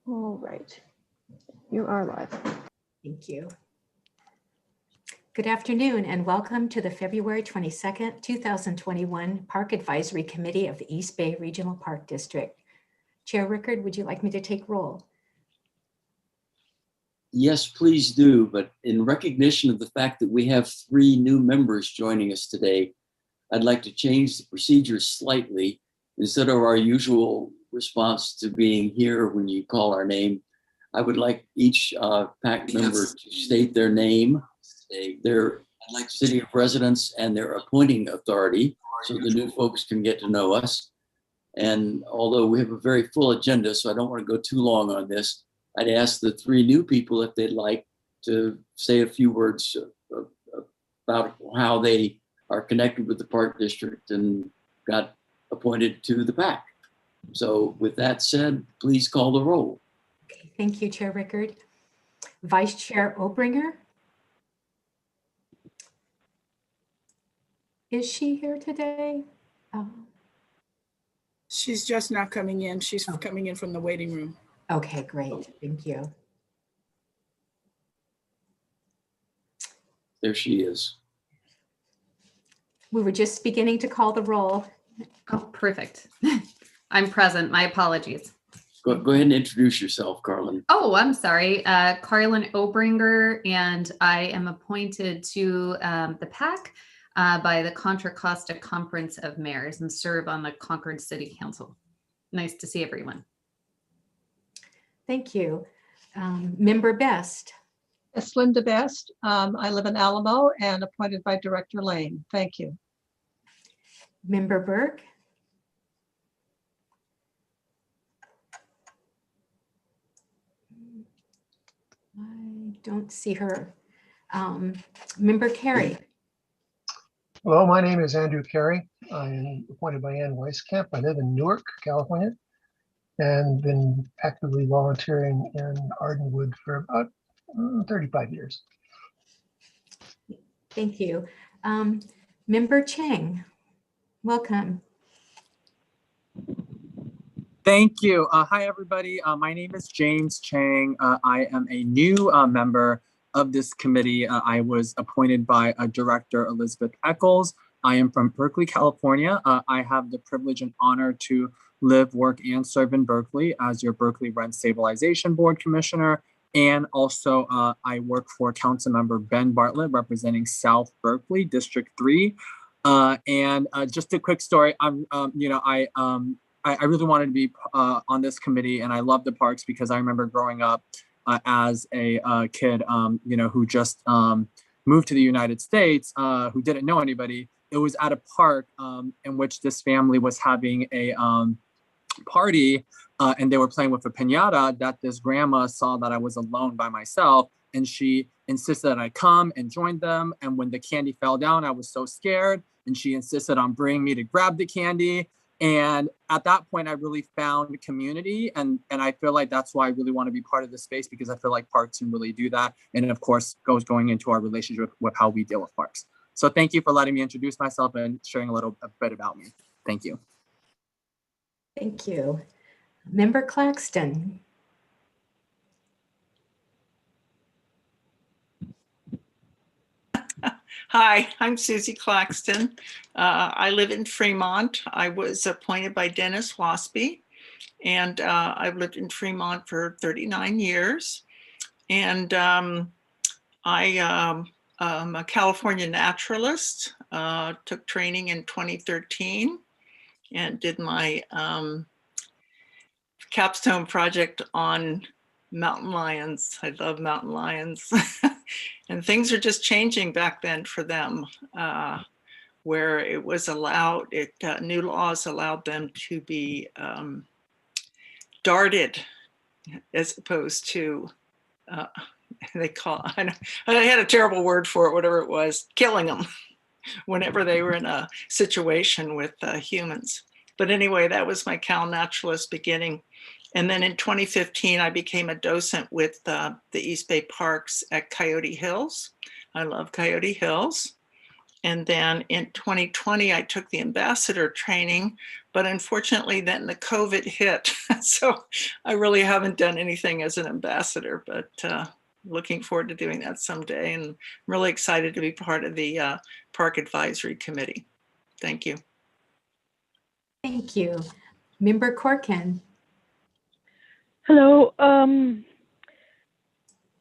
All right, you are live. Thank you. Good afternoon and welcome to the February 22nd, 2021 Park Advisory Committee of the East Bay Regional Park District. Chair Rickard, would you like me to take roll? Yes, please do. But in recognition of the fact that we have 3 new members joining us today, I'd like to change the procedure slightly. Instead of our usual response to being here when you call our name, I would like each PAC member to state their name, their city of residence, and their appointing authority so the new folks can get to know us. And although we have a very full agenda, so I don't want to go too long on this, I'd ask the 3 new people if they'd like to say a few words about how they are connected with the Park District and got appointed to the PAC. So with that said, please call the roll. Okay, thank you, Chair Rickard. Vice Chair Obringer. Is she here today? She's just not coming in. She's coming in from the waiting room. Okay, great. Thank you. There she is. We were just beginning to call the roll. Oh, perfect. I'm present. My apologies. Go ahead and introduce yourself, Carlin. Oh, I'm sorry. Carlin Obringer, and I am appointed to the PAC by the Contra Costa Conference of Mayors and serve on the Concord City Council. Nice to see everyone. Thank you. Member Best. It's Linda Best. I live in Alamo and appointed by Director Lane. Thank you. Member Burke. I don't see her. Member Carey. Hello, my name is Andrew Carey. I'm appointed by Ann Weiskamp. I live in Newark, California, and been actively volunteering in Ardenwood for about 35 years. Thank you. Member Chang, welcome. Thank you. Hi, everybody. My name is James Chang. I am a new member of this committee. I was appointed by Director Elizabeth Eccles. I am from Berkeley, California. I have the privilege and honor to live, work, and serve in Berkeley as your Berkeley Rent Stabilization Board Commissioner. And also I work for Councilmember Ben Bartlett, representing South Berkeley, District 3. And just a quick story. I really wanted to be on this committee, and I love the parks because I remember growing up as a kid, who just moved to the United States, who didn't know anybody. It was at a park in which this family was having a party, and they were playing with a piñata, that this grandma saw that I was alone by myself, and she insisted that I come and join them. And when the candy fell down, I was so scared, and she insisted on bringing me to grab the candy. And at that point, I really found community. And I feel like that's why I really want to be part of this space, because I feel like parks can really do that. And of course, going into our relationship with how we deal with parks. So thank you for letting me introduce myself and sharing a bit about me. Thank you. Thank you. Member Claxton. Hi, I'm Susie Claxton. I live in Fremont. I was appointed by Dennis Waspy, and I've lived in Fremont for 39 years. And I am a California naturalist, took training in 2013 and did my capstone project on mountain lions. I love mountain lions. And things are just changing back then for them, where it was allowed, new laws allowed them to be darted as opposed to, I had a terrible word for it, whatever it was, killing them whenever they were in a situation with humans. But anyway, that was my Cal Naturalist beginning. And then in 2015, I became a docent with the East Bay Parks at Coyote Hills. I love Coyote Hills. And then in 2020, I took the ambassador training, but unfortunately then the COVID hit. So I really haven't done anything as an ambassador, but looking forward to doing that someday. And I'm really excited to be part of the Park Advisory Committee. Thank you. Thank you. Member Corkin. Hello.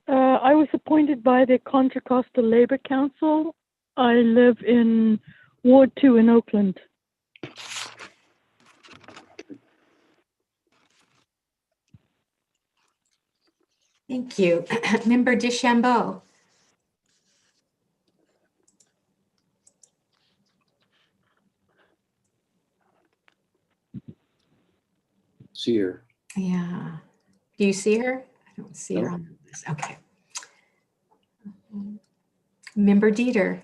I was appointed by the Contra Costa Labor Council. I live in Ward 2 in Oakland. Thank you. Member DeChambeau. See her. Yeah. Do you see her? I don't see her No. on the list. Okay. Member Dieter.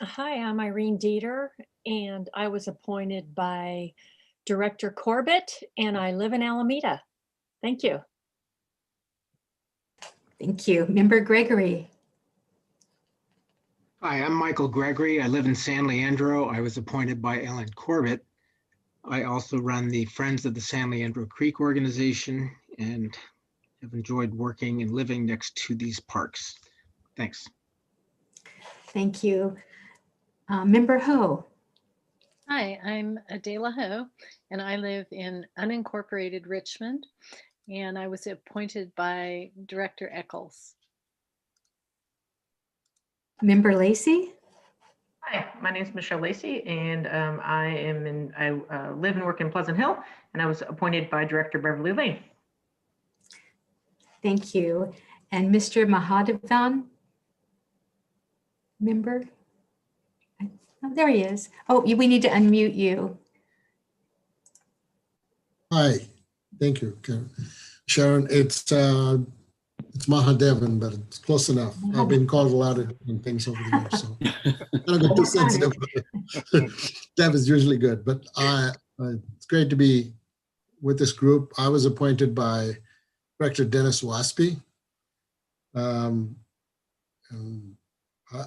Hi, I'm Irene Dieter, and I was appointed by Director Corbett, and I live in Alameda. Thank you. Thank you. Member Gregory. Hi, I'm Michael Gregory. I live in San Leandro. I was appointed by Ellen Corbett. I also run the Friends of the San Leandro Creek organization and have enjoyed working and living next to these parks. Thanks. Thank you. Member Ho. Hi, I'm Adela Ho, and I live in unincorporated Richmond, and I was appointed by Director Eccles. Member Lacey. Hi, my name is Michelle Lacey, and I live and work in Pleasant Hill, and I was appointed by Director Beverly Lane. Thank you. And Mr. Mahadevan. Member. Oh, there he is. Oh, we need to unmute you. Hi, thank you, Sharon. It's Mahadevan, but it's close enough. I've been called a lot of different things over the years, so I don't get too sensitive. Dev is usually good, but it's great to be with this group. I was appointed by Director Dennis Waspy.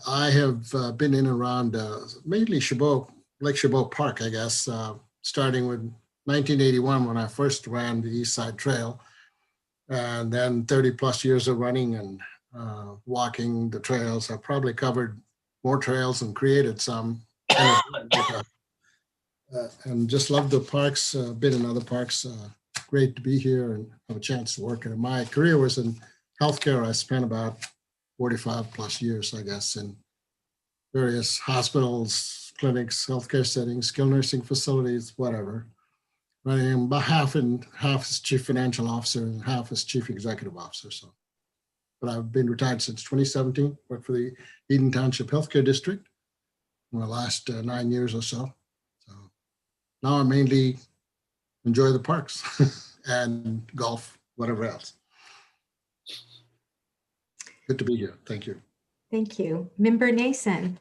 I have been in and around mainly Lake Chabot Park, I guess, starting with 1981 when I first ran the East Side Trail, and then 30 plus years of running and walking the trails. I've probably covered more trails and created some, and just love the parks, been in other parks. Great to be here and have a chance to work in it. My career was in healthcare. I spent about 45 plus years, I guess, in various hospitals, clinics, healthcare settings, skilled nursing facilities, whatever. Running about half as chief financial officer and half as chief executive officer. So, but I've been retired since 2017, worked for the Eden Township Healthcare District in the last 9 years or so. So now I mainly enjoy the parks and golf, whatever else. Good to be here. Thank you. Thank you. Member Nason.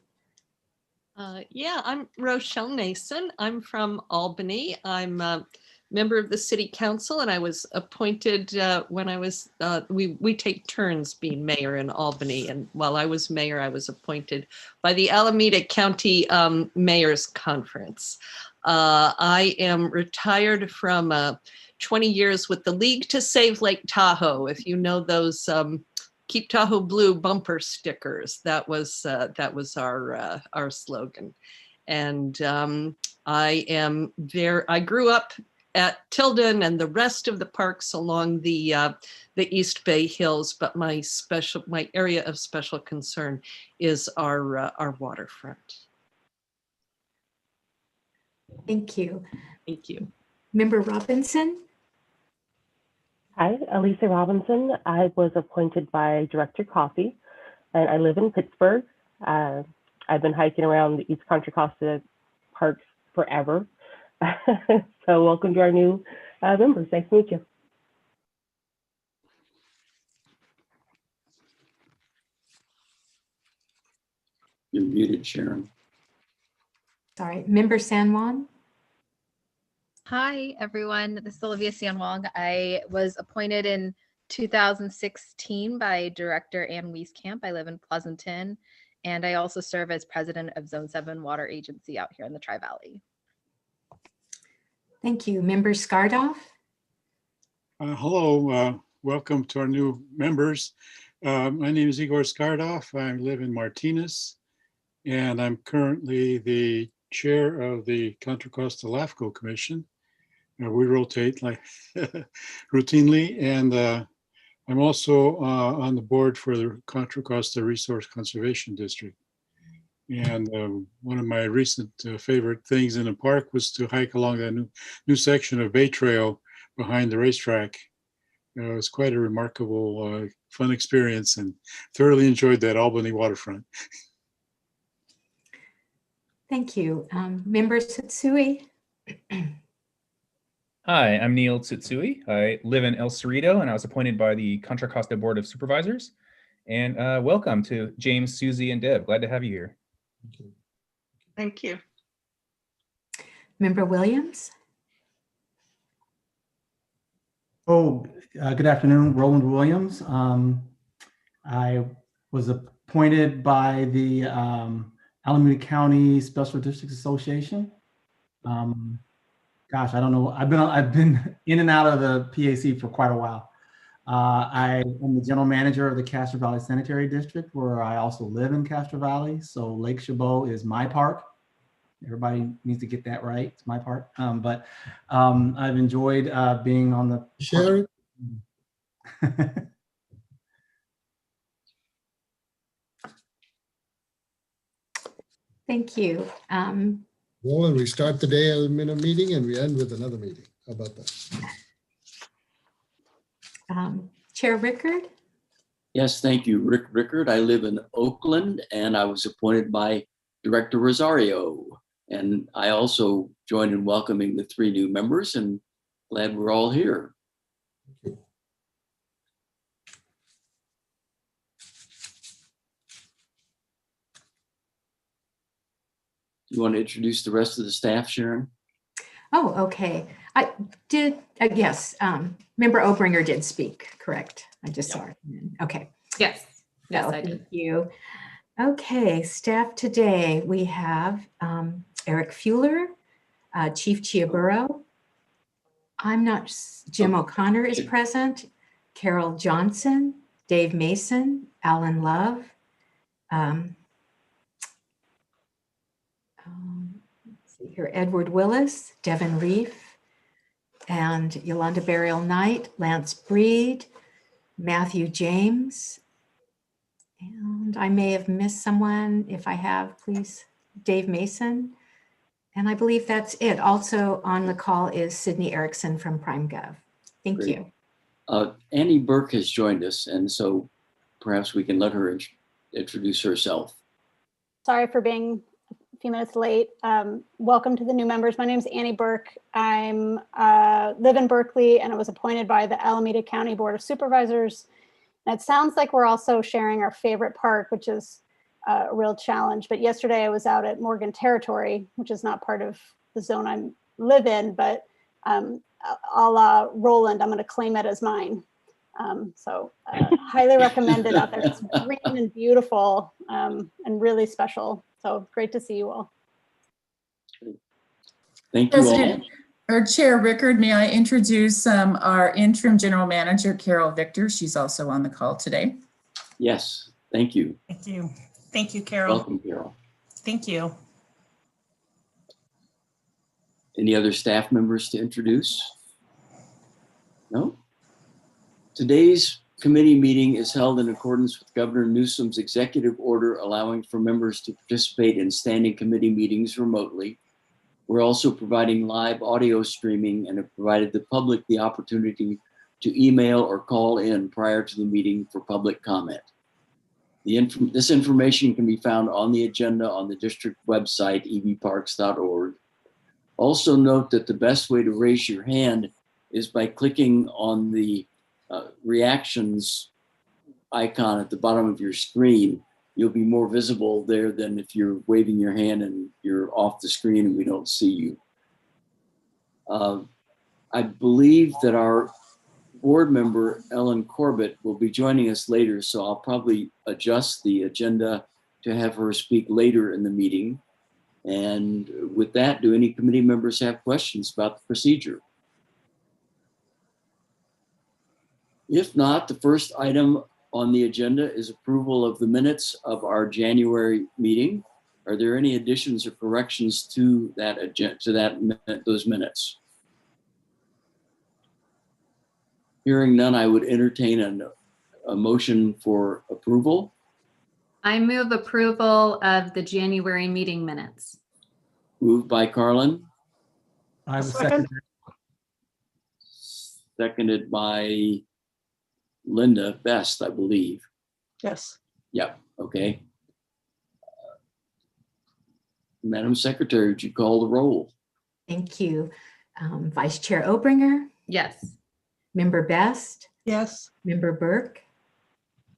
Yeah, I'm Rochelle Nason. I'm from Albany. I'm a member of the city council, and I was appointed when I was, we take turns being mayor in Albany. And while I was mayor, I was appointed by the Alameda County Mayor's Conference. I am retired from 20 years with the League to Save Lake Tahoe. If you know those Keep Tahoe Blue bumper stickers, that was our slogan. And I grew up at Tilden and the rest of the parks along the East Bay Hills, but my area of special concern is our waterfront. Thank you. Thank you. Member Robinson. Hi, Elisa Robinson. I was appointed by Director Coffey, and I live in Pittsburgh. I've been hiking around the East Contra Costa parks forever. So welcome to our new members. Nice to meet you. You're muted, Sharon. Sorry, Member San Juan. Hi, everyone. This is Olivia San Wong. I was appointed in 2016 by Director Ann Wieskamp. I live in Pleasanton, And I also serve as president of Zone 7 Water Agency out here in the Tri-Valley. Thank you. Member Skardoff? Hello, welcome to our new members. My name is Igor Skardoff. I live in Martinez, and I'm currently the chair of the Contra Costa LAFCO Commission. We rotate like routinely, and I'm also on the board for the Contra Costa Resource Conservation District. And one of my recent favorite things in the park was to hike along that new section of Bay Trail behind the racetrack. It was quite a remarkable, fun experience, and thoroughly enjoyed that Albany waterfront. Thank you. Member Satsui? Hi, I'm Neil Tsutsui. I live in El Cerrito, and I was appointed by the Contra Costa Board of Supervisors. And welcome to James, Susie, and Deb. Glad to have you here. Thank you. Member Williams? Oh, good afternoon, Roland Williams. I was appointed by the Alameda County Special Districts Association. Gosh, I don't know. I've been in and out of the PAC for quite a while. I am the general manager of the Castro Valley Sanitary District, where I also live in Castro Valley. So Lake Chabot is my park. Everybody needs to get that right. It's my part. But I've enjoyed being on the. Share it. Thank you. Well, and we start the day in a meeting and we end with another meeting. How about that? Chair Rickard? Yes, thank you, Rick Rickard. I live in Oakland, and I was appointed by Director Rosario. And I also joined in welcoming the 3 new members, and glad we're all here. You want to introduce the rest of the staff, Sharon? Oh, okay. I did, yes, Member Obringer did speak, correct? I just saw it. Okay. Yes. Yes, No, I did. thank you. Okay, staff today, we have Eric Fuller, Chief Chiaburo. I'm not, Jim O'Connor is present, Carol Johnson, Dave Mason, Alan Love. Let's see here, Edward Willis, Devin Reef, and Yolanda Burial Knight, Lance Breed, Matthew James, and I may have missed someone. If I have, please, Dave Mason. And I believe that's it. Also on the call is Sydney Erickson from PrimeGov. Thank Great. you. Annie Burke has joined us, and so perhaps we can let her introduce herself. Sorry for being a few minutes late. Welcome to the new members. My name is Annie Burke. I'm live in Berkeley, and I was appointed by the Alameda County Board of Supervisors. And it sounds like we're also sharing our favorite park, which is a real challenge. But yesterday I was out at Morgan Territory, which is not part of the zone I live in, but a la Roland, I'm going to claim it as mine. Highly recommend it out there. It's green and beautiful and really special. So great to see you all. Thank you President, all. Or Chair Rickard, may I introduce our interim general manager, Carol Victor. She's also on the call today. Yes, thank you. Thank you. Thank you, Carol. Welcome, Carol. Thank you. Any other staff members to introduce? No? Today's committee meeting is held in accordance with Governor Newsom's executive order allowing for members to participate in standing committee meetings remotely. We're also providing live audio streaming and have provided the public the opportunity to email or call in prior to the meeting for public comment. This information can be found on the agenda on the district website, evparks.org. Also note that the best way to raise your hand is by clicking on the reactions icon at the bottom of your screen. You'll be more visible there than if you're waving your hand and you're off the screen and we don't see you. I believe that our board member, Ellen Corbett, will be joining us later, so I'll probably adjust the agenda to have her speak later in the meeting. And with that, do any committee members have questions about the procedure? If not, the first item on the agenda is approval of the minutes of our January meeting. Are there any additions or corrections to that agenda, those minutes? Hearing none, I would entertain a motion for approval. I move approval of the January meeting minutes. Moved by Carlin, I was second. seconded by Linda Best, I believe. Yes. Yep, okay. Madam Secretary, would you call the roll? Thank you. Vice Chair Obringer, Yes. Member Best, Yes. Member Burke,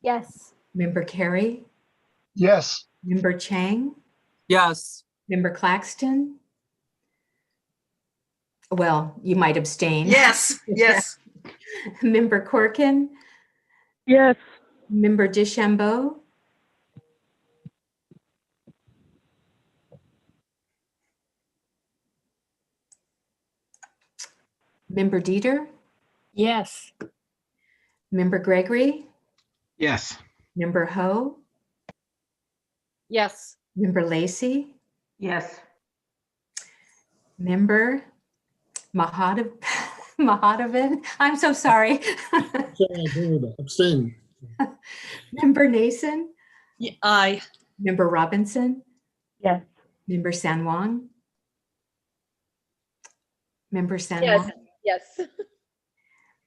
Yes. Member Carey, Yes. Member Chang, Yes. Member Claxton. Well, you might abstain. Yes, yes. Member Corkin, Yes. Member DeChambeau, Member Dieter, Yes. Member Gregory, Yes. Member Ho, Yes. Member Lacey, Yes. Member Mahadavan. I'm so sorry. Abstain. Member Nason, Aye. Member Robinson, Yes. Member San Juan, Member San Yes. Juan, Yes.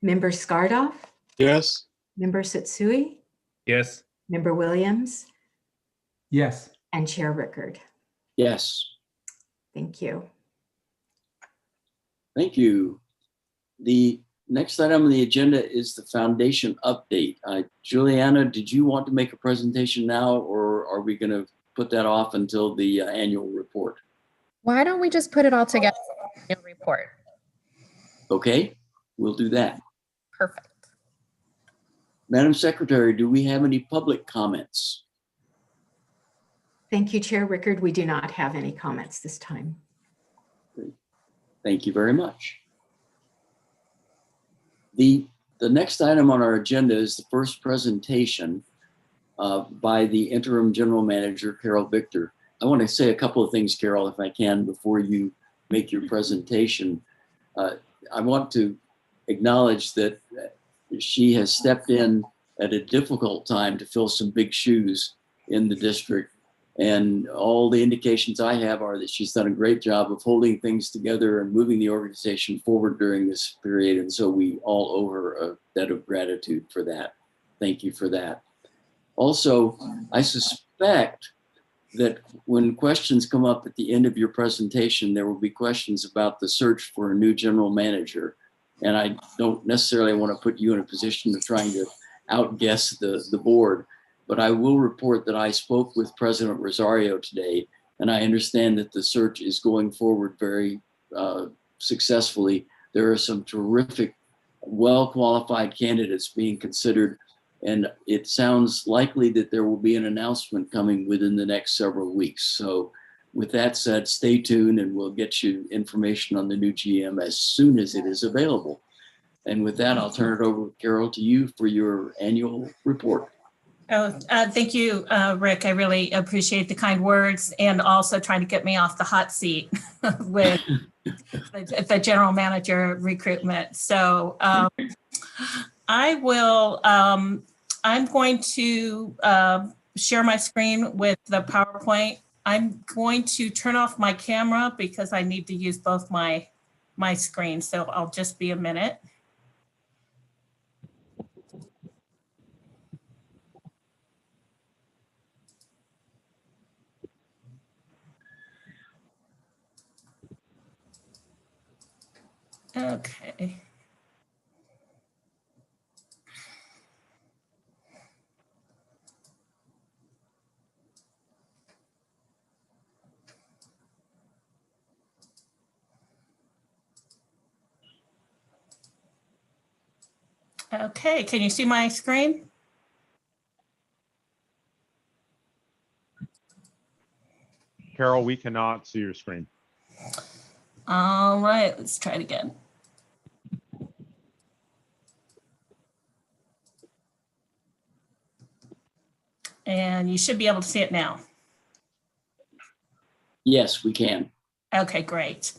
Member Skardoff, Yes. Member Satsui, Yes. Member Williams, Yes. and Chair Rickard. Yes, Thank you. thank you. The next item on the agenda is the foundation update. Juliana, did you want to make a presentation now, or are we going to put that off until the annual report? Why don't we just put it all together in the report? Okay, we'll do that. Perfect. Madam Secretary, do we have any public comments? Thank you, Chair Rickard. We do not have any comments this time. Thank you very much. The next item on our agenda is the first presentation by the interim general manager, Carol Victor. I want to say a couple of things, Carol, if I can, before you make your presentation. I want to acknowledge that she has stepped in at a difficult time to fill some big shoes in the district. And all the indications I have are that she's done a great job of holding things together and moving the organization forward during this period. And so we all owe her a debt of gratitude for that. Thank you for that. Also, I suspect that when questions come up at the end of your presentation, there will be questions about the search for a new general manager. And I don't necessarily want to put you in a position of trying to outguess the board. But I will report that I spoke with President Rosario today, and I understand that the search is going forward very successfully. There are some terrific, well-qualified candidates being considered, and it sounds likely that there will be an announcement coming within the next several weeks. So with that said, stay tuned and we'll get you information on the new GM as soon as it is available. And with that, I'll turn it over, Carol, to you for your annual report. Oh, thank you, Rick. I really appreciate the kind words and also trying to get me off the hot seat with the general manager recruitment. So I will, I'm going to share my screen with the PowerPoint. I'm going to turn off my camera because I need to use both my screens. So I'll just be a minute. Okay. Okay, can you see my screen? Carol, we cannot see your screen. All right, let's try it again. And you should be able to see it now. Yes, we can. Okay, great.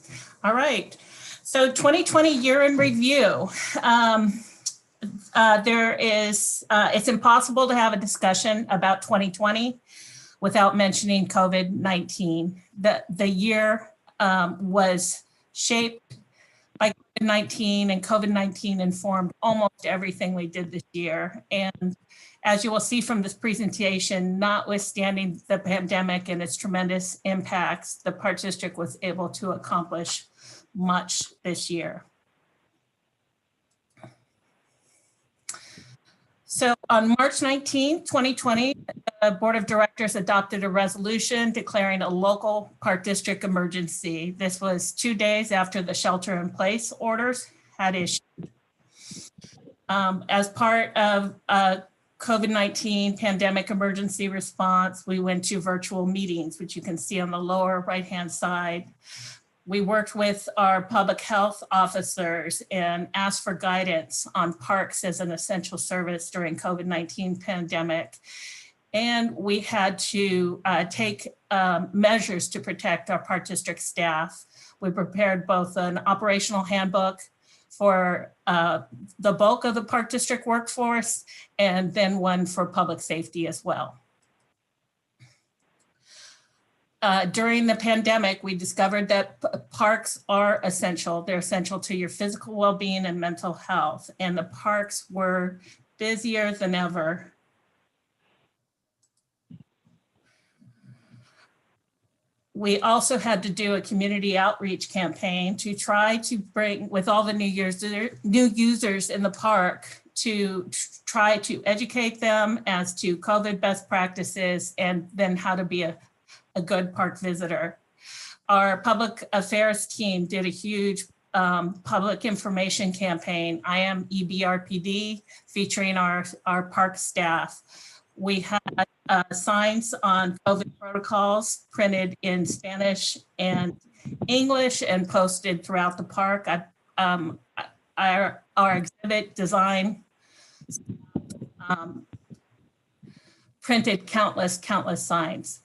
All right. So 2020 year in review. It's impossible to have a discussion about 2020 without mentioning COVID-19. The year was shaped by COVID-19, and COVID-19 informed almost everything we did this year. And as you will see from this presentation, notwithstanding the pandemic and its tremendous impacts, the Park District was able to accomplish much this year. So on March 19, 2020, the Board of Directors adopted a resolution declaring a local Park District emergency. This was 2 days after the shelter-in-place orders had issued. As part of COVID-19 pandemic emergency response, we went to virtual meetings, which you can see on the lower right-hand side. We worked with our public health officers and asked for guidance on parks as an essential service during COVID-19 pandemic. And we had to take measures to protect our Park District staff. We prepared both an operational handbook for the bulk of the Park District workforce, and then one for public safety as well. During the pandemic, we discovered that parks are essential. They're essential to your physical well-being and mental health, and the parks were busier than ever. We also had to do a community outreach campaign to try to bring, with all the new users in the park, to try to educate them as to COVID best practices and then how to be a good park visitor. Our public affairs team did a huge public information campaign, I Am EBRPD, featuring our park staff. We had signs on COVID protocols printed in Spanish and English and posted throughout the park. Our exhibit design printed countless signs.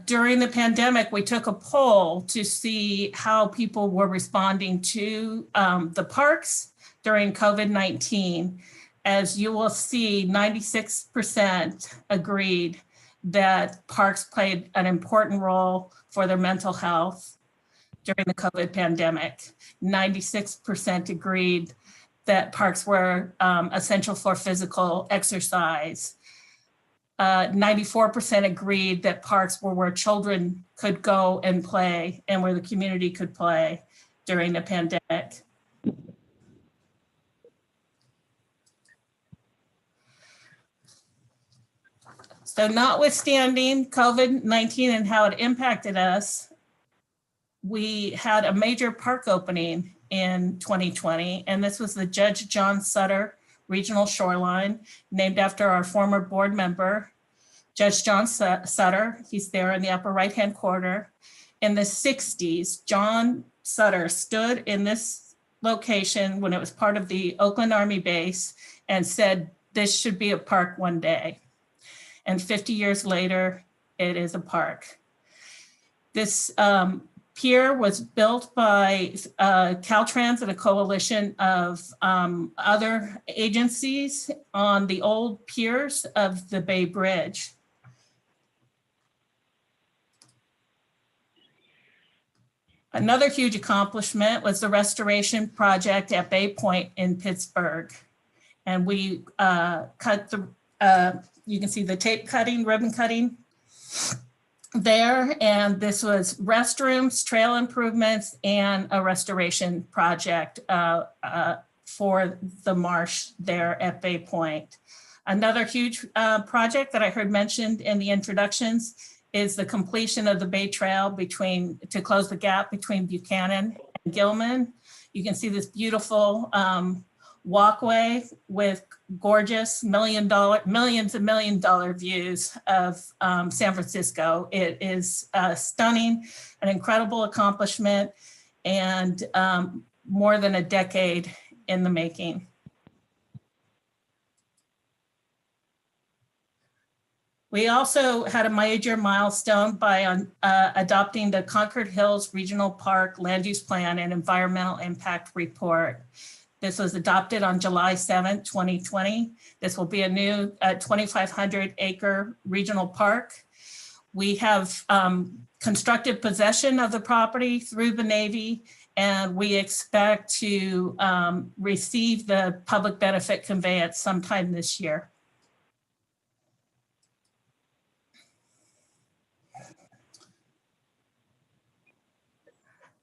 During the pandemic, we took a poll to see how people were responding to the parks during COVID-19. As you will see, 96% agreed that parks played an important role for their mental health during the COVID pandemic. 96% agreed that parks were essential for physical exercise. 94% agreed that parks were where children could go and play and where the community could play during the pandemic. So notwithstanding COVID-19 and how it impacted us, we had a major park opening in 2020, and this was the Judge John Sutter Regional Shoreline, named after our former board member, Judge John Sutter. He's there in the upper right-hand corner. In the 60s, John Sutter stood in this location when it was part of the Oakland Army base and said, this should be a park one day. And 50 years later, it is a park. This pier was built by Caltrans and a coalition of other agencies on the old piers of the Bay Bridge. Another huge accomplishment was the restoration project at Bay Point in Pittsburgh. And we cut the, you can see the tape cutting, ribbon cutting there, and this was restrooms, trail improvements, and a restoration project for the marsh there at Bay Point. Another huge project that I heard mentioned in the introductions is the completion of the Bay Trail to close the gap between Buchanan and Gilman. You can see this beautiful walkway with gorgeous millions and million dollar views of San Francisco. It is stunning, an incredible accomplishment, and more than a decade in the making. We also had a major milestone by adopting the Concord Hills Regional Park Land Use Plan and Environmental Impact Report. This was adopted on July 7th, 2020. This will be a new 2,500 acre regional park. We have constructive possession of the property through the Navy, and we expect to receive the public benefit conveyance sometime this year.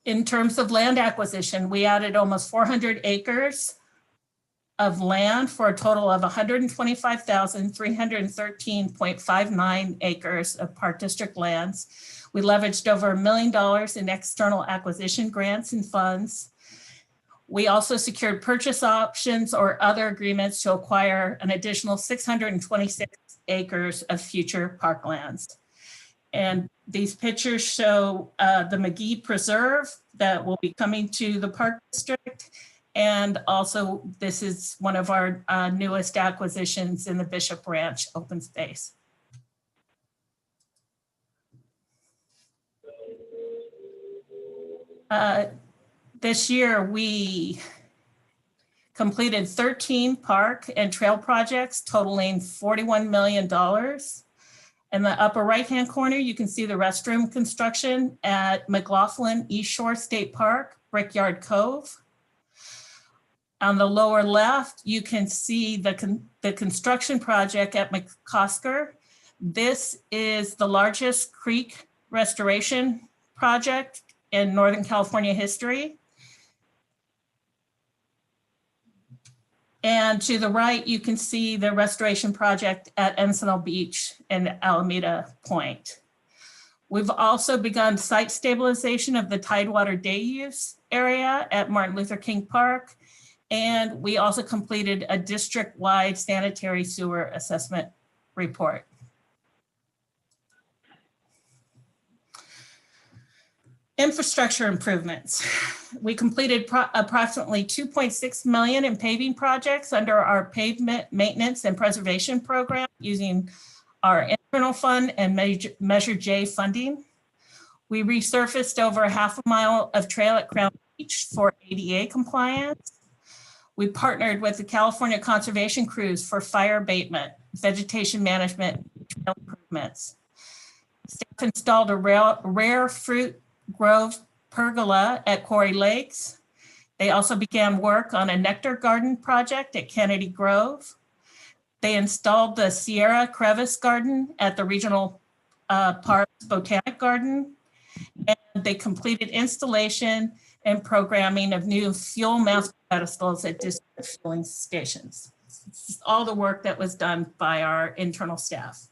In terms of land acquisition, we added almost 400 acres of land for a total of 125,313.59 acres of Park District lands. We leveraged over $1 million in external acquisition grants and funds. We also secured purchase options or other agreements to acquire an additional 626 acres of future parklands. And these pictures show the McGee Preserve that will be coming to the Park District. And also, this is one of our newest acquisitions in the Bishop Ranch open space. This year, we completed 13 park and trail projects totaling $41 million. In the upper right-hand corner, you can see the restroom construction at McLaughlin East Shore State Park, Brickyard Cove. On the lower left, you can see the construction project at McCosker. This is the largest creek restoration project in Northern California history. And to the right, you can see the restoration project at Encinal Beach and Alameda Point. We've also begun site stabilization of the Tidewater Day Use area at Martin Luther King Park. And we also completed a district-wide sanitary sewer assessment report. Infrastructure improvements. We completed approximately $2.6 million in paving projects under our pavement maintenance and preservation program using our internal fund and Measure J funding. We resurfaced over 1/2 mile of trail at Crown Beach for ADA compliance. We partnered with the California Conservation Crews for fire abatement, vegetation management, and trail improvements. Staff installed a rare fruit grove pergola at Quarry Lakes. They also began work on a nectar garden project at Kennedy Grove. They installed the Sierra Crevice Garden at the Regional Parks Botanic Garden. And they completed installation and programming of new fuel master pedestals at district fueling stations. This is all the work that was done by our internal staff.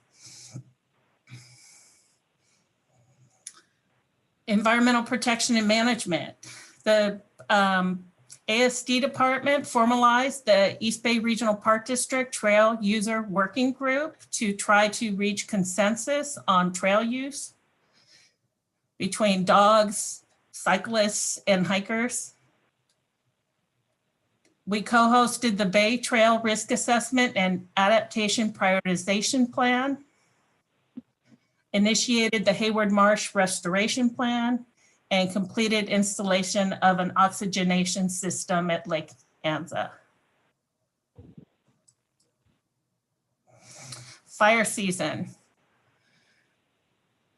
Environmental protection and management. The ASD department formalized the East Bay Regional Park District Trail User Working Group to try to reach consensus on trail use between dogs, cyclists, and hikers. We co-hosted the Bay Trail Risk Assessment and Adaptation Prioritization Plan, initiated the Hayward Marsh Restoration Plan, and completed installation of an oxygenation system at Lake Anza. Fire season.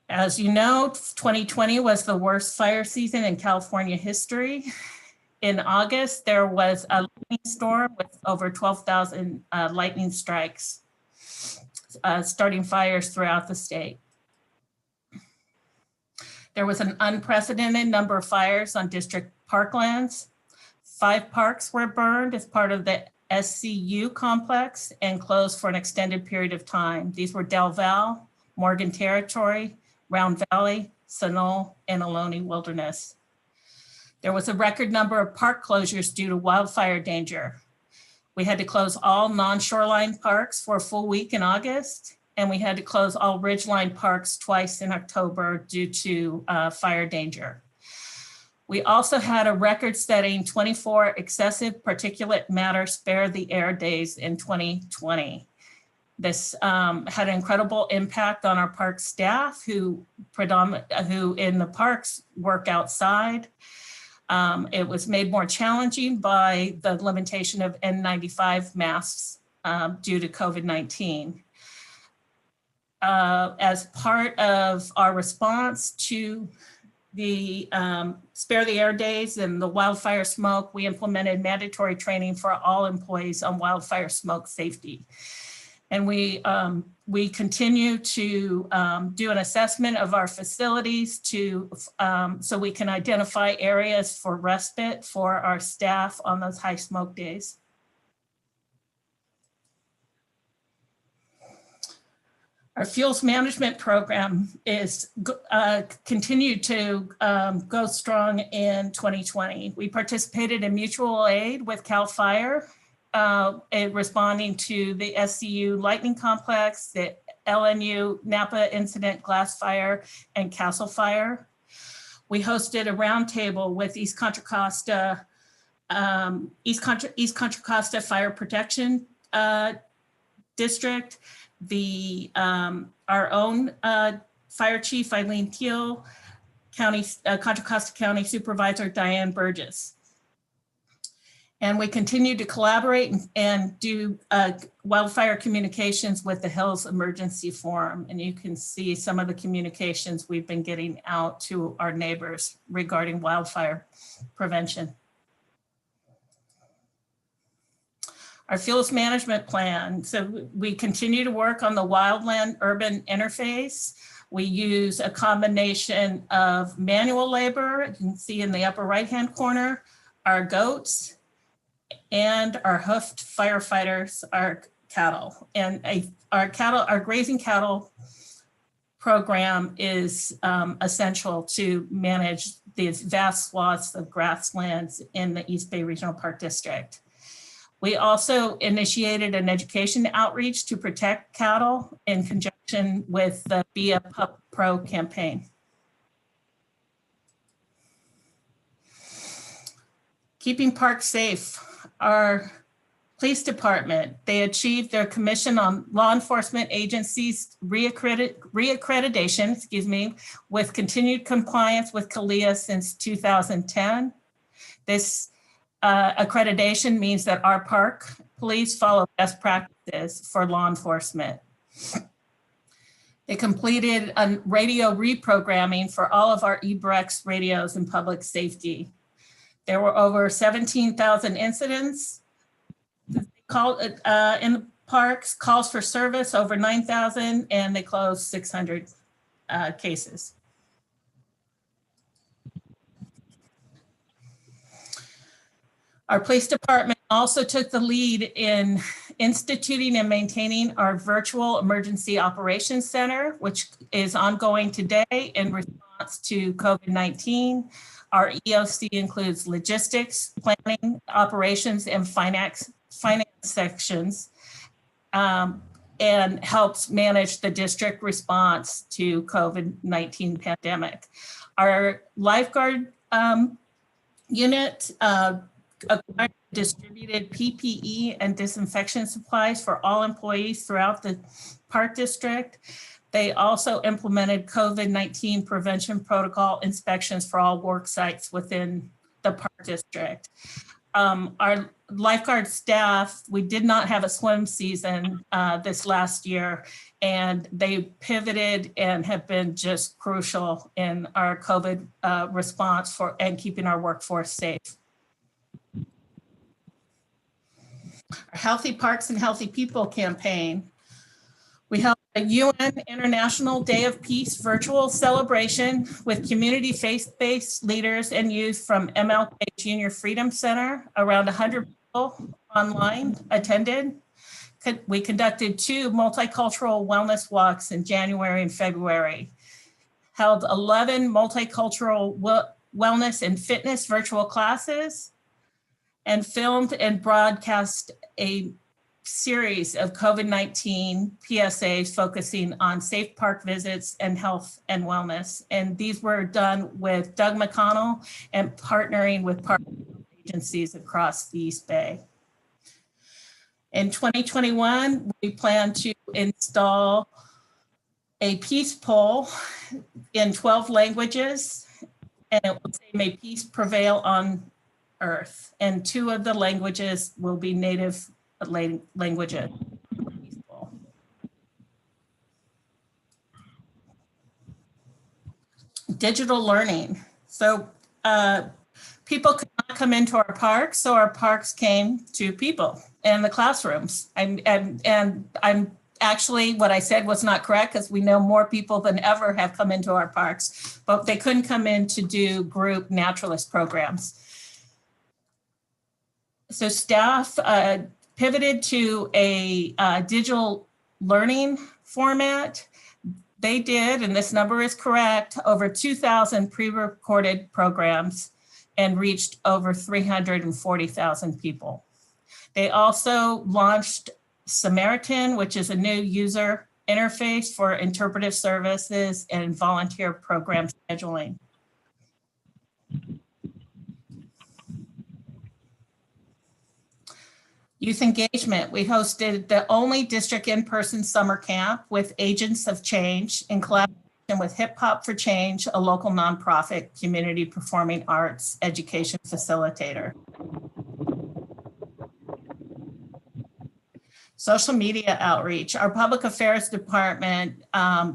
As you know, 2020 was the worst fire season in California history. In August, there was a lightning storm with over 12,000 lightning strikes, starting fires throughout the state. There was an unprecedented number of fires on district parklands. 5 parks were burned as part of the SCU complex and closed for an extended period of time. These were Del Val, Morgan Territory, Round Valley, Sunol, and Ohlone Wilderness. There was a record number of park closures due to wildfire danger. We had to close all non-shoreline parks for a full week in August, and we had to close all ridgeline parks twice in October due to fire danger. We also had a record-setting 24 excessive particulate matter spare the air days in 2020. This had an incredible impact on our park staff who in the parks work outside. It was made more challenging by the limitation of N95 masks due to COVID-19. As part of our response to the Spare the Air Days and the wildfire smoke, we implemented mandatory training for all employees on wildfire smoke safety. And we continue to do an assessment of our facilities so we can identify areas for respite for our staff on those high smoke days. Our fuels management program is continued to go strong in 2020. We participated in mutual aid with CAL FIRE, responding to the SCU Lightning Complex, the LNU Napa Incident Glass Fire, and Castle Fire. We hosted a roundtable with East Contra Costa Fire Protection District, our own Fire Chief Eileen Teal, Contra Costa County Supervisor Diane Burgess. And we continue to collaborate and do wildfire communications with the Hills Emergency Forum. And you can see some of the communications we've been getting out to our neighbors regarding wildfire prevention. Our fuels management plan. So we continue to work on the wildland urban interface. We use a combination of manual labor, you can see in the upper right-hand corner, our goats, and our hoofed firefighters, our cattle. And our grazing cattle program is essential to manage these vast swaths of grasslands in the East Bay Regional Park District. We also initiated an education outreach to protect cattle in conjunction with the Be a Pup Pro campaign. Keeping parks safe. Our police department, they achieved their commission on law enforcement agencies reaccreditation, with continued compliance with CALEA since 2010. This accreditation means that our park police follow best practices for law enforcement. They completed a radio reprogramming for all of our eBrex radios in public safety. There were over 17,000 incidents in the parks, calls for service over 9,000, and they closed 600 cases. Our police department also took the lead in instituting and maintaining our virtual emergency operations center, which is ongoing today in response to COVID-19. Our EOC includes logistics, planning, operations, and finance sections, and helps manage the district response to COVID-19 pandemic. Our lifeguard unit acquired distributed PPE and disinfection supplies for all employees throughout the park district. They also implemented COVID-19 prevention protocol inspections for all work sites within the park district. Our lifeguard staff, we did not have a swim season this last year, and they pivoted and have been just crucial in our COVID response and keeping our workforce safe. Our Healthy Parks and Healthy People campaign. We held a UN International Day of Peace virtual celebration with community faith-based leaders and youth from MLK Junior Freedom Center. Around 100 people online attended. We conducted 2 multicultural wellness walks in January and February. Held 11 multicultural wellness and fitness virtual classes, and filmed and broadcast a series of COVID-19 PSAs focusing on safe park visits and health and wellness. And these were done with Doug McConnell and partnering with park agencies across the East Bay. In 2021, we plan to install a peace pole in 12 languages, and it will say, "May peace prevail on earth." And 2 of the languages will be native languages. Digital learning. So people could not come into our parks, so our parks came to people and the classrooms. And I'm actually, what I said was not correct, because we know more people than ever have come into our parks, but they couldn't come in to do group naturalist programs. So staff pivoted to a digital learning format. They did, and this number is correct, over 2,000 pre-recorded programs and reached over 340,000 people. They also launched Samaritan, which is a new user interface for interpretive services and volunteer program scheduling. Youth engagement. We hosted the only district in-person summer camp with Agents of Change in collaboration with Hip Hop for Change, a local nonprofit community performing arts education facilitator. Social media outreach. Our public affairs department, a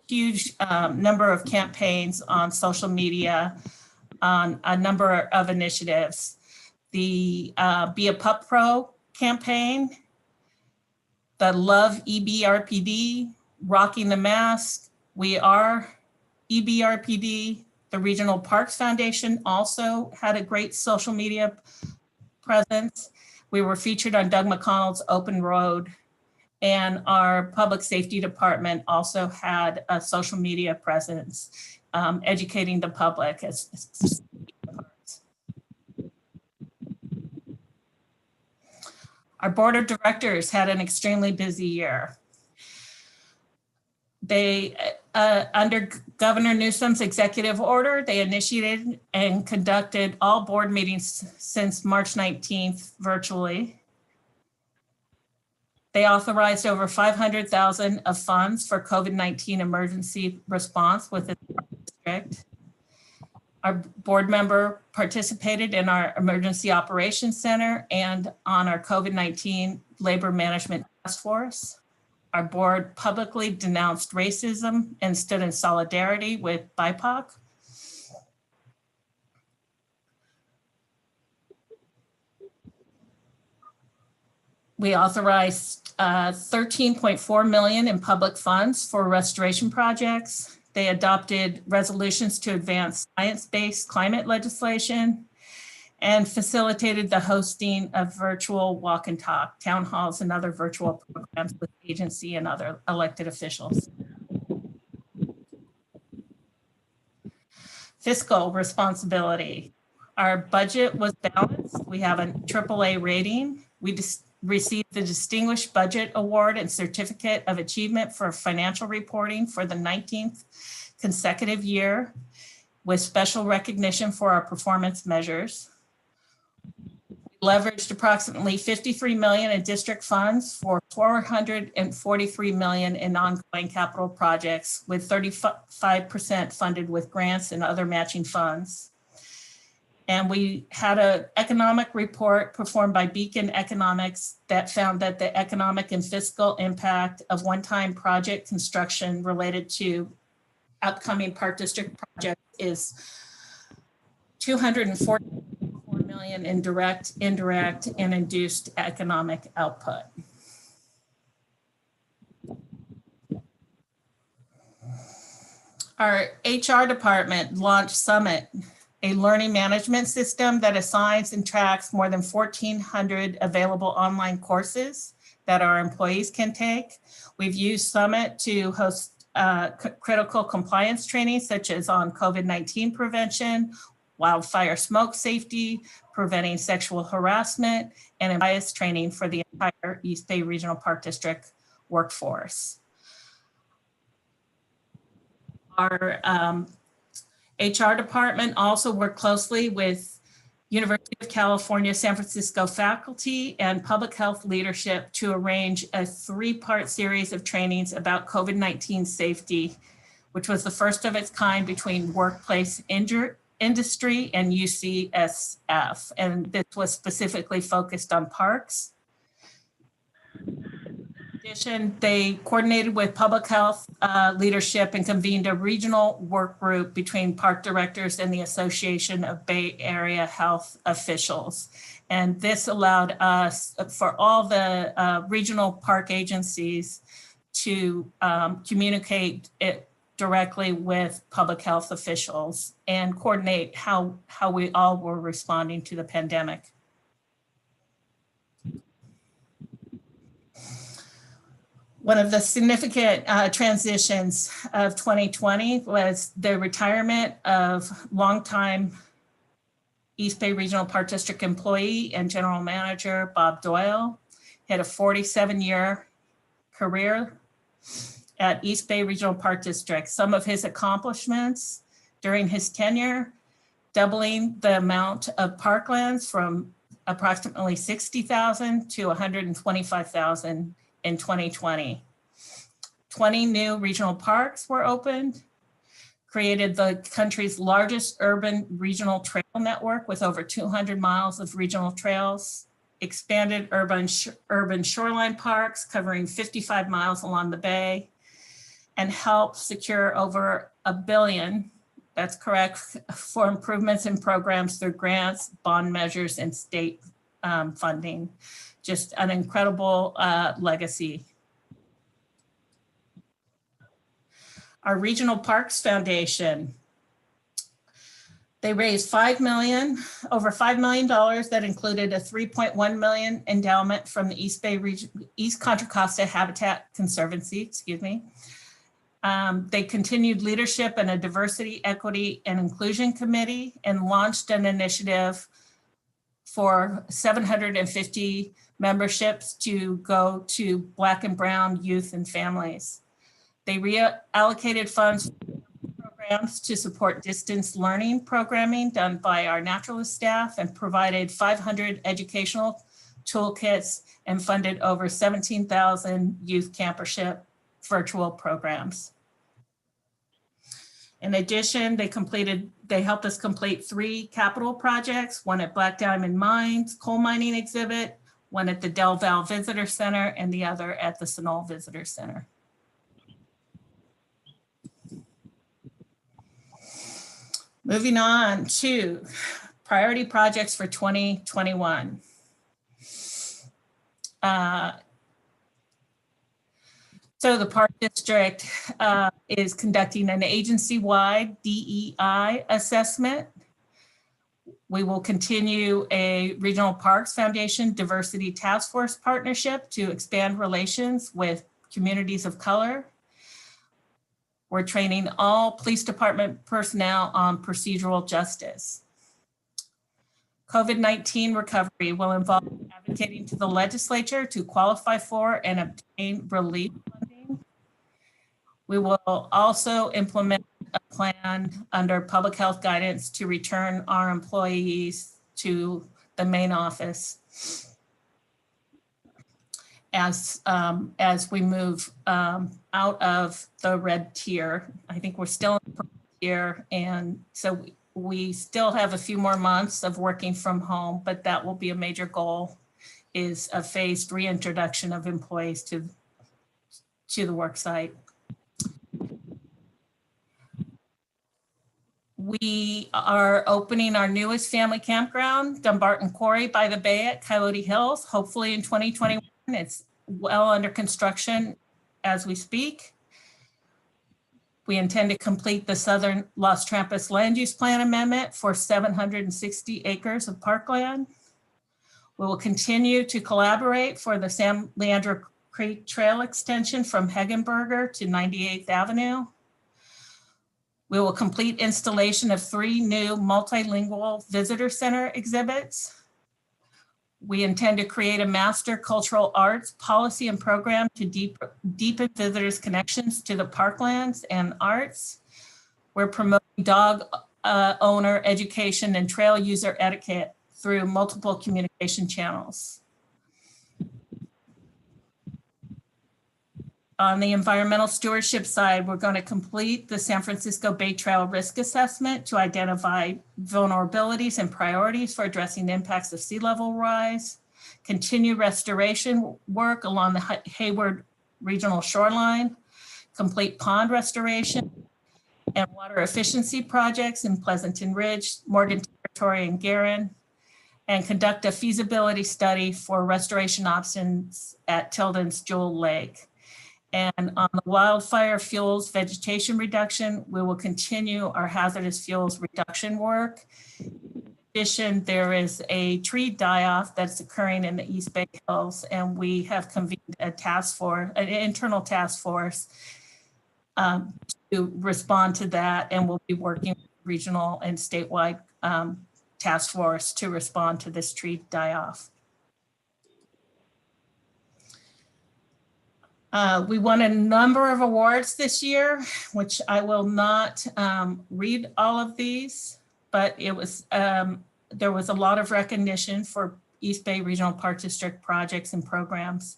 huge number of campaigns on social media, on a number of initiatives. The Be a Pup Pro campaign, the Love EBRPD, Rocking the Mask, We Are EBRPD. The Regional Parks Foundation also had a great social media presence. We were featured on Doug McConnell's Open Road, and our public safety department also had a social media presence, educating the public as our board of directors had an extremely busy year. They, under Governor Newsom's executive order, they initiated and conducted all board meetings since March 19th virtually. They authorized over $500,000 of funds for COVID-19 emergency response within the district. Our board member participated in our Emergency Operations Center and on our COVID-19 Labor Management Task Force. Our board publicly denounced racism and stood in solidarity with BIPOC. We authorized $13.4 million in public funds for restoration projects. They adopted resolutions to advance science-based climate legislation and facilitated the hosting of virtual walk and talk, town halls, and other virtual programs with agency and other elected officials. Fiscal responsibility. Our budget was balanced. We have a AAA rating. We received the Distinguished Budget Award and Certificate of Achievement for Financial Reporting for the 19th consecutive year, with special recognition for our performance measures. We leveraged approximately $53 million in district funds for $443 million in ongoing capital projects, with 35% funded with grants and other matching funds. And we had an economic report performed by Beacon Economics that found that the economic and fiscal impact of one-time project construction related to upcoming park district projects is $244 million in direct, indirect, and induced economic output. Our HR department launched Summit, a learning management system that assigns and tracks more than 1,400 available online courses that our employees can take. We've used Summit to host critical compliance training, such as on COVID-19 prevention wildfire smoke safety, preventing sexual harassment, and bias training for the entire East Bay Regional Park District workforce. Our HR department also worked closely with University of California, San Francisco faculty and public health leadership to arrange a 3-part series of trainings about COVID-19 safety, which was the first of its kind between workplace industry and UCSF. And this was specifically focused on parks. In addition, they coordinated with public health leadership and convened a regional work group between park directors and the Association of Bay Area Health Officials. And this allowed us, for all the regional park agencies, to communicate it directly with public health officials and coordinate how we all were responding to the pandemic. One of the significant transitions of 2020 was the retirement of longtime East Bay Regional Park District employee and general manager, Bob Doyle. He had a 47-year career at East Bay Regional Park District. Some of his accomplishments during his tenure: doubling the amount of parklands from approximately 60,000 to 125,000 in 2020. 20 new regional parks were opened, created the country's largest urban regional trail network with over 200 miles of regional trails, expanded urban shoreline parks covering 55 miles along the bay, and helped secure over $1 billion, that's correct, for improvements in programs through grants, bond measures, and state funding. Just an incredible legacy. Our Regional Parks Foundation, they raised over $5 million that included a $3.1 million endowment from the East Contra Costa Habitat Conservancy, They continued leadership in a diversity, equity, and inclusion committee and launched an initiative for 750 memberships to go to Black and Brown youth and families. They reallocated funds for programs to support distance learning programming done by our naturalist staff and provided 500 educational toolkits and funded over 17,000 youth campership virtual programs. In addition, they helped us complete 3 capital projects, one at Black Diamond Mines coal mining exhibit, one at the Del Val Visitor Center, and the other at the Sunol Visitor Center. Moving on to priority projects for 2021. So the Park District is conducting an agency-wide DEI assessment. We will continue a Regional Parks Foundation Diversity Task Force partnership to expand relations with communities of color. We're training all police department personnel on procedural justice. COVID-19 recovery will involve advocating to the legislature to qualify for and obtain relief funding. We will also implement a plan under public health guidance to return our employees to the main office as we move out of the red tier. I think we're still in the purple tier, and so we still have a few more months of working from home, but that will be a major goal, is a phased reintroduction of employees to the work site. We are opening our newest family campground, Dumbarton Quarry by the Bay at Coyote Hills, hopefully in 2021. It's well under construction as we speak. We intend to complete the Southern Los Trampas Land Use Plan Amendment for 760 acres of parkland. We will continue to collaborate for the San Leandro Creek Trail extension from Hegenberger to 98th Avenue. We will complete installation of 3 new multilingual visitor center exhibits. We intend to create a master cultural arts policy and program to deepen visitors' connections to the parklands and arts. We're promoting dog owner education and trail user etiquette through multiple communication channels. On the environmental stewardship side, we're going to complete the San Francisco Bay Trail risk assessment to identify vulnerabilities and priorities for addressing the impacts of sea level rise, continue restoration work along the Hayward Regional Shoreline, complete pond restoration and water efficiency projects in Pleasanton Ridge, Morgan Territory, and Guerin, and conduct a feasibility study for restoration options at Tilden's Jewel Lake. And on the wildfire fuels vegetation reduction, we will continue our hazardous fuels reduction work. In addition, there is a tree die-off that's occurring in the East Bay Hills, and we have convened a task force, an internal task force to respond to that, and we'll be working with regional and statewide task force to respond to this tree die-off. We won a number of awards this year, which I will not read all of these, but it was there was a lot of recognition for East Bay Regional Park District projects and programs.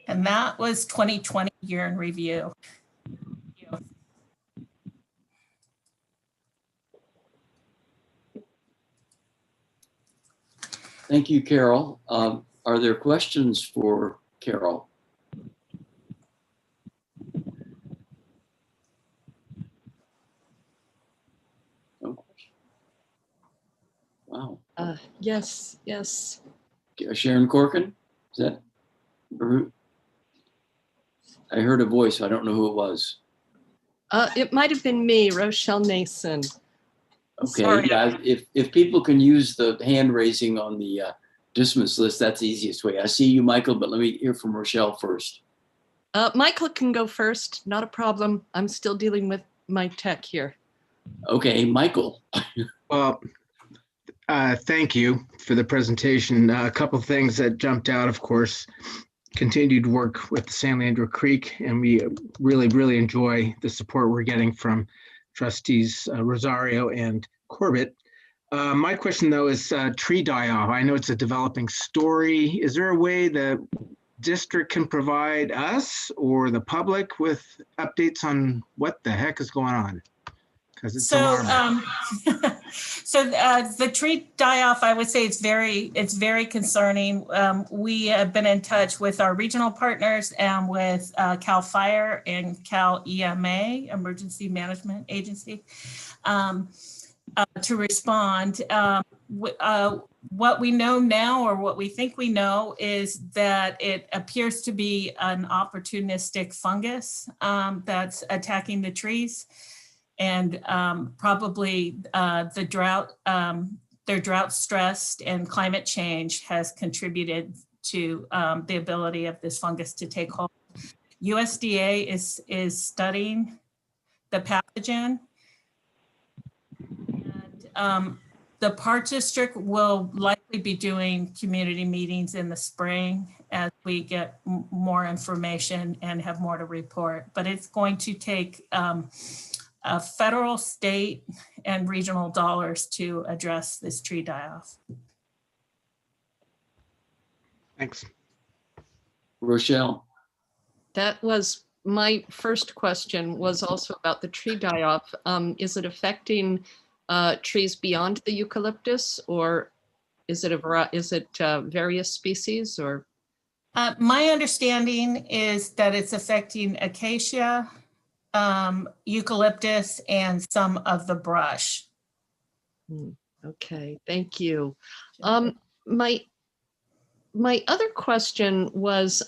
And that was 2020 year in review. Thank you, Carol. Are there questions for Carol? No question. Wow. Yes. Sharon Corkin, is that? I heard a voice. I don't know who it was. It might have been me, Rochelle Nason. Okay, Sorry. yeah, if people can use the hand raising on the dismiss list, that's the easiest way. I see you, Michael, but let me hear from Rochelle first. Michael can go first, not a problem. I'm still dealing with my tech here. Okay, Michael. Well, thank you for the presentation. A couple of things that jumped out, of course, continued work with the San Leandro Creek, and we really enjoy the support we're getting from trustees Rosario and Corbett. My question though is tree die-off. I know it's a developing story. Is there a way the district can provide us or the public with updates on what the heck is going on? Because it's alarming. So the tree die-off, I would say it's very concerning. We have been in touch with our regional partners and with CAL FIRE and Cal EMA, Emergency Management Agency, to respond. What we know now, or what we think we know, is that it appears to be an opportunistic fungus that's attacking the trees. And probably the drought, their drought stressed and climate change has contributed to the ability of this fungus to take hold. USDA is studying the pathogen. And the Park District will likely be doing community meetings in the spring as we get more information and have more to report. But it's going to take federal, state, and regional dollars to address this tree die-off. Thanks. Rochelle. That was my first question, was also about the tree die-off. Is it affecting trees beyond the eucalyptus, or is it various species? Or my understanding is that it's affecting acacia, eucalyptus, and some of the brush. Okay, thank you. My other question was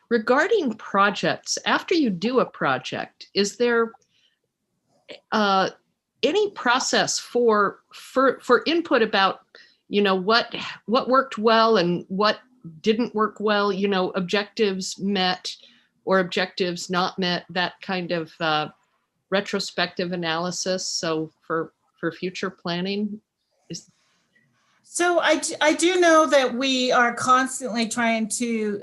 regarding projects. After you do a project, is there any process for input about, what worked well and what didn't work well, objectives met, or objectives not met, that kind of retrospective analysis. So for future planning is. So I do know that we are constantly trying to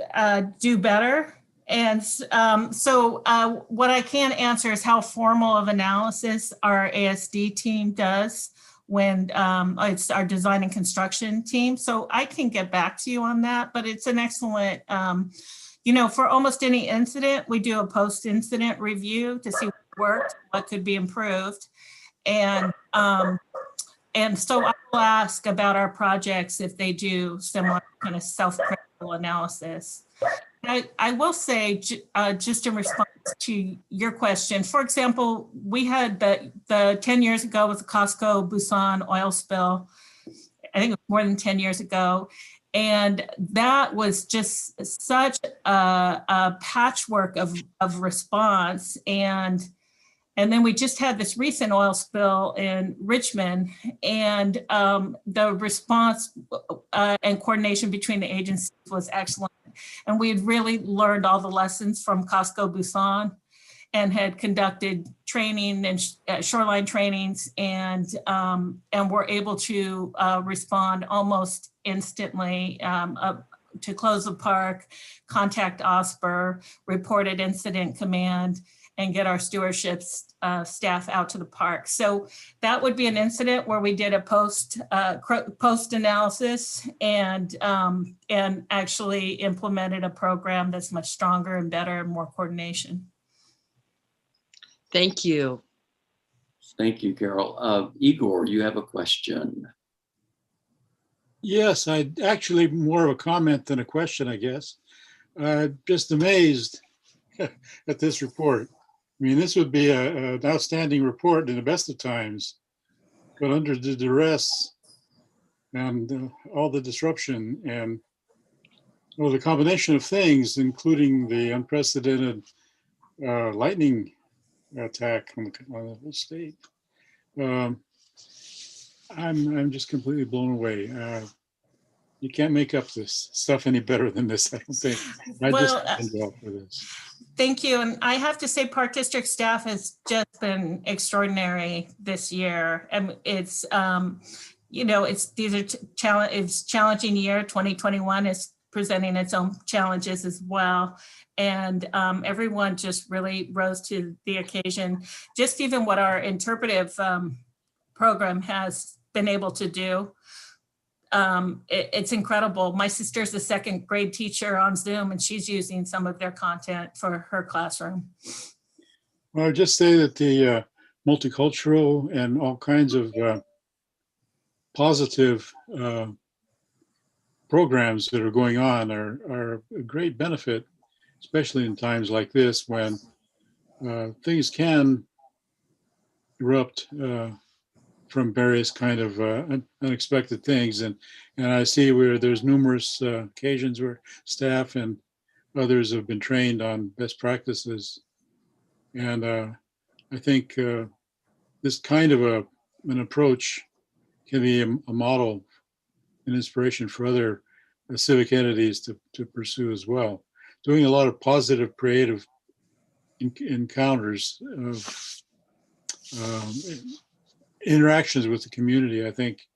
do better. And so what I can answer is how formal of analysis our ASD team does when it's our design and construction team. So I can get back to you on that, but it's an excellent, for almost any incident, we do a post-incident review to see what worked, what could be improved. And so I will ask about our projects if they do similar kind of self-critical analysis. I will say, just in response to your question, for example, we had the 10 years ago with the Costco Busan oil spill. I think it was more than 10 years ago. And that was just such a patchwork of response. And then we just had this recent oil spill in Richmond, and the response and coordination between the agencies was excellent. And we had really learned all the lessons from Costco Busan and had conducted training and shoreline trainings, and were able to respond almost instantly to close the park, contact OSPR, report at Incident Command, and get our stewardship staff out to the park. So that would be an incident where we did a post analysis and actually implemented a program that's much stronger and better and more coordination. Thank you. Thank you, Carol. Igor, you have a question. Yes, I actually more of a comment than a question, I guess. Just amazed at this report. I mean, this would be an outstanding report in the best of times, but under the duress and all the disruption and the combination of things, including the unprecedented lightning attack on the whole state, I'm just completely blown away. You can't make up this stuff any better than this, I don't think. I just thank you all for this. Thank you. And I have to say, Park District staff has just been extraordinary this year. And it's, it's challenging year. 2021 is presenting its own challenges as well. And everyone just really rose to the occasion. Just even what our interpretive program has been able to do. It's incredible. My sister's a second grade teacher on Zoom, and she's using some of their content for her classroom. Well, I'll just say that the multicultural and all kinds of positive programs that are going on are a great benefit, especially in times like this when things can erupt from various kind of unexpected things. And I see where there's numerous occasions where staff and others have been trained on best practices. And I think this kind of an approach can be a model and inspiration for other civic entities to pursue as well. Doing a lot of positive, creative encounters of interactions with the community, I think,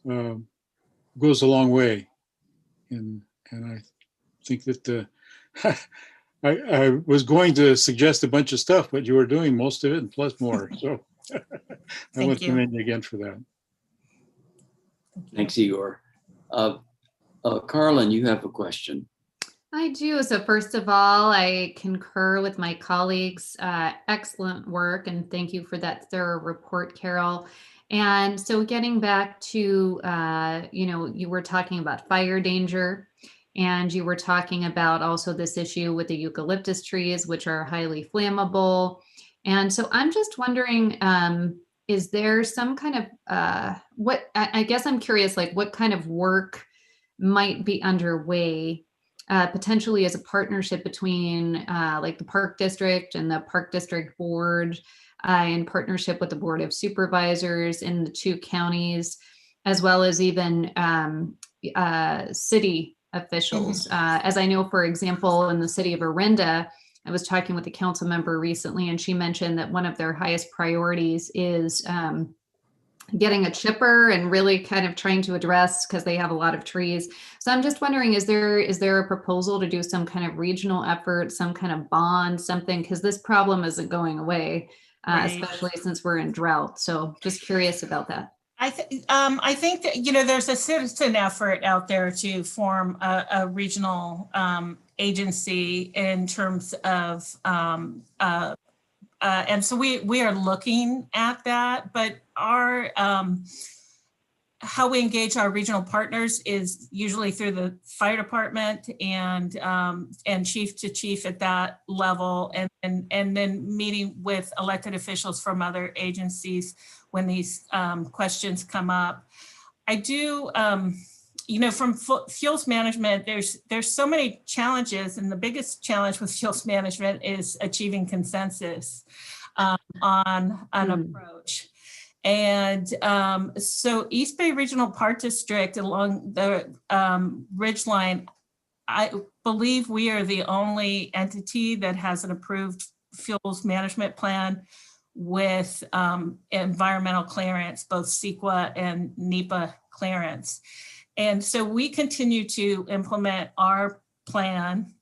goes a long way. And I think that I was going to suggest a bunch of stuff, but you were doing most of it and plus more. So I want to commend you again for that. Thanks, Igor. Carlin, you have a question. I do. So first of all, I concur with my colleagues. Excellent work, and thank you for that thorough report, Carol. And so getting back to, you were talking about fire danger, and you were talking about also this issue with the eucalyptus trees, which are highly flammable. And so I'm just wondering, is there some kind of, I guess I'm curious, like what kind of work might be underway potentially as a partnership between like the Park District and the Park District Board in partnership with the Board of Supervisors in the two counties, as well as even city officials. As I know, for example, in the city of Orinda, I was talking with a council member recently, and she mentioned that one of their highest priorities is getting a chipper and really kind of trying to address, because they have a lot of trees. So I'm just wondering, is there a proposal to do some kind of regional effort, some kind of bond, something? Because this problem isn't going away, Right. especially since we're in drought. So just curious about that. I think that, there's a citizen effort out there to form a regional agency in terms of, and so we are looking at that, but our, how we engage our regional partners is usually through the fire department and chief to chief at that level, and then meeting with elected officials from other agencies when these questions come up. I do, from fuels management, there's so many challenges, and the biggest challenge with fuels management is achieving consensus on an approach. And so East Bay Regional Park District along the ridgeline, I believe we are the only entity that has an approved fuels management plan with environmental clearance, both CEQA and NEPA clearance. And so we continue to implement our plan,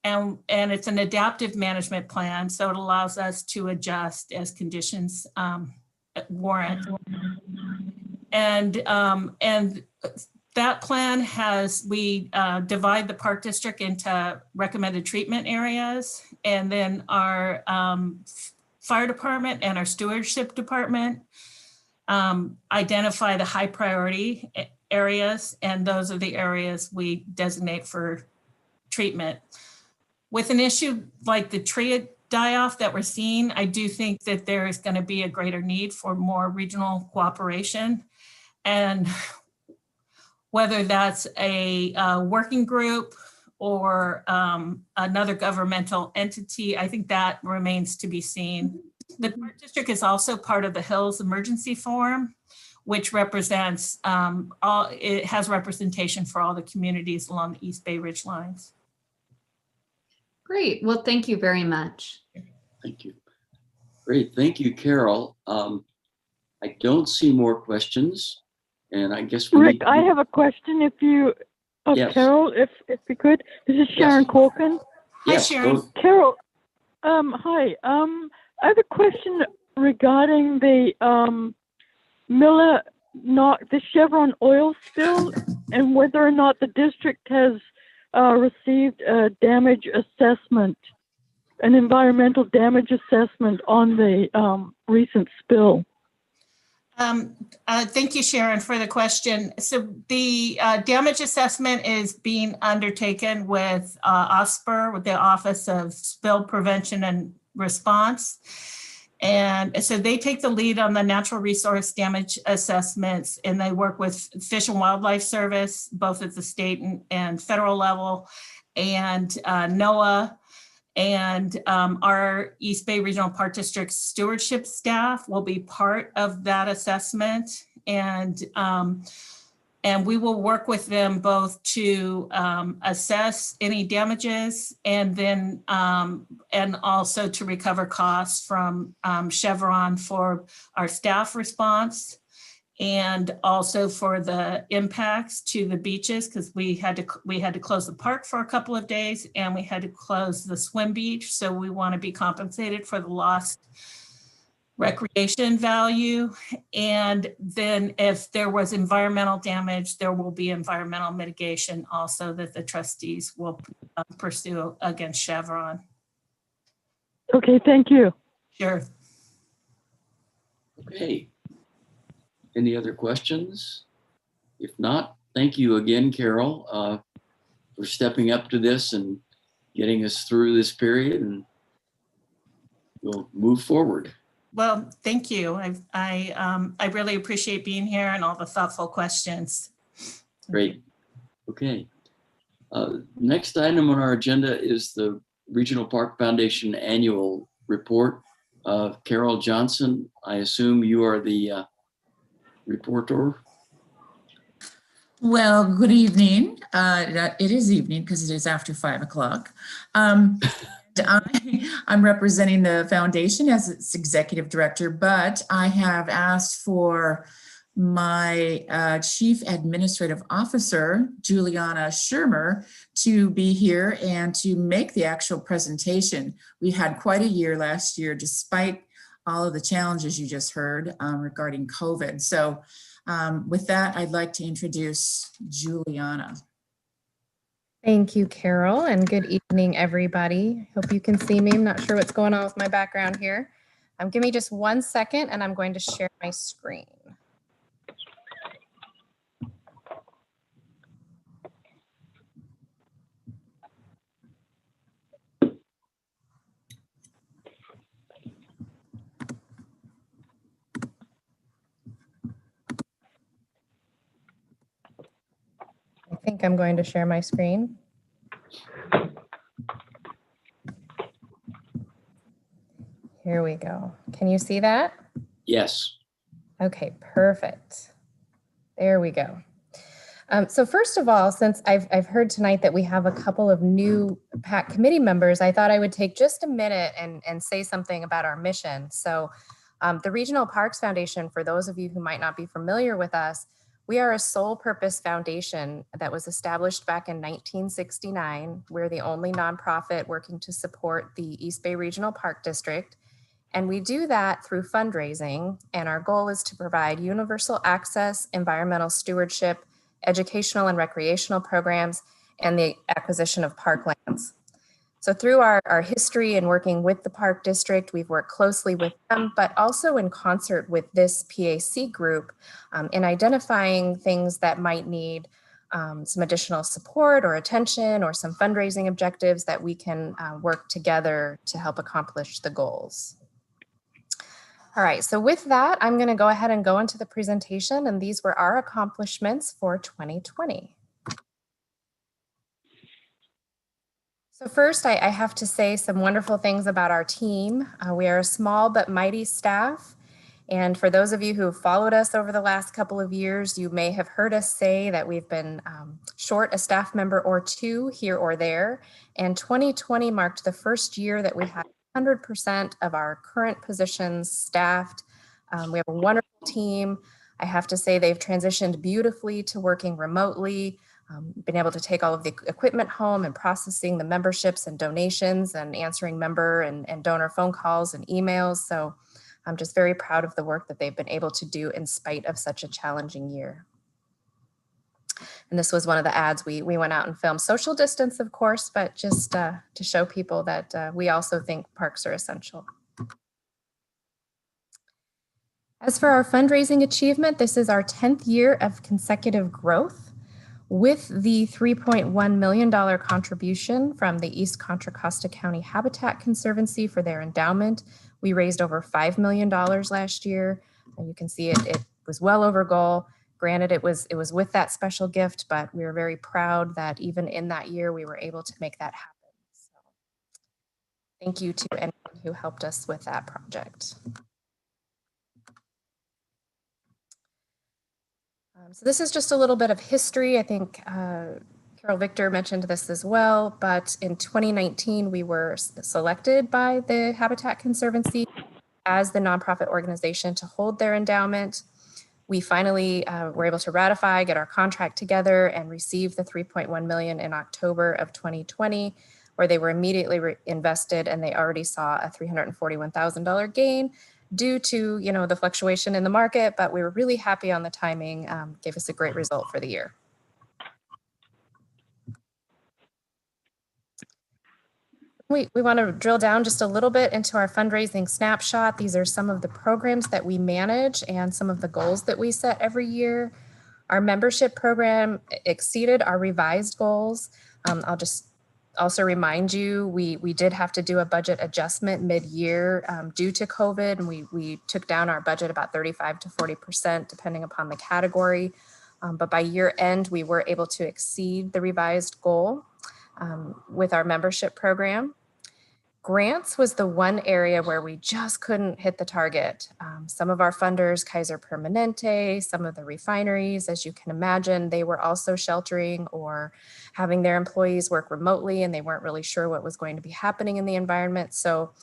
and it's an adaptive management plan. So it allows us to adjust as conditions warrant. And that plan we divide the park district into recommended treatment areas, and then our fire department and our stewardship department identify the high priority areas, and those are the areas we designate for treatment. With an issue like the tree die-off that we're seeing, I do think that there is going to be a greater need for more regional cooperation, and whether that's a working group or another governmental entity, I think that remains to be seen. The Park District is also part of the Hills Emergency Forum, which represents, it has representation for all the communities along the East Bay Ridge lines. Great. Well, thank you very much. Thank you. Great. Thank you, Carol. I don't see more questions, and I guess we Rick, I have a question Yes. Carol, if you could. This is Sharon Corkin. Yes, Hi, Sharon. go- Carol, hi. I have a question regarding the the Chevron oil spill, and whether or not the district has received a damage assessment, an environmental damage assessment on the recent spill. Thank you, Sharon, for the question. So the damage assessment is being undertaken with OSPR, with the Office of Spill Prevention and Response. And so they take the lead on the natural resource damage assessments, and they work with Fish and Wildlife Service, both at the state and federal level, and NOAA. And our East Bay Regional Park District stewardship staff will be part of that assessment. And we will work with them both to assess any damages, and then and also to recover costs from Chevron for our staff response, and also for the impacts to the beaches, because we had to close the park for a couple of days, and we had to close the swim beach. So we want to be compensated for the lost recreation value. And then if there was environmental damage, there will be environmental mitigation also that the trustees will pursue against Chevron. Okay, thank you. Sure. Okay. Any other questions? If not, thank you again, Carol, for stepping up to this and getting us through this period, and we'll move forward. Well, thank you. I really appreciate being here and all the thoughtful questions. Great. Okay. Next item on our agenda is the Regional Park Foundation Annual Report. Carol Johnson, I assume you are the reporter. Well, good evening. It is evening because it is after 5 o'clock. I'm representing the foundation as its executive director, but I have asked for my chief administrative officer, Juliana Shermer, to be here and to make the actual presentation. We had quite a year last year, despite all of the challenges you just heard regarding COVID. So with that, I'd like to introduce Juliana. Thank you, Carol, and good evening, everybody. Hope you can see me. I'm not sure what's going on with my background here. Give me just 1 second and I'm going to share my screen. I think I'm going to share my screen. Here we go. Can you see that? Yes. Okay, perfect. There we go. So first of all, since I've heard tonight that we have a couple of new PAC committee members, I thought I would take just a minute and say something about our mission. So the Regional Parks Foundation, for those of you who might not be familiar with us, we are a sole purpose foundation that was established back in 1969. We're the only nonprofit working to support the East Bay Regional Park District. And we do that through fundraising. And our goal is to provide universal access, environmental stewardship, educational and recreational programs, and the acquisition of parklands. So through our history and working with the Park District, we've worked closely with them, but also in concert with this PAC group in identifying things that might need some additional support or attention or some fundraising objectives that we can work together to help accomplish the goals. All right, so with that, I'm going to go ahead and go into the presentation, and these were our accomplishments for 2020. So first, I have to say some wonderful things about our team. We are a small but mighty staff. And for those of you who have followed us over the last couple of years, you may have heard us say that we've been short a staff member or two here or there. And 2020 marked the first year that we had 100% of our current positions staffed. We have a wonderful team. I have to say they've transitioned beautifully to working remotely. Been able to take all of the equipment home and processing the memberships and donations and answering member and donor phone calls and emails. So I'm just very proud of the work that they've been able to do in spite of such a challenging year. And this was one of the ads we went out and filmed. Social distance, of course, but just to show people that we also think parks are essential. As for our fundraising achievement, this is our 10th year of consecutive growth. With the $3.1 million contribution from the East Contra Costa County Habitat Conservancy for their endowment, we raised over $5 million last year. And you can see it was well over goal. Granted, it was with that special gift, but we were very proud that even in that year, we were able to make that happen. So thank you to anyone who helped us with that project. So this is just a little bit of history. I think Carol Victor mentioned this as well, but in 2019, we were selected by the Habitat Conservancy as the nonprofit organization to hold their endowment. We finally were able to ratify, get our contract together, and receive the $3.1 million in October of 2020, where they were immediately invested, and they already saw a $341,000 gain due to the fluctuation in the market, but we were really happy on the timing, gave us a great result for the year. We want to drill down just a little bit into our fundraising snapshot. These are some of the programs that we manage and some of the goals that we set every year. Our membership program exceeded our revised goals. I'll just also remind you, we did have to do a budget adjustment mid-year due to COVID, and we took down our budget about 35 to 40% depending upon the category. But by year end, we were able to exceed the revised goal with our membership program. Grants was the one area where we just couldn't hit the target. Some of our funders, Kaiser Permanente, some of the refineries, as you can imagine, they were also sheltering or having their employees work remotely, and they weren't really sure what was going to be happening in the environment. So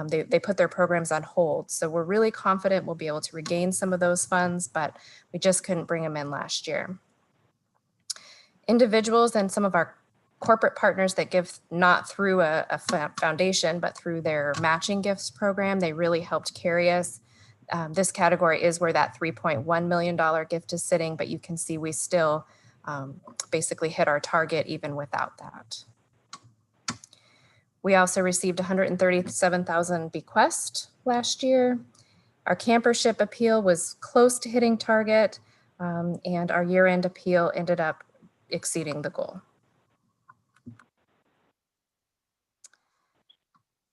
they put their programs on hold. So we're really confident we'll be able to regain some of those funds, but we just couldn't bring them in last year. Individuals and some of our corporate partners that give not through a foundation, but through their matching gifts program, they really helped carry us. This category is where that $3.1 million gift is sitting, but you can see we still basically hit our target even without that. We also received 137,000 bequests last year. Our campership appeal was close to hitting target, and our year-end appeal ended up exceeding the goal.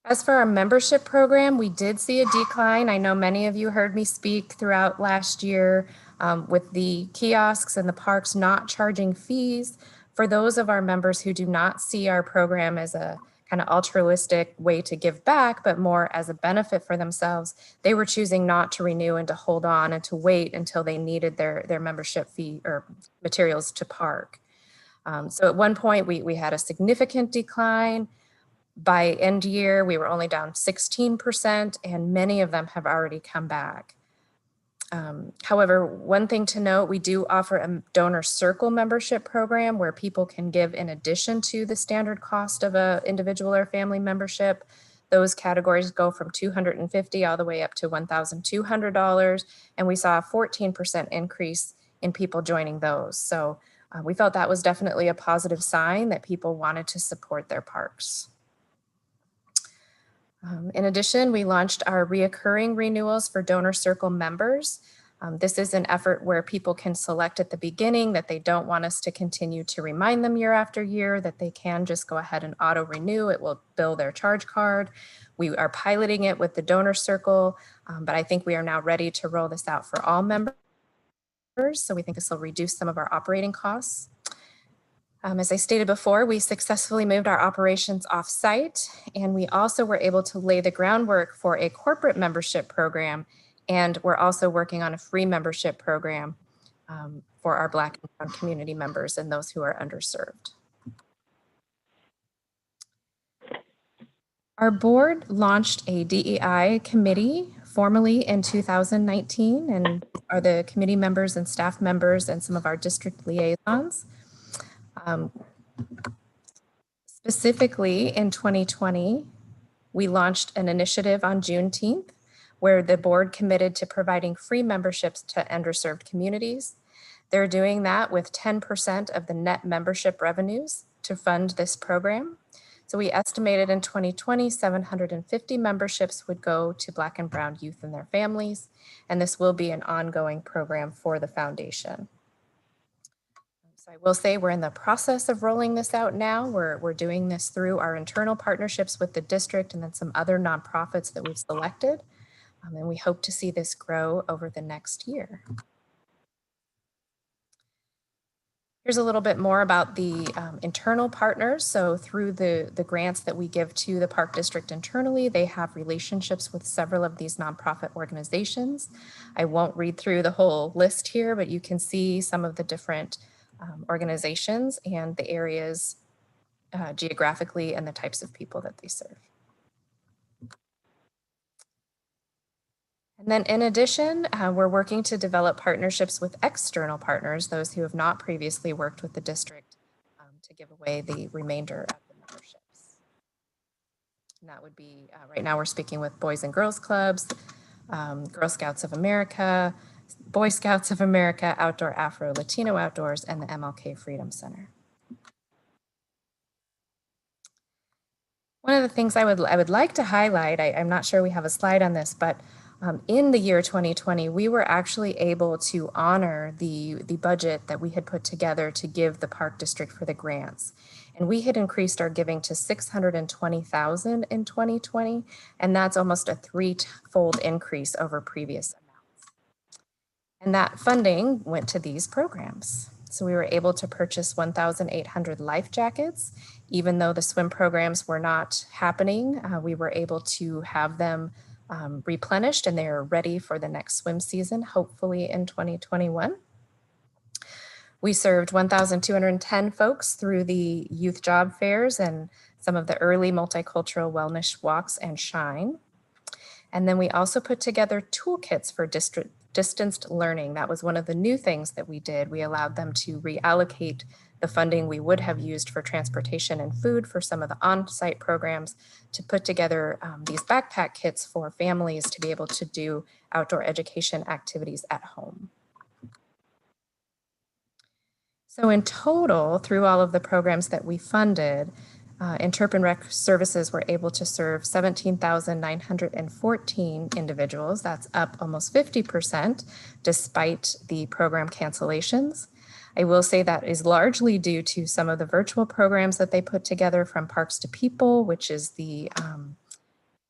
As for our membership program, we did see a decline. I know many of you heard me speak throughout last year with the kiosks and the parks not charging fees. For those of our members who do not see our program as a kind of altruistic way to give back, but more as a benefit for themselves, they were choosing not to renew and to hold on and to wait until they needed their membership fee or materials to park. So at one point we had a significant decline. By end year, we were only down 16%, and many of them have already come back. However, one thing to note, we do offer a donor circle membership program where people can give in addition to the standard cost of an individual or family membership. Those categories go from $250 all the way up to $1,200, and we saw a 14% increase in people joining those. So we felt that was definitely a positive sign that people wanted to support their parks. In addition, we launched our reoccurring renewals for Donor Circle members. This is an effort where people can select at the beginning that they don't want us to continue to remind them year after year, that they can just go ahead and auto renew. It will bill their charge card. We are piloting it with the Donor Circle, but I think we are now ready to roll this out for all members. So we think this will reduce some of our operating costs. As I stated before, we successfully moved our operations off-site, and we also were able to lay the groundwork for a corporate membership program, and we're also working on a free membership program for our Black and Brown community members and those who are underserved. Our board launched a DEI committee formally in 2019, and are the committee members and staff members and some of our district liaisons. Specifically in 2020, we launched an initiative on Juneteenth where the board committed to providing free memberships to underserved communities. They're doing that with 10% of the net membership revenues to fund this program. So we estimated in 2020, 750 memberships would go to Black and Brown youth and their families, and this will be an ongoing program for the foundation. So I will say we're in the process of rolling this out now. We're doing this through our internal partnerships with the district and then some other nonprofits that we've selected. And we hope to see this grow over the next year. Here's a little bit more about the internal partners. So through the grants that we give to the Park District internally, they have relationships with several of these nonprofit organizations. I won't read through the whole list here, but you can see some of the different organizations and the areas geographically and the types of people that they serve. And then in addition, we're working to develop partnerships with external partners, those who have not previously worked with the district, to give away the remainder of the memberships. And that would be, right now we're speaking with Boys and Girls Clubs, Girl Scouts of America, Boy Scouts of America, Outdoor Afro Latino Outdoors, and the MLK Freedom Center. One of the things I would like to highlight, I'm not sure we have a slide on this, but in the year 2020, we were actually able to honor the budget that we had put together to give the Park District for the grants. And we had increased our giving to $620,000 in 2020, and that's almost a threefold increase over previous amounts. And that funding went to these programs. So we were able to purchase 1,800 life jackets. Even though the swim programs were not happening, we were able to have them replenished, and they are ready for the next swim season, hopefully in 2021. We served 1,210 folks through the youth job fairs and some of the early multicultural wellness walks and shine. And then we also put together toolkits for distanced learning. That was one of the new things that we did. We allowed them to reallocate the funding we would have used for transportation and food for some of the on-site programs to put together these backpack kits for families to be able to do outdoor education activities at home. So in total, through all of the programs that we funded, Interp and Rec Services were able to serve 17,914 individuals. That's up almost 50% despite the program cancellations. I will say that is largely due to some of the virtual programs that they put together, from Parks to People, which is the,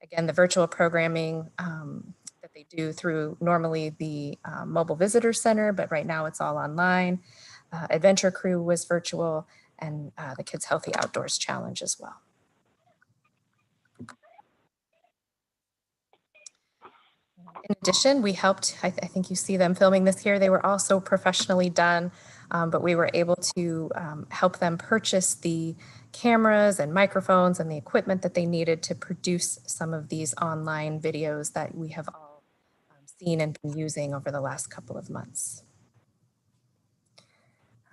again, the virtual programming that they do through normally the Mobile Visitor Center, but right now it's all online. Adventure Crew was virtual, and the Kids Healthy Outdoors Challenge as well. In addition, we helped, I think you see them filming this here, they were also professionally done, but we were able to help them purchase the cameras and microphones and the equipment that they needed to produce some of these online videos that we have all seen and been using over the last couple of months.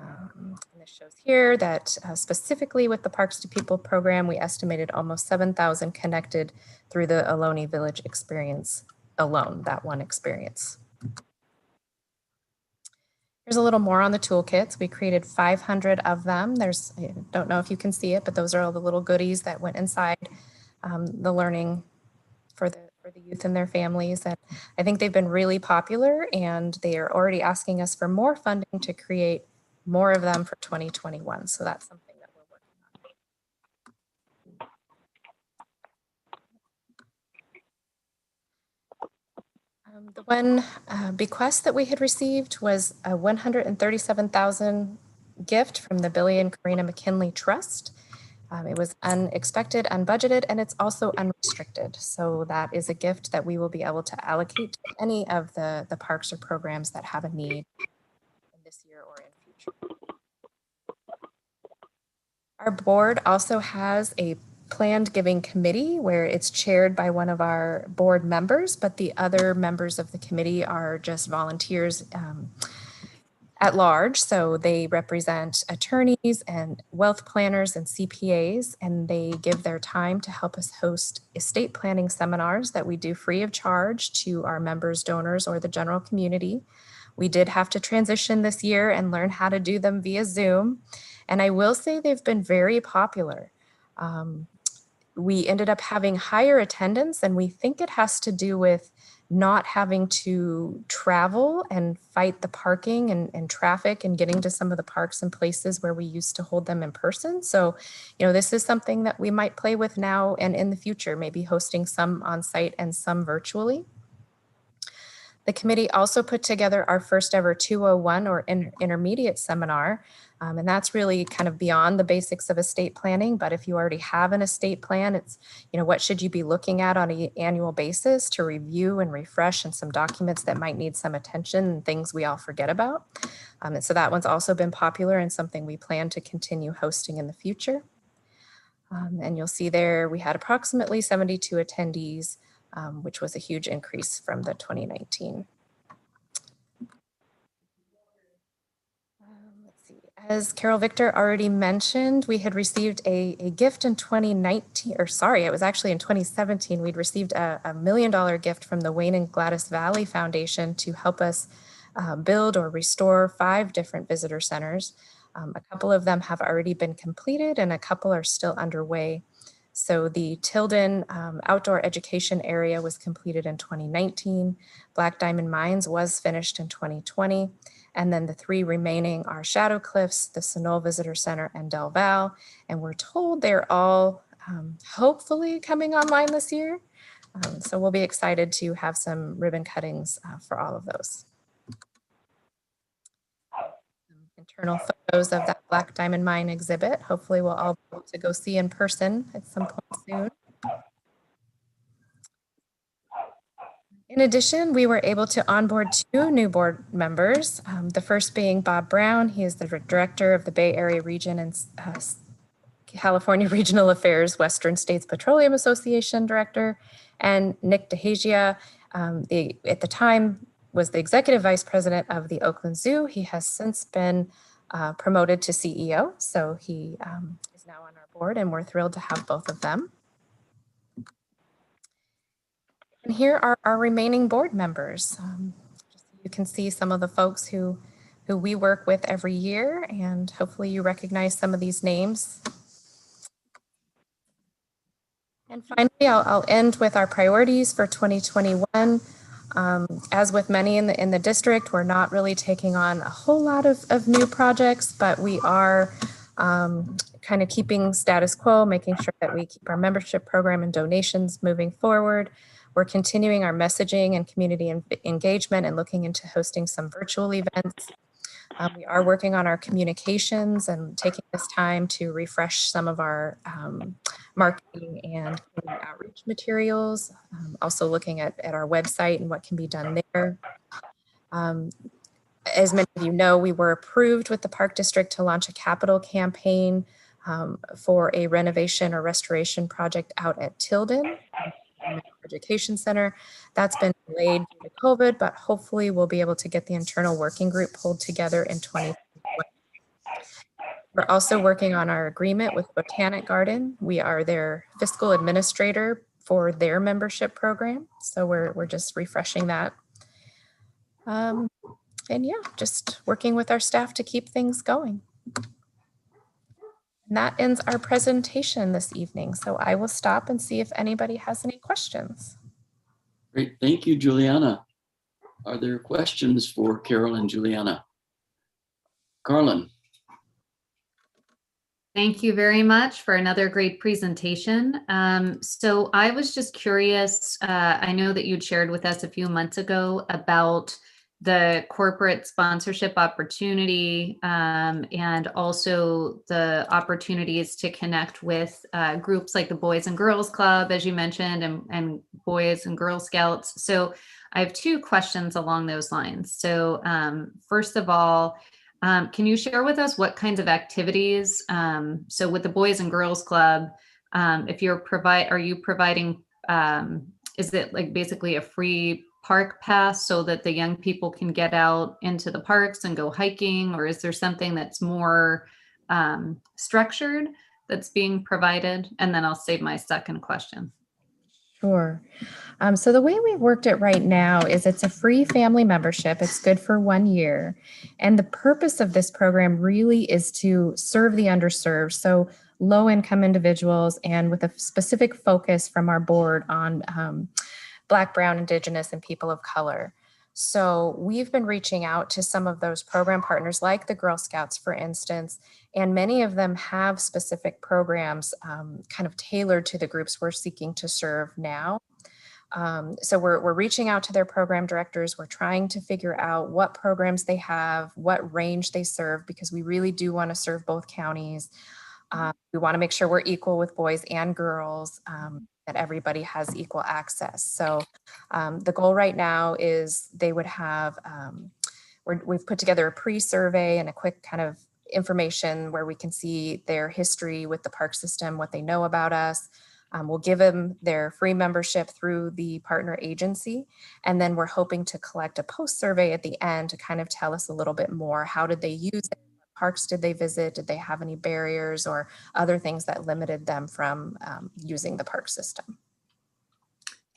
And this shows here that specifically with the Parks to People program, we estimated almost 7,000 connected through the Ohlone Village experience alone, that one experience. Here's a little more on the toolkits. We created 500 of them. There's, I don't know if you can see it, but those are all the little goodies that went inside the learning for the youth and their families. And I think they've been really popular, and they are already asking us for more funding to create more of them for 2021. So that's something that we're working on. The one bequest that we had received was a $137,000 gift from the Billy and Karina McKinley Trust. It was unexpected, unbudgeted, and it's also unrestricted. So that is a gift that we will be able to allocate to any of the parks or programs that have a need in this year or in future. Our board also has a planned giving committee where it's chaired by one of our board members, but the other members of the committee are just volunteers at large. So they represent attorneys and wealth planners and CPAs, and they give their time to help us host estate planning seminars that we do free of charge to our members, donors, or the general community. We did have to transition this year and learn how to do them via Zoom. And I will say they've been very popular. We ended up having higher attendance, and we think it has to do with not having to travel and fight the parking and traffic and getting to some of the parks and places where we used to hold them in person. So, you know, this is something that we might play with now and in the future, maybe hosting some on site and some virtually. The committee also put together our first ever 201 or intermediate seminar. And that's really kind of beyond the basics of estate planning. But if you already have an estate plan, it's, you know, what should you be looking at on an annual basis to review and refresh, and some documents that might need some attention and things we all forget about. And so that one's also been popular and something we plan to continue hosting in the future. And you'll see there we had approximately 72 attendees, which was a huge increase from the 2019. As Carol Victor already mentioned, we had received a gift in 2019, or sorry, it was actually in 2017. We'd received a $1 million gift from the Wayne and Gladys Valley Foundation to help us build or restore 5 different visitor centers. A couple of them have already been completed and a couple are still underway. So the Tilden outdoor education area was completed in 2019. Black Diamond Mines was finished in 2020. And then the 3 remaining are Shadow Cliffs, the Sunol Visitor Center, and Del Val. And we're told they're all hopefully coming online this year. So we'll be excited to have some ribbon cuttings for all of those. internal photos of that Black Diamond Mine exhibit. Hopefully we'll all be able to go see in person at some point soon. In addition, we were able to onboard 2 new board members, the first being Bob Brown. He is the director of the Bay Area Region and California Regional Affairs Western States Petroleum Association director, and Nick DeHagia, at the time was the executive vice president of the Oakland Zoo. He has since been promoted to CEO, so he is now on our board, and we're thrilled to have both of them. And here are our remaining board members. You can see some of the folks who we work with every year, and hopefully you recognize some of these names. And finally, I'll end with our priorities for 2021. As with many in the district, we're not really taking on a whole lot of new projects, but we are kind of keeping status quo, making sure that we keep our membership program and donations moving forward. We're continuing our messaging and community engagement and looking into hosting some virtual events. We are working on our communications and taking this time to refresh some of our marketing and community outreach materials. Also looking at our website and what can be done there. As many of you know, we were approved with the Park District to launch a capital campaign for a renovation or restoration project out at Tilden Education Center. That's been delayed due to COVID, but hopefully we'll be able to get the internal working group pulled together in 2021. We're also working on our agreement with Botanic Garden. We are their fiscal administrator for their membership program. So we're just refreshing that. And yeah, just working with our staff to keep things going. And that ends our presentation this evening. So I will stop and see if anybody has any questions. Great, thank you, Juliana. Are there questions for Carol and Juliana? Carlin. Thank you very much for another great presentation. So I was just curious, I know that you'd shared with us a few months ago about the corporate sponsorship opportunity and also the opportunities to connect with groups like the Boys and Girls Club, as you mentioned, and Boys and Girl Scouts. So I have 2 questions along those lines. So first of all, can you share with us what kinds of activities? So with the Boys and Girls Club, if you're are you providing, is it like basically a free park pass so that the young people can get out into the parks and go hiking, or is there something that's more structured that's being provided? And then I'll save my second question. Sure. So the way we've worked it right now is it's a free family membership. It's good for 1 year. And the purpose of this program really is to serve the underserved. So low-income individuals, and with a specific focus from our board on Black, Brown, Indigenous, and people of color. So we've been reaching out to some of those program partners like the Girl Scouts, for instance, and many of them have specific programs kind of tailored to the groups we're seeking to serve now. So we're reaching out to their program directors. We're trying to figure out what programs they have, what range they serve, because we really do want to serve both counties. We want to make sure we're equal with boys and girls, that everybody has equal access. So the goal right now is they would have, we've put together a pre-survey and a quick kind of information where we can see their history with the park system, what they know about us. We'll give them their free membership through the partner agency. And then we're hoping to collect a post-survey at the end to kind of tell us a little bit more. How did they use it? What parks did they visit? Did they have any barriers or other things that limited them from using the park system?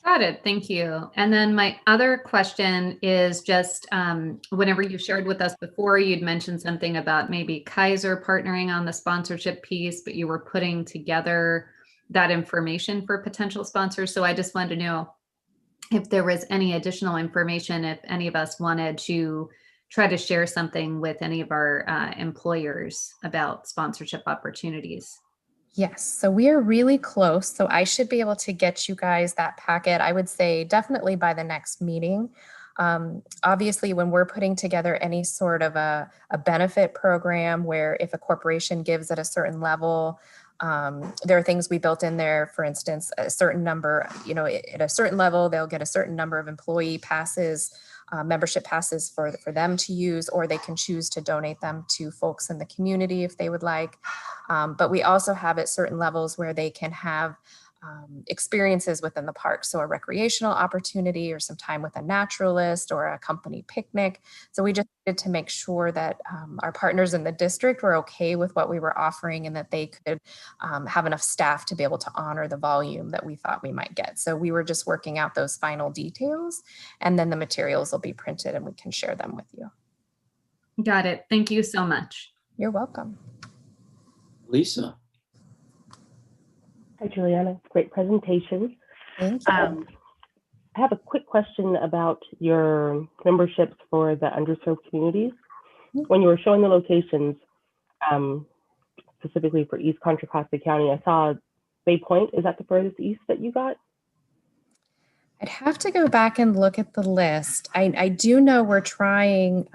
Got it. Thank you. And then my other question is just whenever you shared with us before, you'd mentioned something about maybe Kaiser partnering on the sponsorship piece, but you were putting together that information for potential sponsors. So I just wanted to know if there was any additional information, if any of us wanted to try to share something with any of our employers about sponsorship opportunities. Yes, so we are really close. So I should be able to get you guys that packet. I would say definitely by the next meeting. Obviously, when we're putting together any sort of a benefit program where if a corporation gives at a certain level, there are things we built in there, for instance, a certain number, at a certain level, they'll get a certain number of employee passes, membership passes for them to use, or they can choose to donate them to folks in the community if they would like. But we also have at certain levels where they can have experiences within the park. So a recreational opportunity or some time with a naturalist or a company picnic. So we just needed to make sure that our partners in the district were okay with what we were offering and that they could have enough staff to be able to honor the volume that we thought we might get. So we were just working out those final details, and then the materials will be printed and we can share them with you. Got it. Thank you so much. You're welcome. Lisa. Hi, Juliana. Great presentation. Thank you. I have a quick question about your memberships for the underserved communities. When you were showing the locations, specifically for East Contra Costa County, I saw Bay Point. Is that the furthest east that you got? I'd have to go back and look at the list. I do know we're trying,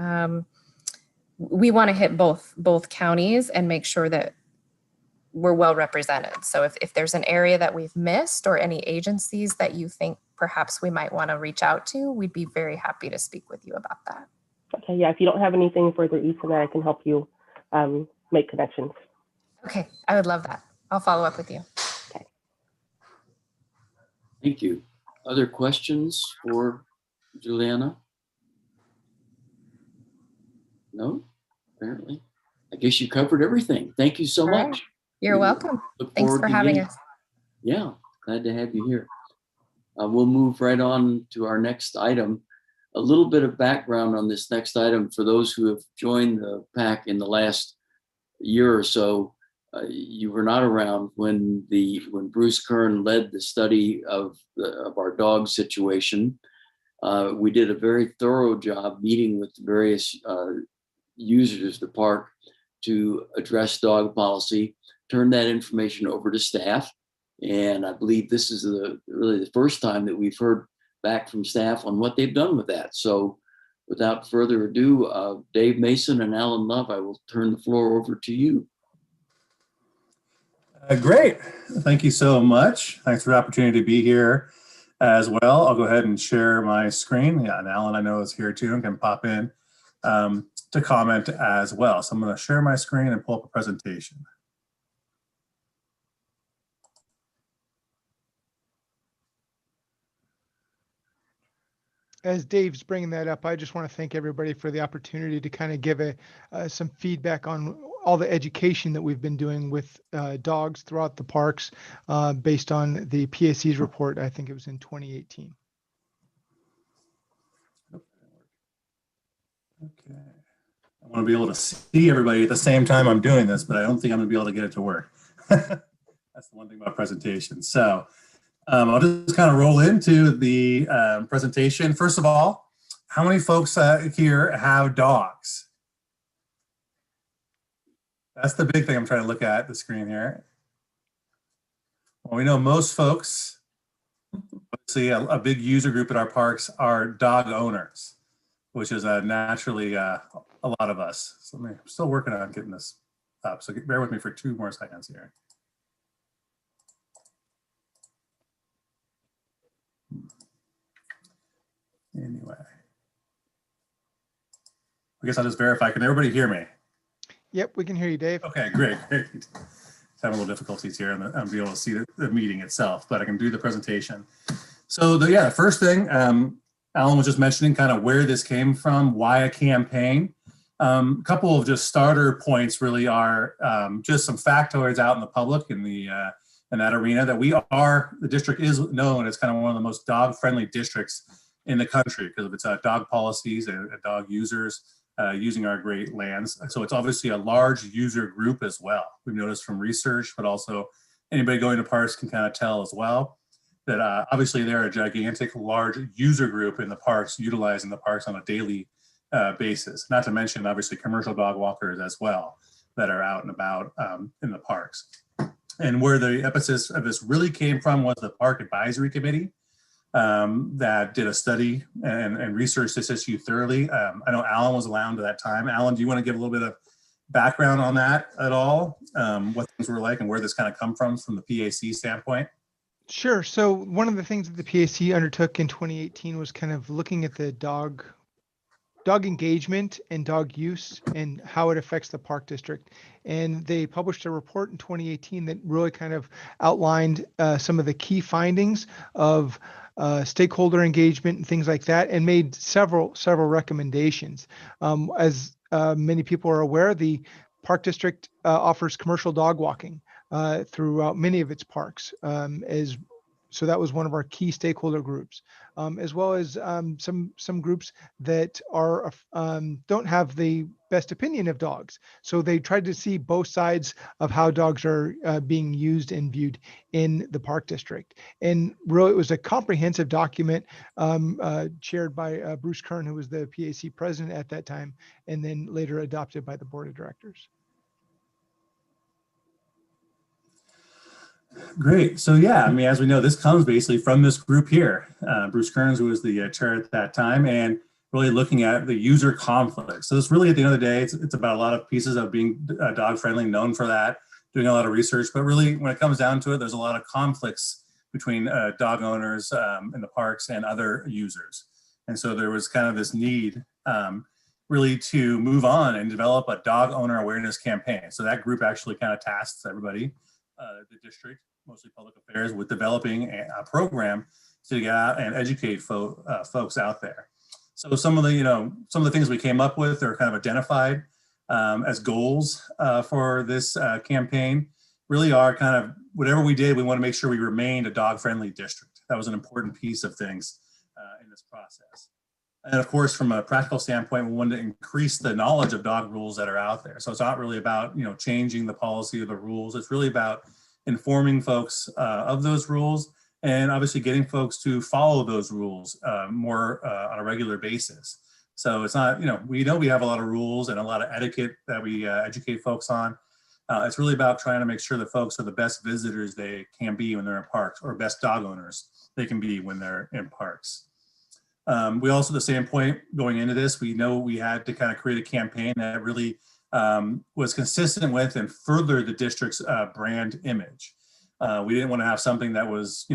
we want to hit both counties and make sure that we're well represented. So if there's an area that we've missed or any agencies that you think perhaps we might want to reach out to, we'd be very happy to speak with you about that. Okay, yeah, if you don't have anything further east than that, I can help you make connections. Okay, I would love that. I'll follow up with you. Okay. Thank you. Other questions for Juliana? No, apparently. I guess you covered everything. Thank you so much. Right. You're welcome. Look Thanks forward for to having getting- us. Yeah, glad to have you here. We'll move right on to our next item. A little bit of background on this next item for those who have joined the PAC in the last year or so. You were not around when Bruce Kern led the study of our dog situation. We did a very thorough job meeting with the various users of the park to address dog policy, turn that information over to staff. And I believe this is really the first time that we've heard back from staff on what they've done with that. So without further ado, Dave Mason and Alan Love, I will turn the floor over to you. Great. Thank you so much. Thanks for the opportunity to be here as well. I'll go ahead and share my screen. Yeah, and Alan I know is here too and can pop in to comment as well. So I'm going to share my screen and pull up a presentation. As Dave's bringing that up, I just want to thank everybody for the opportunity to kind of give some feedback on all the education that we've been doing with dogs throughout the parks based on the PAC's report. I think it was in 2018. Okay. I want to be able to see everybody at the same time I'm doing this, but I don't think I'm going to be able to get it to work. That's the one thing about presentations. So I'll just kind of roll into the presentation. First of all, how many folks here have dogs? That's the big thing I'm trying to look at the screen here. Well, we know most folks, obviously a big user group at our parks are dog owners, which is naturally a lot of us. So I'm still working on getting this up. So bear with me for 2 more seconds here. Anyway, I guess I'll just verify. Can everybody hear me? Yep, we can hear you, Dave. Okay, great. Just having a little difficulties here and be able to see the meeting itself, but I can do the presentation. So the first thing, Alan was just mentioning kind of where this came from, why a campaign. A couple of just starter points really are just some factoids out in the public in that arena that the district is known as kind of one of the most dog-friendly districts in the country because of its dog policies and dog users using our great lands. So it's obviously a large user group as well. We've noticed from research, but also anybody going to parks can kind of tell as well that obviously they're a gigantic, large user group in the parks, utilizing the parks on a daily basis. Not to mention, obviously, commercial dog walkers as well that are out and about in the parks. And where the emphasis of this really came from was the Park Advisory Committee. that did a study and researched this issue thoroughly. I know Alan was around at that time. Alan, do you want to give a little bit of background on that at all? What things were like and where this kind of come from the PAC standpoint? Sure. So one of the things that the PAC undertook in 2018 was kind of looking at the dog engagement and dog use and how it affects the park district. And they published a report in 2018 that really kind of outlined some of the key findings of stakeholder engagement and things like that, and made several recommendations. As many people are aware, the park district offers commercial dog walking throughout many of its parks. So that was one of our key stakeholder groups, as well as some groups that are don't have the best opinion of dogs. So they tried to see both sides of how dogs are being used and viewed in the park district. And really, it was a comprehensive document chaired by Bruce Kern, who was the PAC president at that time, and then later adopted by the board of directors. Great. So yeah, I mean, as we know, this comes basically from this group here. Bruce Kearns, who was the chair at that time, and really looking at the user conflict. So it's really, at the end of the day, it's about a lot of pieces of being dog friendly, known for that, doing a lot of research. But really, when it comes down to it, there's a lot of conflicts between dog owners in the parks and other users. And so there was kind of this need really to move on and develop a dog owner awareness campaign. So that group actually kind of tasks everybody, the district, mostly public affairs, with developing a program to get out and educate folks out there. So some of the things we came up with are kind of identified as goals for this campaign. Really are kind of whatever we did, we want to make sure we remained a dog-friendly district. That was an important piece of things in this process. And of course, from a practical standpoint, we wanted to increase the knowledge of dog rules that are out there. So it's not really about changing the policy or the rules. It's really about informing folks of those rules, and obviously getting folks to follow those rules more on a regular basis. So it's not, we know we have a lot of rules and a lot of etiquette that we educate folks on. It's really about trying to make sure that folks are the best visitors they can be when they're in parks, or best dog owners they can be when they're in parks. We also, at the same point going into this, we know we had to kind of create a campaign that really was consistent with and furthered the district's brand image. We didn't want to have something that was,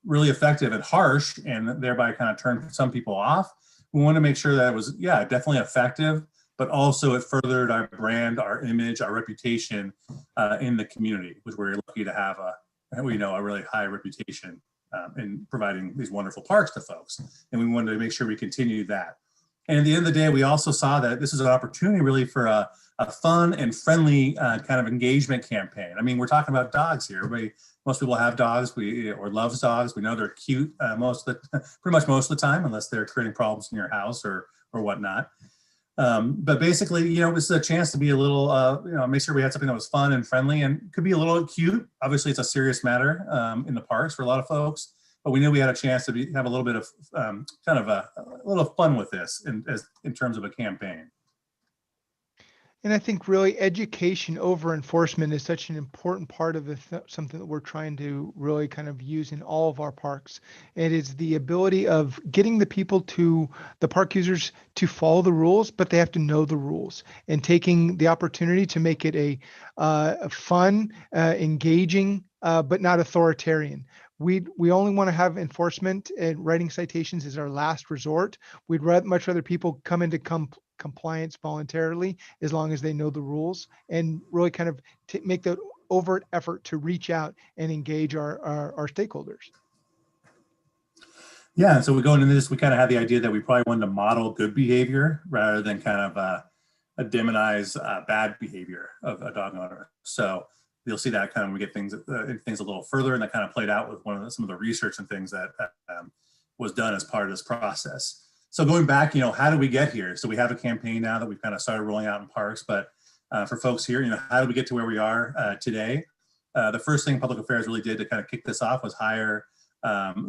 really effective and harsh and thereby kind of turn some people off. We want to make sure that it was, definitely effective, but also it furthered our brand, our image, our reputation in the community, which we're lucky to have a really high reputation in providing these wonderful parks to folks. And we wanted to make sure we continued that. And at the end of the day, we also saw that this is an opportunity really for a fun and friendly kind of engagement campaign. I mean, we're talking about dogs here. Most people have dogs or loves dogs. We know they're cute pretty much most of the time, unless they're creating problems in your house or whatnot. But basically, this is a chance to be a little, make sure we had something that was fun and friendly and could be a little cute. Obviously, it's a serious matter in the parks for a lot of folks, but we knew we had a chance to have a little bit of kind of a little fun with this in terms of a campaign. And I think really education over enforcement is such an important part of something that we're trying to really kind of use in all of our parks. It is the ability of getting the people the park users to follow the rules, but they have to know the rules, and taking the opportunity to make it a fun, engaging, but not authoritarian. We only want to have enforcement, and writing citations is our last resort. We'd much rather people come into compliance voluntarily, as long as they know the rules, and really kind of make the overt effort to reach out and engage our stakeholders. Yeah, and so we going into this, we kind of had the idea that we probably wanted to model good behavior rather than kind of demonize bad behavior of a dog owner. So you'll see that kind of when we get things a little further, and that kind of played out with some of the research and things that was done as part of this process. So going back, how did we get here? So we have a campaign now that we've kind of started rolling out in parks, but for folks here, how did we get to where we are today? The first thing Public Affairs really did to kind of kick this off was hire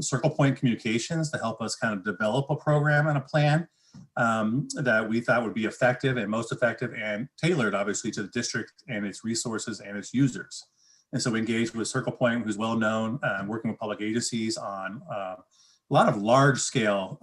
Circle Point Communications to help us kind of develop a program and a plan that we thought would be effective and most effective and tailored, obviously, to the district and its resources and its users. And so we engaged with Circle Point, who's well known, working with public agencies on lot of large scale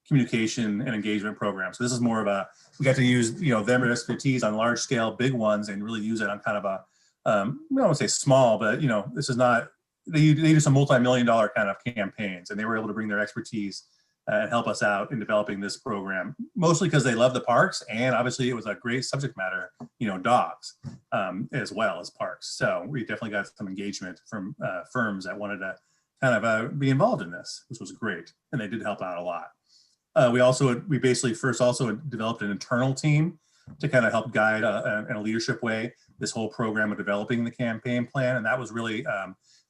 communication and engagement programs. So this is more of a, we got to use, their expertise on large scale, big ones, and really use it on kind of a, I don't want to say small, but this is not, they do some multi-million-dollar kind of campaigns, and they were able to bring their expertise and help us out in developing this program, mostly because they love the parks, and obviously it was a great subject matter, dogs, as well as parks. So we definitely got some engagement from firms that wanted to kind of be involved in this, which was great, and they did help out a lot. We basically first also developed an internal team to kind of help guide in a leadership way this whole program of developing the campaign plan, and that was really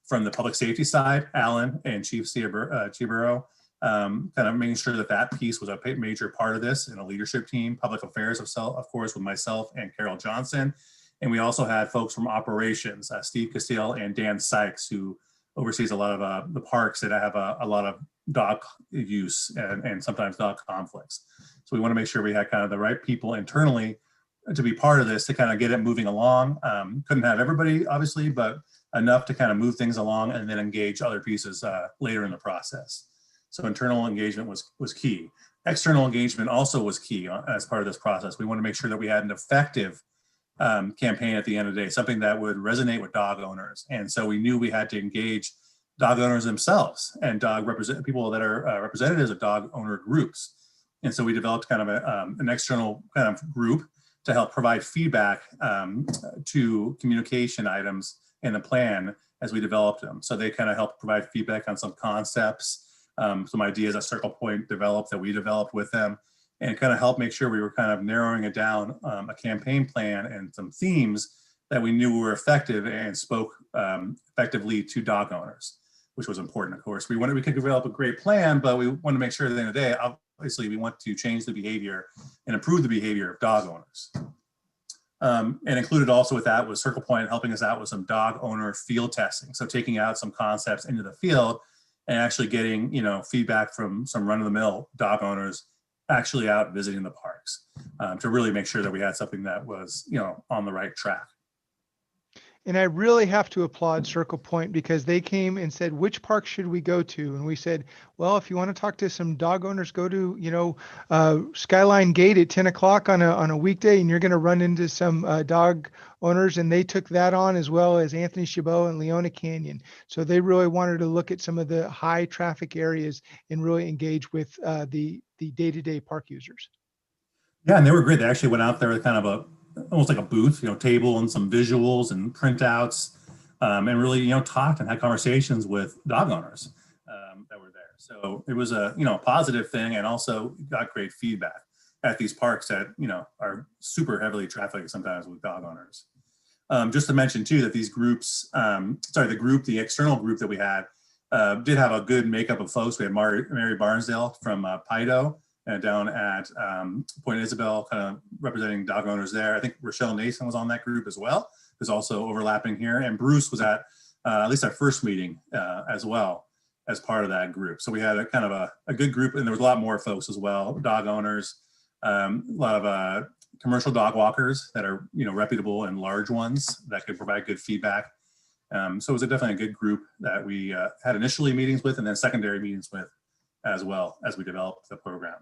from the public safety side, Alan and Chief Ciaburo, kind of making sure that piece was a major part of this, and a leadership team, public affairs, of course, with myself and Carol Johnson. And we also had folks from operations, Steve Castile and Dan Sykes, who oversees a lot of the parks that have a lot of dog use and sometimes dog conflicts. So we want to make sure we had kind of the right people internally to be part of this to kind of get it moving along. Couldn't have everybody, obviously, but enough to kind of move things along and then engage other pieces later in the process. So internal engagement was key. External engagement also was key as part of this process. We want to make sure that we had an effective campaign at the end of the day, something that would resonate with dog owners. And so we knew we had to engage dog owners themselves and people that are representatives of dog owner groups. And so we developed kind of an external kind of group to help provide feedback to communication items in the plan as we developed them. So they kind of helped provide feedback on some concepts, some ideas that Circle Point developed that we developed with them, and kind of help make sure we were kind of narrowing it down, a campaign plan and some themes that we knew were effective and spoke effectively to dog owners, which was important, of course. We could develop a great plan, but we want to make sure at the end of the day, obviously we want to change the behavior and improve the behavior of dog owners. And included also with that was Circle Point helping us out with some dog owner field testing. So taking out some concepts into the field and actually getting, feedback from some run-of-the-mill dog owners actually out visiting the parks to really make sure that we had something that was, on the right track. And I really have to applaud Circle Point because they came and said, which park should we go to? And we said, well, if you want to talk to some dog owners, go to, Skyline Gate at 10 o'clock on a weekday, and you're going to run into some dog owners. And they took that on, as well as Anthony Chabot and Leona Canyon. So they really wanted to look at some of the high traffic areas and really engage with the day-to-day park users. Yeah, and they were great. They actually went out there with kind of almost like a booth, table and some visuals and printouts, and really, talked and had conversations with dog owners that were there. So it was a, positive thing, and also got great feedback at these parks that, are super heavily trafficked sometimes with dog owners. Just to mention too, that these groups, the external group that we had did have a good makeup of folks. We had Mary Barnsdale from Pido, down at Point Isabel, kind of representing dog owners there. I think Rochelle Nason was on that group as well. There's also overlapping here. And Bruce was at least our first meeting as well as part of that group. So we had a kind of a good group, and there was a lot more folks as well, dog owners, a lot of commercial dog walkers that are, reputable and large ones that could provide good feedback. So it was definitely a good group that we had initially meetings with, and then secondary meetings with as well as we developed the program.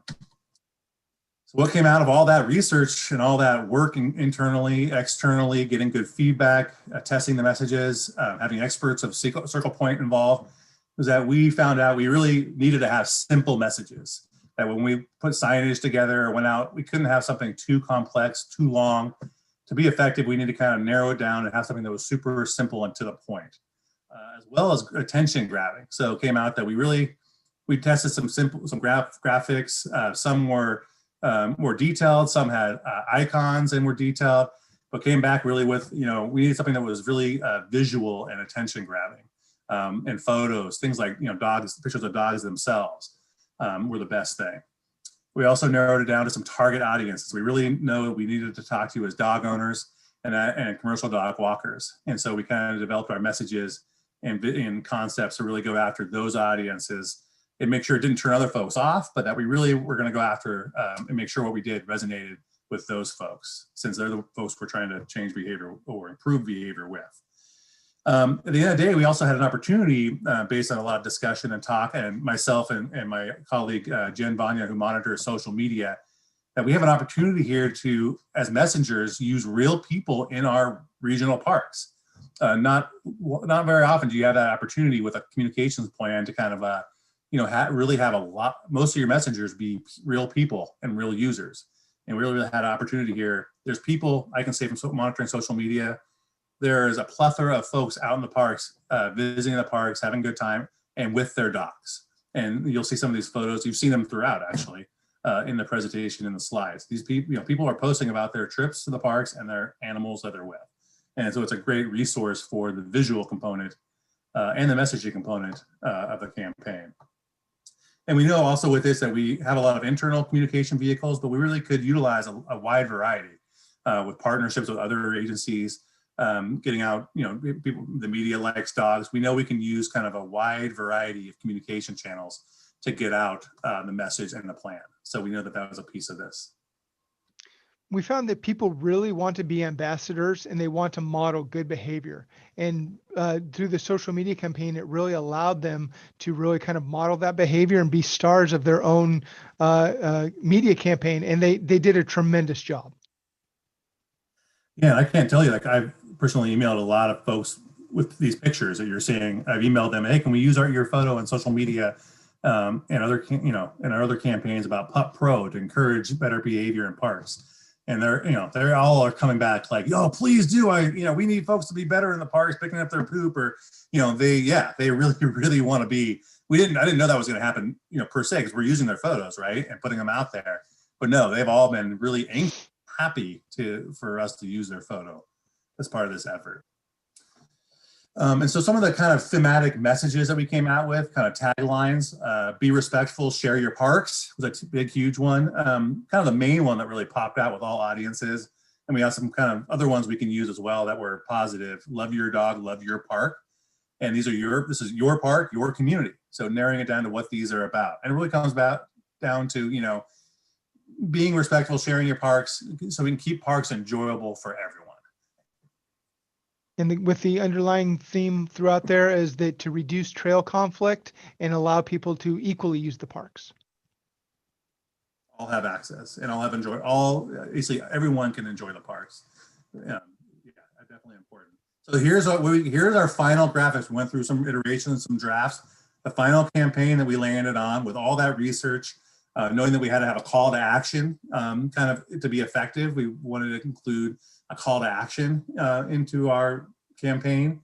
So what came out of all that research and all that work internally, externally, getting good feedback, testing the messages, having experts of Circle Point involved, was that we found out we really needed to have simple messages. That when we put signage together or went out, we couldn't have something too complex, too long. To be effective, we need to kind of narrow it down and have something that was super simple and to the point, as well as attention grabbing. So it came out that we tested some graphics. Some were more detailed. Some had icons and were detailed, but came back really with, we needed something that was really visual and attention grabbing, and photos, things like, dogs, pictures of dogs themselves were the best thing. We also narrowed it down to some target audiences. We really know we needed to talk to as dog owners and commercial dog walkers. And so we kind of developed our messages and concepts to really go after those audiences and make sure it didn't turn other folks off, but that we really were going to go after and make sure what we did resonated with those folks, since they're the folks we're trying to change behavior or improve behavior with. At the end of the day, we also had an opportunity based on a lot of discussion and talk, and myself and my colleague, Jen Vanya, who monitors social media, that we have an opportunity here to, as messengers, use real people in our regional parks. Not very often do you have that opportunity with a communications plan to kind of, really have most of your messengers be real people and real users. And we really had an opportunity here. There's people, I can say from monitoring social media, there is a plethora of folks out in the parks, visiting the parks, having a good time, and with their dogs. And you'll see some of these photos. You've seen them throughout, actually, in the presentation and the slides. These people, people are posting about their trips to the parks and their animals that they're with. And so it's a great resource for the visual component and the messaging component of the campaign. And we know also with this that we have a lot of internal communication vehicles, but we really could utilize a wide variety with partnerships with other agencies, getting out, people, the media likes dogs. We know we can use kind of a wide variety of communication channels to get out the message and the plan. So we know that that was a piece of this. We found that people really want to be ambassadors and they want to model good behavior. And through the social media campaign, it really allowed them to really kind of model that behavior and be stars of their own media campaign. And they did a tremendous job. Yeah, I can't tell you, like I've personally emailed a lot of folks with these pictures that you're seeing. I've emailed them, hey, can we use your photo on social media and other, in our other campaigns about Pup Pro to encourage better behavior in parks. And they're all are coming back like, yo, please do. We need folks to be better in the parks, picking up their poop, or, they really want to be. I didn't know that was going to happen, per se, because we're using their photos, right, and putting them out there. But no, they've all been really happy for us to use their photo as part of this effort. And so some of the kind of thematic messages that we came out with, kind of taglines, be respectful, share your parks, was a big, huge one. Kind of the main one that really popped out with all audiences. And we have some kind of other ones we can use as well that were positive. Love your dog, love your park. And this is your park, your community. So narrowing it down to what these are about. And it really comes down to, being respectful, sharing your parks, so we can keep parks enjoyable for everyone. And with the underlying theme throughout there is that to reduce trail conflict and allow people to equally use the parks. All have access and basically everyone can enjoy the parks. Yeah, definitely important. So here's our final graphics. We went through some iterations, some drafts, the final campaign that we landed on with all that research, knowing that we had to have a call to action kind of to be effective. We wanted to include a call to action into our campaign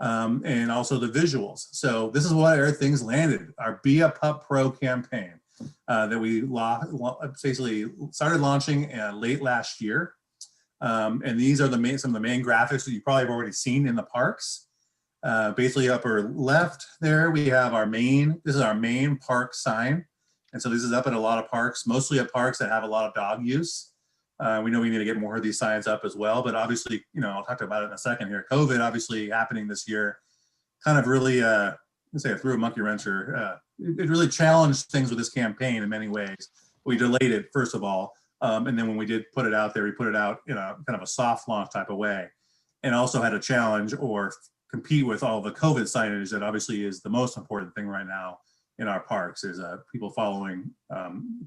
and also the visuals. So this is where things landed, our Be a Pup Pro campaign that we basically started launching late last year. And these are some of the main graphics that you probably have already seen in the parks. Basically upper left there, we have this is our main park sign. And so this is up at a lot of parks, mostly at parks that have a lot of dog use. We know we need to get more of these signs up as well, but obviously, I'll talk about it in a second here. COVID obviously happening this year kind of really, let's say it threw a monkey wrench or it really challenged things with this campaign in many ways. We delayed it, first of all. And then when we did put it out there, we put it out in a kind of a soft launch type of way, and also had to challenge or compete with all the COVID signage that obviously is the most important thing right now in our parks is people following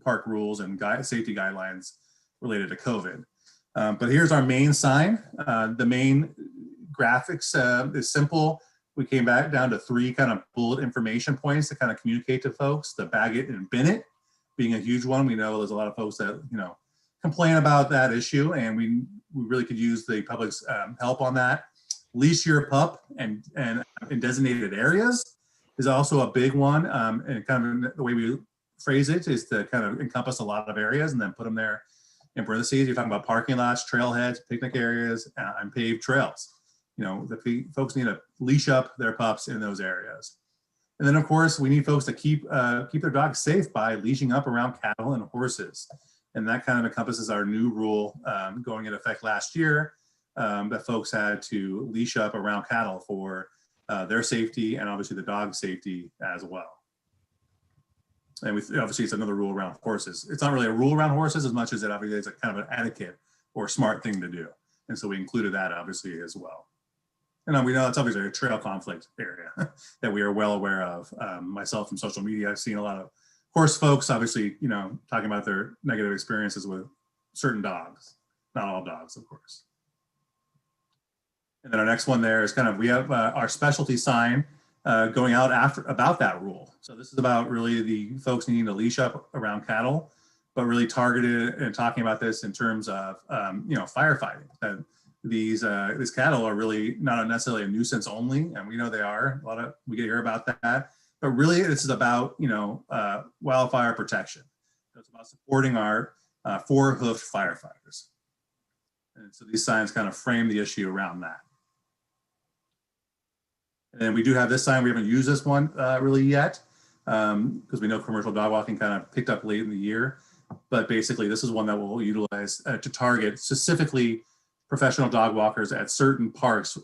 park rules and safety guidelines related to COVID. But here's our main sign. The main graphics is simple. We came back down to 3 kind of bullet information points to kind of communicate to folks. The bag it and bin it being a huge one. We know there's a lot of folks that, complain about that issue, and we really could use the public's help on that. Leash your pup and in designated areas is also a big one. And kind of the way we phrase it is to kind of encompass a lot of areas and then put them there in parentheses. You're talking about parking lots, trailheads, picnic areas, and paved trails. The folks need to leash up their pups in those areas. And then of course, we need folks to keep their dogs safe by leashing up around cattle and horses. And that kind of encompasses our new rule going into effect last year that folks had to leash up around cattle for their safety and obviously the dog safety as well. And obviously it's another rule around horses. It's not really a rule around horses as much as it obviously is a kind of an etiquette or smart thing to do. And so we included that obviously as well. we know it's obviously a trail conflict area that we are well aware of. Myself from social media, I've seen a lot of horse folks, obviously, talking about their negative experiences with certain dogs, not all dogs, of course. And then our next one there is we have our specialty sign going out about that rule. So this is about really the folks needing to leash up around cattle, but really targeted and talking about this in terms of, firefighting. That these cattle are really not necessarily a nuisance only, and we know they are. We get to hear about that, but really this is about, wildfire protection. So it's about supporting our four-hoofed firefighters. And so these signs kind of frame the issue around that. And we do have this sign. We haven't used this one really yet because we know commercial dog walking kind of picked up late in the year. But basically, this is one that we'll utilize to target specifically professional dog walkers at certain parks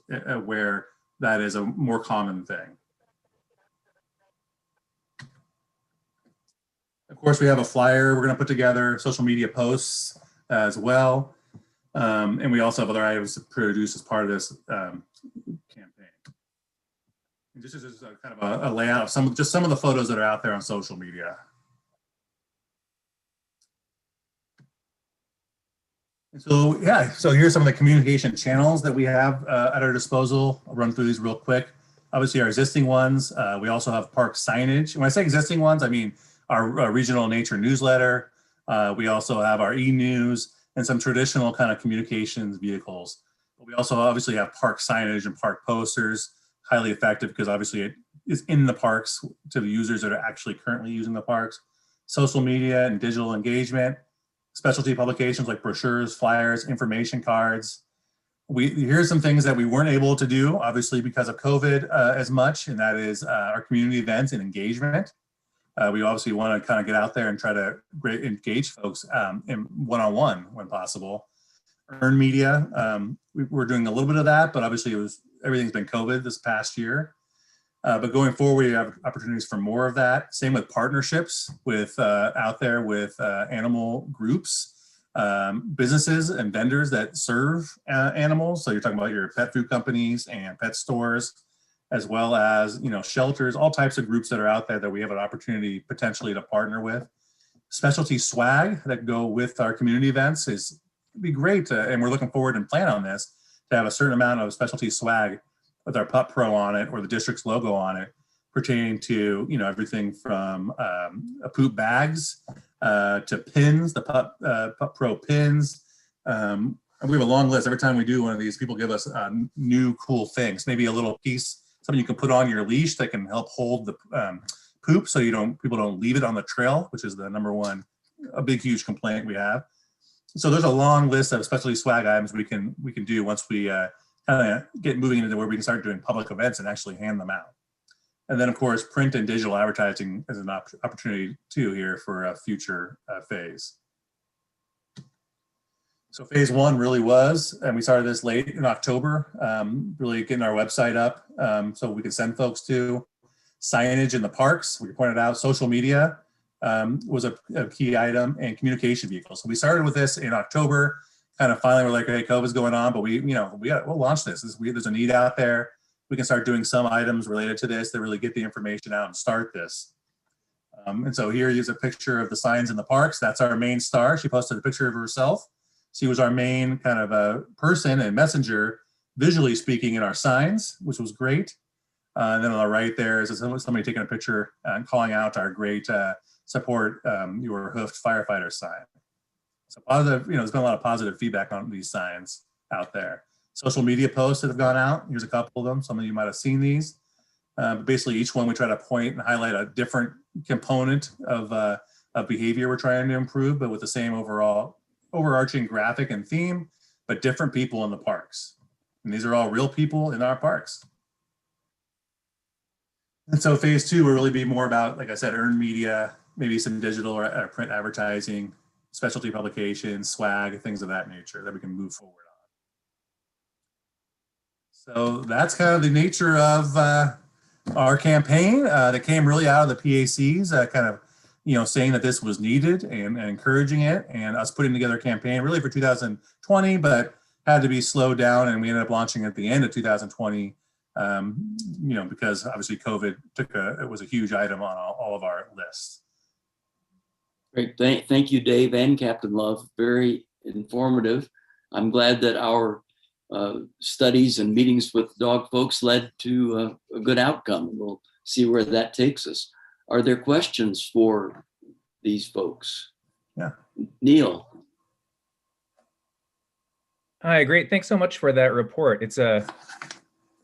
where that is a more common thing. Of course, we have a flyer we're going to put together, social media posts as well. And we also have other items to produce as part of this campaign. And this is just kind of a layout of some of the photos that are out there on social media. And so, so here's some of the communication channels that we have at our disposal. I'll run through these real quick. Obviously, our existing ones. We also have park signage. When I say existing ones, I mean our regional nature newsletter. We also have our e-news and some traditional kind of communications vehicles. But we also obviously have park signage and park posters, highly effective because obviously it is in the parks to the users that are actually currently using the parks. Social media and digital engagement, specialty publications like brochures, flyers, information cards. Here's some things that we weren't able to do, obviously because of COVID as much, and that is our community events and engagement. We obviously want to kind of get out there and try to engage folks in one-on-one when possible. Earned media, we're doing a little bit of that, but obviously everything's been COVID this past year. But going forward, we have opportunities for more of that. Same with partnerships with out there with animal groups, businesses and vendors that serve animals. So you're talking about your pet food companies and pet stores, as well as shelters, all types of groups that are out there that we have an opportunity potentially to partner with. Specialty swag that go with our community events would be great, and we're looking forward and plan on this to have a certain amount of specialty swag with our Pup Pro on it or the district's logo on it, pertaining to everything from poop bags to pins, the Pup Pro pins. And we have a long list. Every time we do one of these, people give us new cool things. Maybe a little piece, something you can put on your leash that can help hold the poop, so people don't leave it on the trail, which is the number one, a big huge complaint we have. So there's a long list of specialty swag items we can do once we kind of get moving into where we can start doing public events and actually hand them out. And then of course, print and digital advertising is an opportunity too here for a future phase. So phase one really was, and we started this late in October, really getting our website up so we can send folks to. Signage in the parks, we pointed out, social media was a key item, and communication vehicles. So we started with this in October. Kind of finally, we're like, hey, COVID's going on, but we'll launch this. There's a need out there. We can start doing some items related to this that really get the information out and start this. And so here is a picture of the signs in the parks. That's our main star. She posted a picture of herself. She was our main kind of person and messenger, visually speaking, in our signs, which was great. And then on the right there is somebody taking a picture and calling out our great support your hoofed firefighter sign. So positive, there's been a lot of positive feedback on these signs out there. Social media posts that have gone out. Here's a couple of them. Some of you might have seen these. But basically, each one we try to point and highlight a different component of behavior we're trying to improve, but with the same overarching graphic and theme, but different people in the parks. And these are all real people in our parks. And so phase two will really be more about, like I said, earned media, maybe some digital or print advertising, specialty publications, swag, things of that nature that we can move forward on. So that's kind of the nature of our campaign that came really out of the PACs, kind of, saying that this was needed and encouraging it, and us putting together a campaign really for 2020, but had to be slowed down, and we ended up launching at the end of 2020. Because obviously COVID it was a huge item on all of our lists. Great. Thank you, Dave and Captain Love. Very informative. I'm glad that our studies and meetings with dog folks led to a good outcome. We'll see where that takes us. Are there questions for these folks? Yeah. Neil. Hi, great. Thanks so much for that report. It's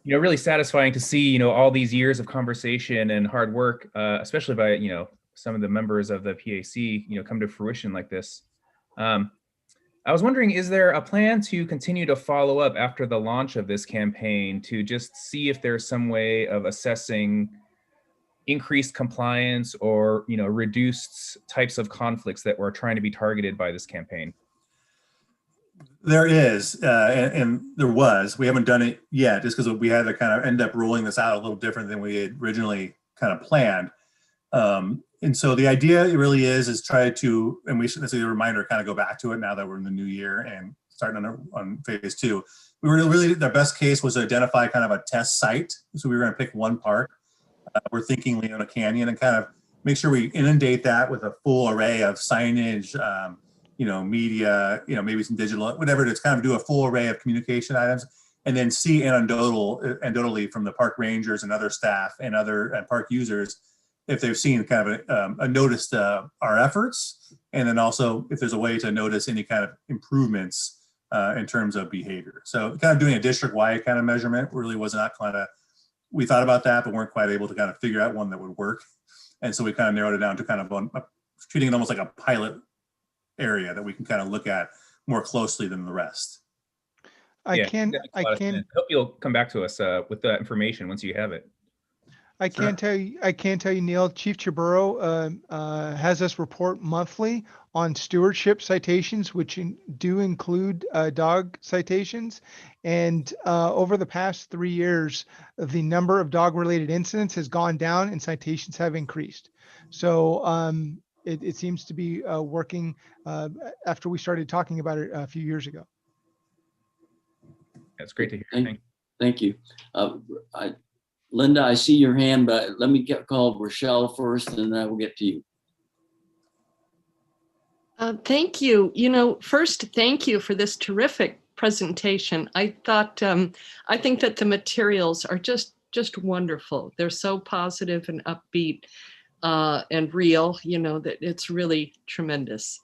really satisfying to see, all these years of conversation and hard work, especially by, some of the members of the PAC, come to fruition like this. I was wondering, is there a plan to continue to follow up after the launch of this campaign to just see if there's some way of assessing increased compliance or, reduced types of conflicts that were trying to be targeted by this campaign? There is, and there was. We haven't done it yet, just because we had to kind of end up rolling this out a little different than we had originally kind of planned. And so the idea really is try to, and we should, as a reminder, kind of go back to it now that we're in the new year and starting on phase 2. We were really, the best case was to identify kind of a test site. So we were going to pick one park. We're thinking Leona Canyon, and kind of make sure we inundate that with a full array of signage, media, maybe some digital, whatever it is, kind of do a full array of communication items, and then see anecdotally from the park rangers and other staff and other park users if they've seen kind of noticed our efforts, and then also if there's a way to notice any kind of improvements in terms of behavior. So kind of doing a district-wide kind of measurement really was not we thought about that, but weren't quite able to kind of figure out one that would work. And so we kind of narrowed it down to kind of treating it almost like a pilot area that we can kind of look at more closely than the rest. I hope you'll come back to us with that information once you have it. I can tell you, Neil, Chief Chaburo has us report monthly on stewardship citations, which do include dog citations. And over the past 3 years, the number of dog-related incidents has gone down and citations have increased. So it seems to be working after we started talking about it a few years ago. That's great to hear. Thank you. Linda, I see your hand, but let me call Rochelle first, and then I will get to you. Thank you. First, thank you for this terrific presentation. I think that the materials are just wonderful. They're so positive and upbeat and real, that it's really tremendous.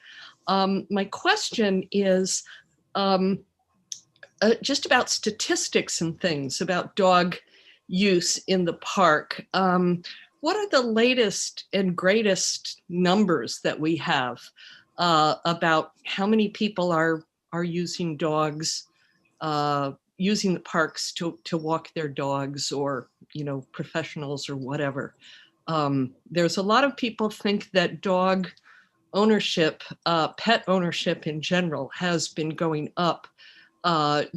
My question is just about statistics and things about dog use in the park. What are the latest and greatest numbers that we have about how many people are using dogs, using the parks to walk their dogs, or professionals or whatever? There's a lot of people think that dog ownership, pet ownership in general, has been going up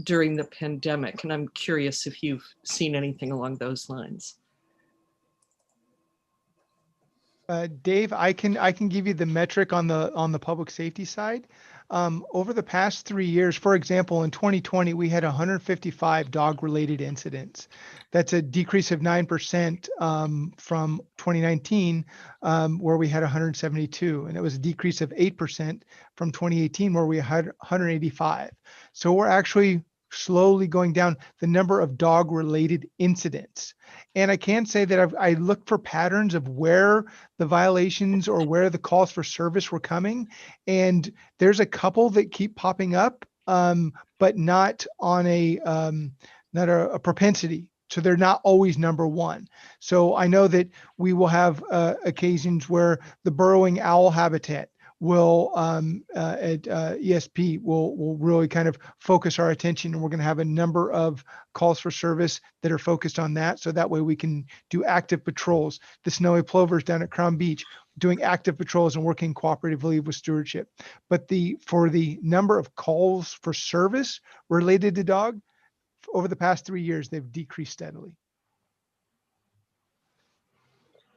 during the pandemic, and I'm curious if you've seen anything along those lines. Dave, I can give you the metric on the public safety side. Over the past 3 years, for example, in 2020, we had 155 dog-related incidents. That's a decrease of 9% from 2019, where we had 172, and it was a decrease of 8% from 2018, where we had 185. So we're actually slowly going down the number of dog-related incidents. And I can say that I looked for patterns of where the violations or where the calls for service were coming. And there's a couple that keep popping up, but not on not a propensity. So they're not always number one. So I know that we will have occasions where the burrowing owl habitat will at ESP will really kind of focus our attention, and we're going to have a number of calls for service that are focused on that, so that way we can do active patrols. The snowy plovers down at Crown Beach doing active patrols and working cooperatively with stewardship. But for the number of calls for service related to dog, over the past 3 years, they've decreased steadily.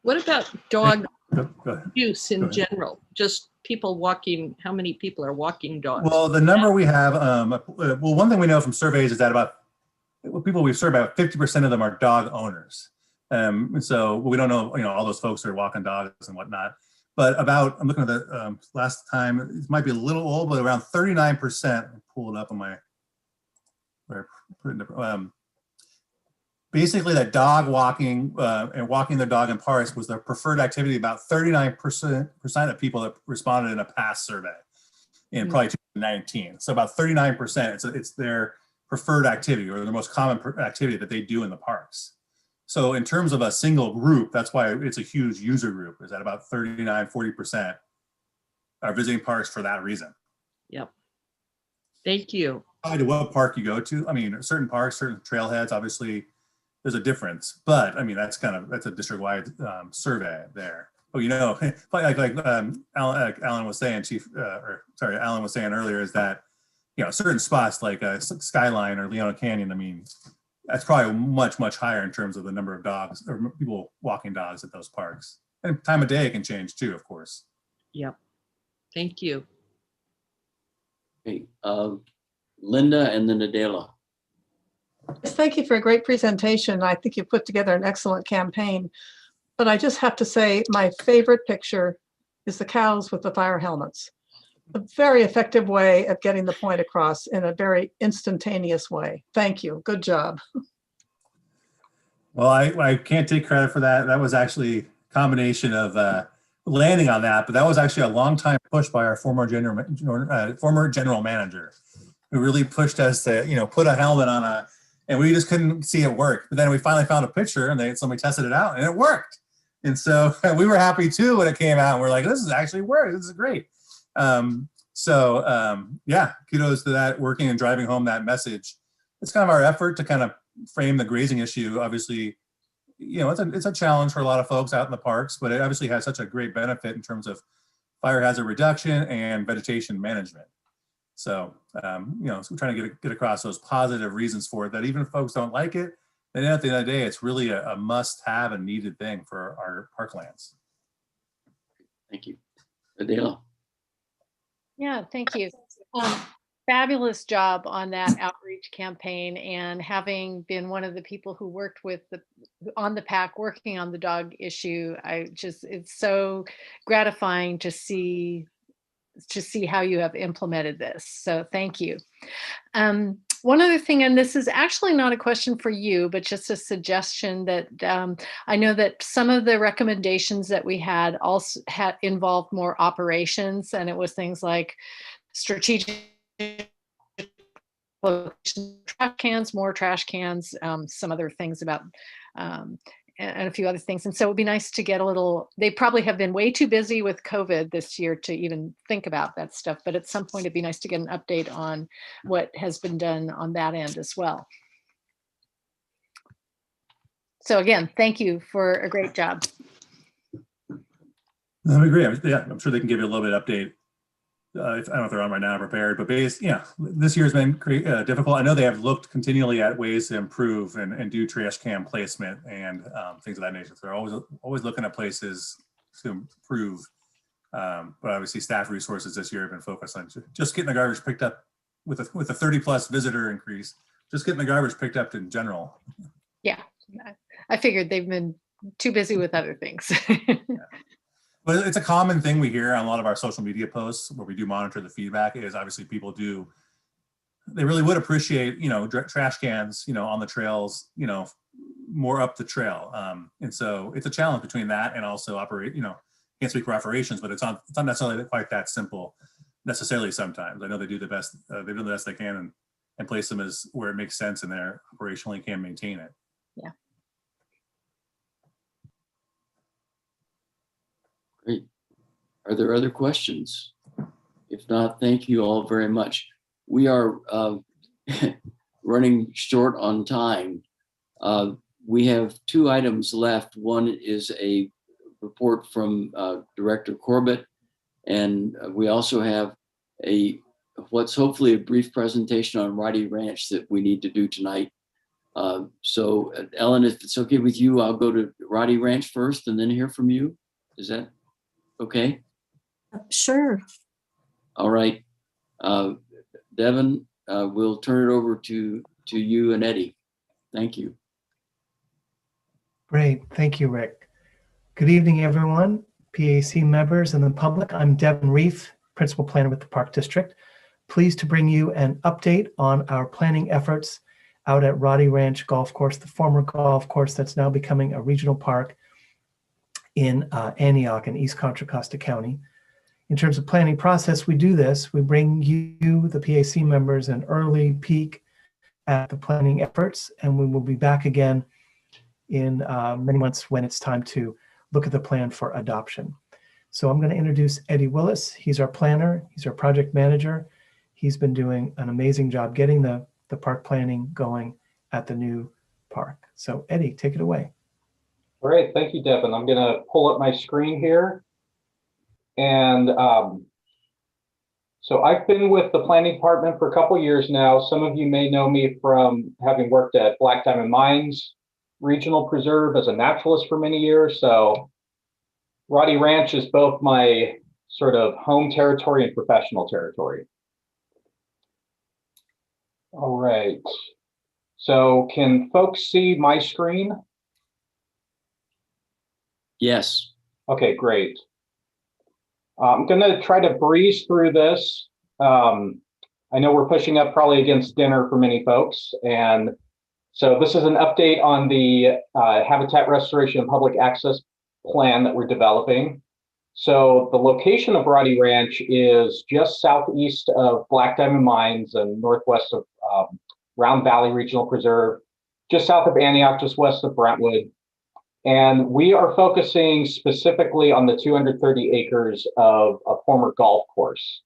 What about dog Go ahead. use Go in ahead. general? Just people walking, how many people are walking dogs? Well, the number we have, well, one thing we know from surveys is that about people we've surveyed, about 50% of them are dog owners. And so we don't know, all those folks are walking dogs and whatnot. But I'm looking at the last time, it might be a little old, but around 39%, pull it up on my, basically that dog walking and walking their dog in parks was their preferred activity. About 39% of people that responded in a past survey in probably 2019. So about 39%, it's their preferred activity or the most common activity that they do in the parks. So in terms of a single group, that's why it's a huge user group, is that about 39–40% are visiting parks for that reason. Yep. Thank you. Probably to what park you go to. I mean, certain parks, certain trailheads, obviously there's a difference, but I mean, that's a district-wide survey there. Oh, like Alan was saying, Alan was saying earlier, is that, certain spots like Skyline or Leona Canyon, I mean, that's probably much, much higher in terms of the number of dogs or people walking dogs at those parks. And time of day can change too, of course. Yep. Thank you. Okay, Linda and then Adela. Thank you for a great presentation. I think you put together an excellent campaign. But I just have to say, my favorite picture is the cows with the fire helmets. A very effective way of getting the point across in a very instantaneous way. Thank you. Good job. Well, I can't take credit for that. That was actually a combination of landing on that, but that was actually a long time push by our former general manager, who really pushed us to, put a helmet on and we just couldn't see it work. But then we finally found a picture and somebody tested it out and it worked. And so we were happy too when it came out. And we're like, this is actually work. This is great. Yeah, kudos to that, working and driving home that message. It's kind of our effort to kind of frame the grazing issue. Obviously, it's a challenge for a lot of folks out in the parks, but it obviously has such a great benefit in terms of fire hazard reduction and vegetation management. So, so we're trying to get across those positive reasons for it, that even if folks don't like it, then at the end of the day, it's really a must-have and needed thing for our parklands. Thank you. Adela. Yeah, thank you. Fabulous job on that outreach campaign, and having been one of the people who worked on the pack working on the dog issue, it's so gratifying to see how you have implemented this. So thank you. One other thing, and this is actually not a question for you, but just a suggestion that I know that some of the recommendations that we had also involved more operations, and it was things like strategic trash cans, more trash cans, some other things about and a few other things. And so it would be nice to get they probably have been way too busy with COVID this year to even think about that stuff. But at some point, it'd be nice to get an update on what has been done on that end as well. So again, thank you for a great job. I agree. Yeah, I'm sure they can give you a little bit of update. I don't know if they're on right now prepared, but this year has been difficult. I know they have looked continually at ways to improve and do trash can placement and things of that nature. So they're always looking at places to improve. But obviously staff resources this year have been focused on just getting the garbage picked up with a 30+ visitor increase, just getting the garbage picked up in general. Yeah, I figured they've been too busy with other things. Yeah. But it's a common thing we hear on a lot of our social media posts where we do monitor the feedback, is obviously people they really would appreciate, trash cans, on the trails, more up the trail. And so it's a challenge between that and also can't speak for operations, but it's not necessarily quite that simple necessarily sometimes. I know they do the best, they do the best they can and place them as where it makes sense and they're operationally can maintain it. Yeah. Great. Are there other questions? If not, thank you all very much. We are running short on time. We have 2 items left. One is a report from Director Corbett, and we also have what's hopefully a brief presentation on Roddy Ranch that we need to do tonight. So Ellen, if it's okay with you, I'll go to Roddy Ranch first and then hear from you. Is that okay? Sure. All right. Devin, we'll turn it over to you and Eddie. Thank you. Great. Thank you, Rick. Good evening, everyone, PAC members and the public. I'm Devin Reef, Principal Planner with the Park District. Pleased to bring you an update on our planning efforts out at Roddy Ranch Golf Course, the former golf course that's now becoming a regional park in Antioch in East Contra Costa County. In terms of planning process, we do this. We bring you, the PAC members, an early peek at the planning efforts, and we will be back again in many months when it's time to look at the plan for adoption. So I'm going to introduce Eddie Willis. He's our planner. He's our project manager. He's been doing an amazing job getting the park planning going at the new park. So Eddie, take it away. All right, thank you, Devin. I'm going to pull up my screen here. And so I've been with the planning department for a couple of years now. Some of you may know me from having worked at Black Diamond Mines Regional Preserve as a naturalist for many years. So Roddy Ranch is both my sort of home territory and professional territory. All right. So can folks see my screen? Yes. Okay, great. I'm going to try to breeze through this. I know we're pushing up probably against dinner for many folks. And so this is an update on the habitat restoration and public access plan that we're developing. So the location of Roddy Ranch is just southeast of Black Diamond Mines and northwest of Round Valley Regional Preserve, just south of Antioch, just west of Brentwood. And we are focusing specifically on the 230 acres of a former golf course.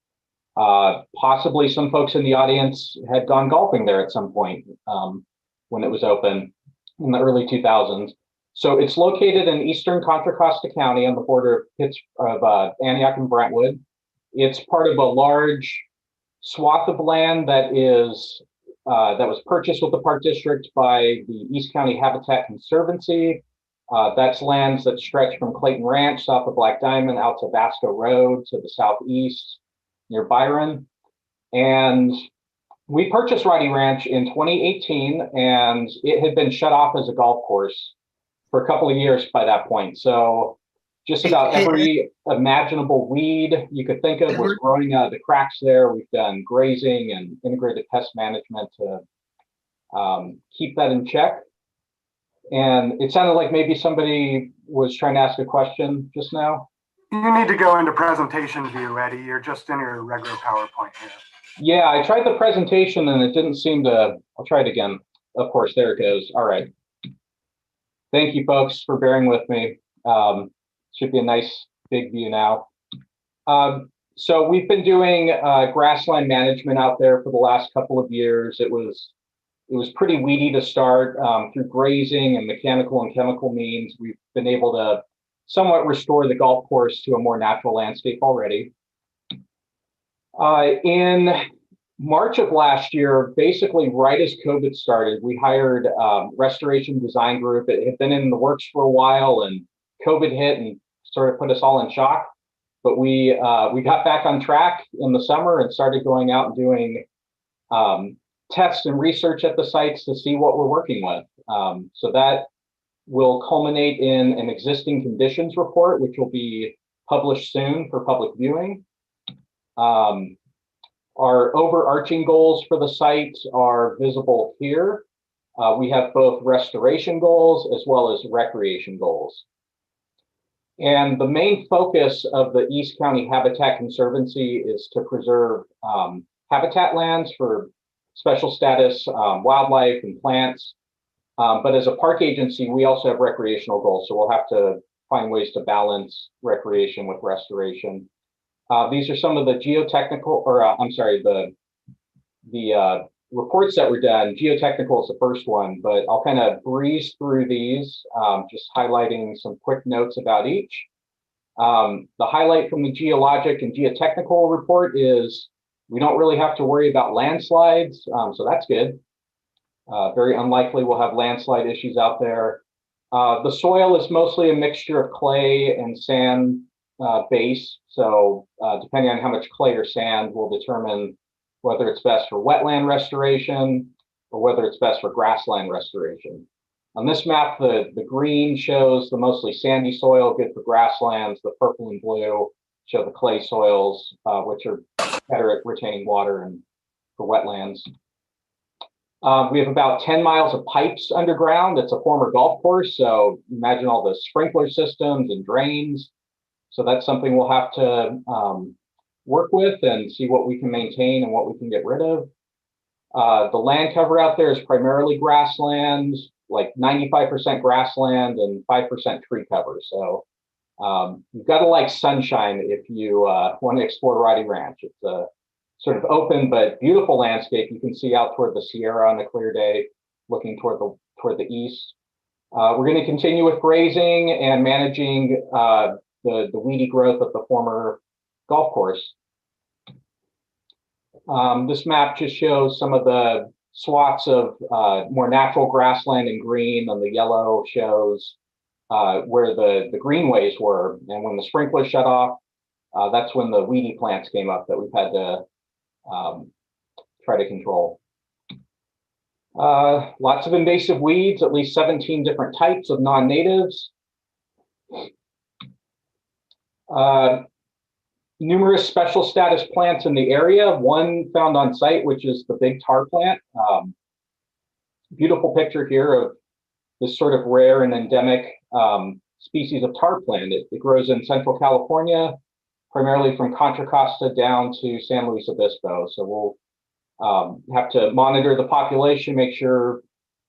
Possibly some folks in the audience had gone golfing there at some point when it was open in the early 2000s. So it's located in eastern Contra Costa County on the border of Antioch and Brentwood. It's part of a large swath of land that is that was purchased with the Park District by the East County Habitat Conservancy. That's lands that stretch from Clayton Ranch, south of Black Diamond, out to Vasco Road to the southeast near Byron. And we purchased Roddy Ranch in 2018, and it had been shut off as a golf course for a couple of years by that point. So just about every imaginable weed you could think of was growing out of the cracks there. We've done grazing and integrated pest management to keep that in check. And it sounded like maybe somebody was trying to ask a question just now. You need to go into presentation view, Eddie. You're just in your regular PowerPoint here. Yeah, I tried the presentation and it didn't seem to, I'll try it again. Of course, there it goes. All right. Thank you folks for bearing with me. Should be a nice big view now. So we've been doing grassland management out there for the last couple of years. It was pretty weedy to start. Through grazing and mechanical and chemical means, we've been able to somewhat restore the golf course to a more natural landscape already. In March of last year, basically right as COVID started, we hired Restoration Design Group. It had been in the works for a while and COVID hit and sort of put us all in shock. But we got back on track in the summer and started going out and doing tests and research at the sites to see what we're working with. So that will culminate in an existing conditions report, which will be published soon for public viewing. Our overarching goals for the site are visible here. We have both restoration goals as well as recreation goals. And the main focus of the East County Habitat Conservancy is to preserve habitat lands for special status wildlife and plants. But as a park agency, we also have recreational goals. So we'll have to find ways to balance recreation with restoration. These are some of the geotechnical, or I'm sorry, the reports that were done. Geotechnical is the first one, but I'll kind of breeze through these, just highlighting some quick notes about each. The highlight from the geologic and geotechnical report is we don't really have to worry about landslides, so that's good. Very unlikely we'll have landslide issues out there. The soil is mostly a mixture of clay and sand base. So depending on how much clay or sand will determine whether it's best for wetland restoration or whether it's best for grassland restoration. On this map, the green shows the mostly sandy soil, good for grasslands. The purple and blue show the clay soils, which are better at retaining water and for wetlands. We have about 10 miles of pipes underground. It's a former golf course, so imagine all the sprinkler systems and drains. So that's something we'll have to work with and see what we can maintain and what we can get rid of. The land cover out there is primarily grassland, like 95% grassland and 5% tree cover. So you've got to like sunshine if you want to explore Roddy Ranch. It's a sort of open but beautiful landscape. You can see out toward the Sierra on a clear day, looking toward the east. We're going to continue with grazing and managing the weedy growth of the former golf course. This map just shows some of the swaths of more natural grassland in green, and the yellow shows where the greenways were. And when the sprinklers shut off, that's when the weedy plants came up that we've had to try to control. Lots of invasive weeds, at least 17 different types of non-natives. Numerous special status plants in the area, one found on site, which is the big tar plant. Beautiful picture here of this sort of rare and endemic species of tar plant. It grows in Central California, primarily from Contra Costa down to San Luis Obispo. So we'll have to monitor the population, make sure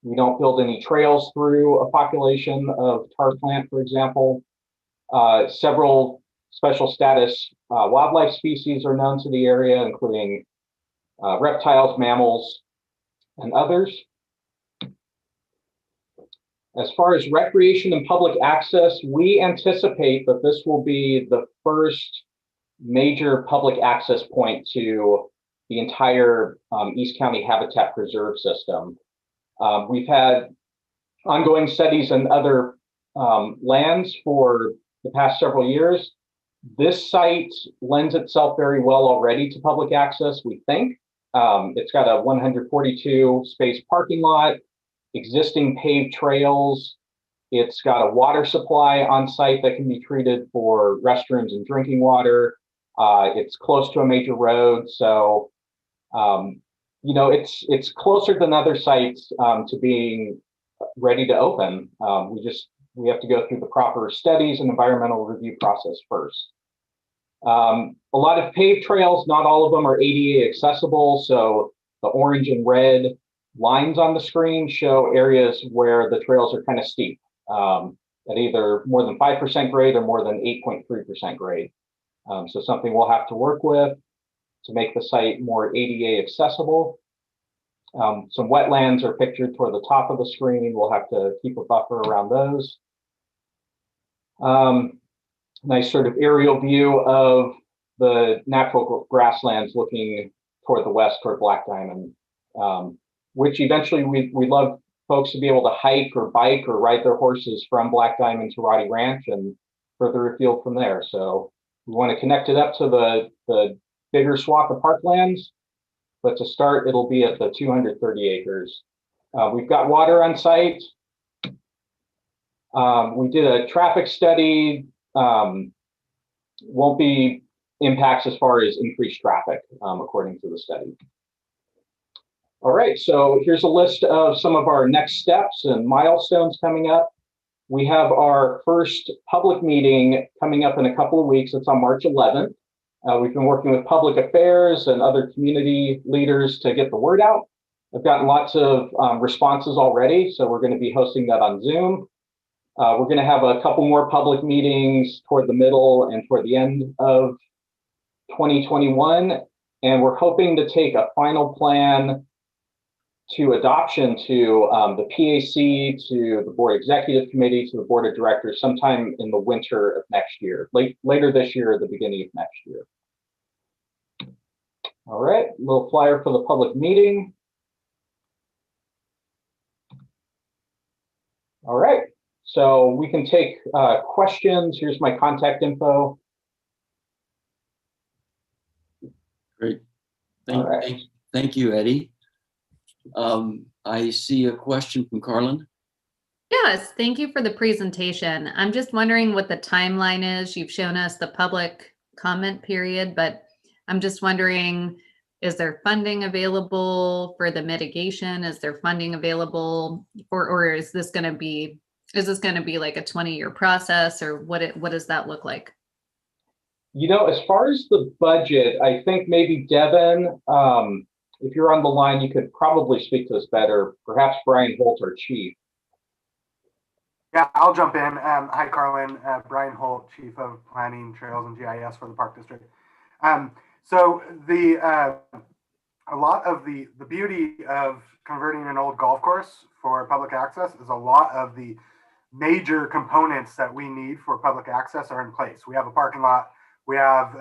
we don't build any trails through a population of tar plant, for example. Several special status wildlife species are known to the area, including reptiles, mammals, and others. As far as recreation and public access, we anticipate that this will be the first major public access point to the entire East County Habitat Preserve system. We've had ongoing studies in other lands for the past several years. This site lends itself very well already to public access, we think. It's got a 142 space parking lot, existing paved trails. It's got a water supply on site that can be treated for restrooms and drinking water. It's close to a major road. So, you know, it's closer than other sites to being ready to open. We have to go through the proper studies and environmental review process first. A lot of paved trails, not all of them are ADA accessible. So the orange and red lines on the screen show areas where the trails are kind of steep at either more than 5% grade or more than 8.3% grade. So something we'll have to work with to make the site more ADA accessible. Some wetlands are pictured toward the top of the screen. We'll have to keep a buffer around those. Nice sort of aerial view of the natural grasslands looking toward the west, toward Black Diamond, which eventually we'd love folks to be able to hike or bike or ride their horses from Black Diamond to Roddy Ranch and further afield from there. So we want to connect it up to the bigger swath of parklands, but to start, it'll be at the 230 acres. We've got water on site. We did a traffic study. Won't be impacts as far as increased traffic, according to the study. All right, so here's a list of some of our next steps and milestones coming up. We have our first public meeting coming up in a couple of weeks. It's on March 11th. We've been working with public affairs and other community leaders to get the word out. I've gotten lots of responses already, so we're going to be hosting that on Zoom. We're going to have a couple more public meetings toward the middle and toward the end of 2021. And we're hoping to take a final plan to adoption to the PAC, to the Board Executive Committee, to the Board of Directors sometime in the winter of next year, later this year or the beginning of next year. All right, little flyer for the public meeting. All right, so we can take questions. Here's my contact info. Great. All right. Thank you, Eddie. I see a question from Carlin. Yes, thank you for the presentation. I'm just wondering what the timeline is. You've shown us the public comment period, but I'm just wondering, is there funding available for the mitigation? Is there funding available, or is this going to be like a 20-year process, or what does that look like? You know, as far as the budget, I think maybe Devin, if you're on the line, you could probably speak to this better. Perhaps Brian Holt, our chief. Yeah, I'll jump in. Hi, Carlin. Brian Holt, Chief of Planning, Trails, and GIS for the Park District. So a lot of the beauty of converting an old golf course for public access is a lot of the major components that we need for public access are in place. We have a parking lot. We have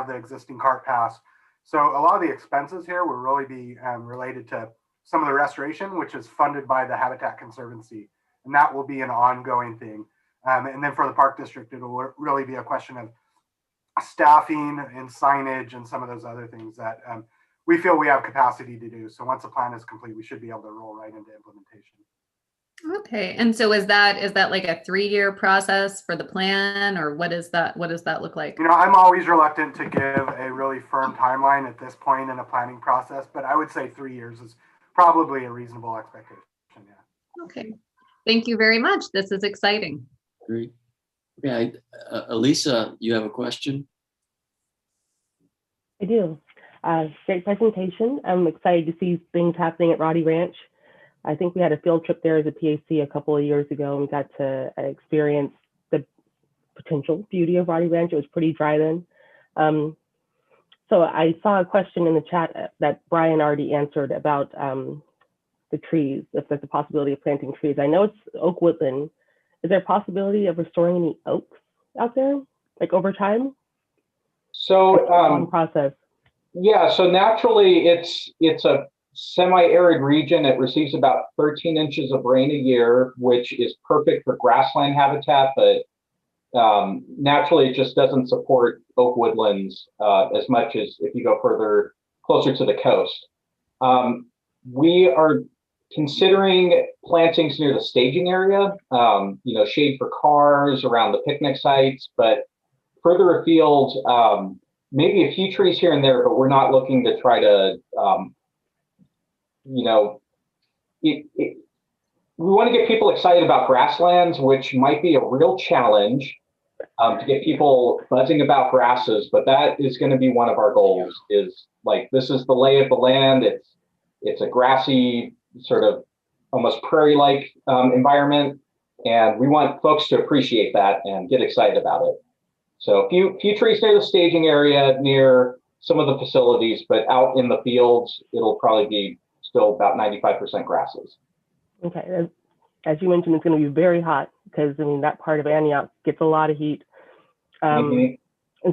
the existing cart path. So a lot of the expenses here will really be related to some of the restoration, which is funded by the Habitat Conservancy. And that will be an ongoing thing. And then for the Park District, it'll really be a question of staffing and signage and some of those other things that we feel we have capacity to do. So once the plan is complete, we should be able to roll right into implementation. Okay, and so is that like a 3-year process for the plan, or what does that look like? You know, I'm always reluctant to give a really firm timeline at this point in a planning process, but I would say 3 years is probably a reasonable expectation. Yeah. Okay. Thank you very much. This is exciting. Great. Okay, Elisa, you have a question? I do. Great presentation. I'm excited to see things happening at Roddy Ranch. I think we had a field trip there as a PAC a couple of years ago, and we got to experience the potential beauty of Roddy Ranch. It was pretty dry then. So I saw a question in the chat that Brian already answered about the trees, if there's a possibility of planting trees. I know it's oak woodland. Is there a possibility of restoring any oaks out there, like over time? So long process. Yeah, so naturally it's a semi-arid region. It receives about 13 inches of rain a year, which is perfect for grassland habitat, but naturally it just doesn't support oak woodlands as much as if you go further, closer to the coast. We are considering plantings near the staging area, you know, shade for cars around the picnic sites, but further afield, maybe a few trees here and there, but we're not looking to try to, you know, we want to get people excited about grasslands, which might be a real challenge to get people buzzing about grasses, but that is going to be one of our goals. Is like, this is the lay of the land. It's a grassy, sort of almost prairie-like environment, and we want folks to appreciate that and get excited about it. So a few trees near the staging area, near some of the facilities, but out in the fields, it'll probably be still about 95% grasses. Okay, as you mentioned, it's going to be very hot because, I mean, that part of Antioch gets a lot of heat. And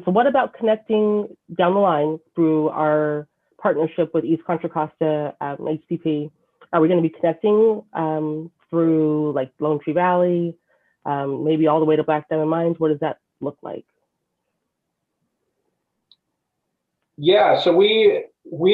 so what about connecting down the line through our partnership with East Contra Costa HCP? Are we going to be connecting through like Lone Tree Valley, maybe all the way to Black Diamond Mines? What does that look like? Yeah, so we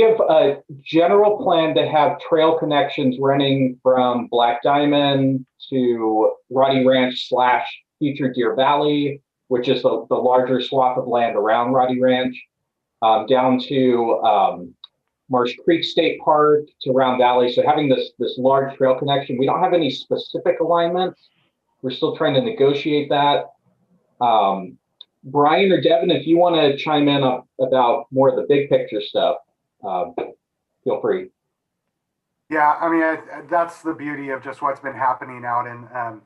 have a general plan to have trail connections running from Black Diamond to Roddy Ranch / future Deer Valley, which is the larger swath of land around Roddy Ranch, down to Marsh Creek State Park to Round Valley. So having this large trail connection, we don't have any specific alignments. We're still trying to negotiate that. Brian or Devin, if you want to chime in about more of the big picture stuff, feel free. Yeah, I mean, that's the beauty of just what's been happening out in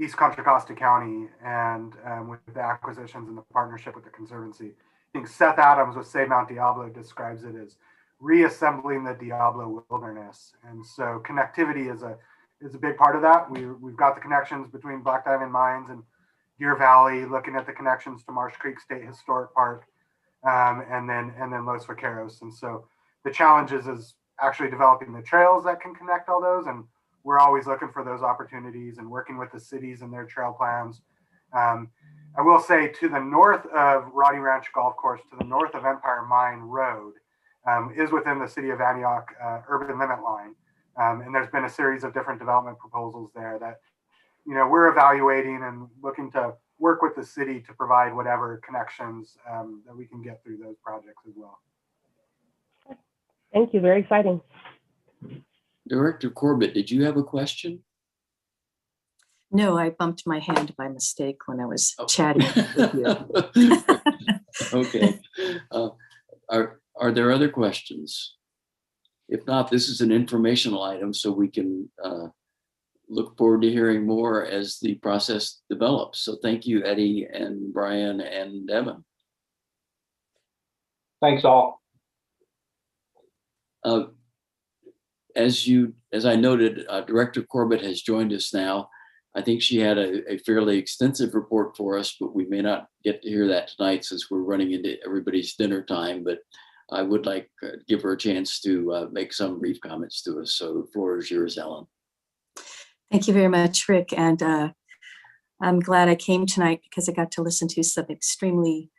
East Contra Costa County and with the acquisitions and the partnership with the Conservancy. I think Seth Adams with Save Mount Diablo describes it as reassembling the Diablo wilderness. And so connectivity is a big part of that. We've got the connections between Black Diamond Mines and Deer Valley, looking at the connections to Marsh Creek State Historic Park, and then Los Vaqueros. And so the challenge is actually developing the trails that can connect all those. And we're always looking for those opportunities and working with the cities and their trail plans. I will say to the north of Roddy Ranch Golf Course, to the north of Empire Mine Road, is within the city of Antioch urban limit line. And there's been a series of different development proposals there that, we're evaluating and looking to work with the city to provide whatever connections that we can get through those projects as well. Thank you. Very exciting. Director Corbett, did you have a question? No, I bumped my hand by mistake when I was chatting with you. Okay. Are there other questions? If not, this is an informational item, so we can look forward to hearing more as the process develops. So thank you, Eddie and Brian and Devin. Thanks all. As I noted, Director Corbett has joined us now. I think she had a fairly extensive report for us, but we may not get to hear that tonight since we're running into everybody's dinner time. But I would like to give her a chance to make some brief comments to us. So the floor is yours, Ellen. Thank you very much, Rick. And I'm glad I came tonight because I got to listen to some extremely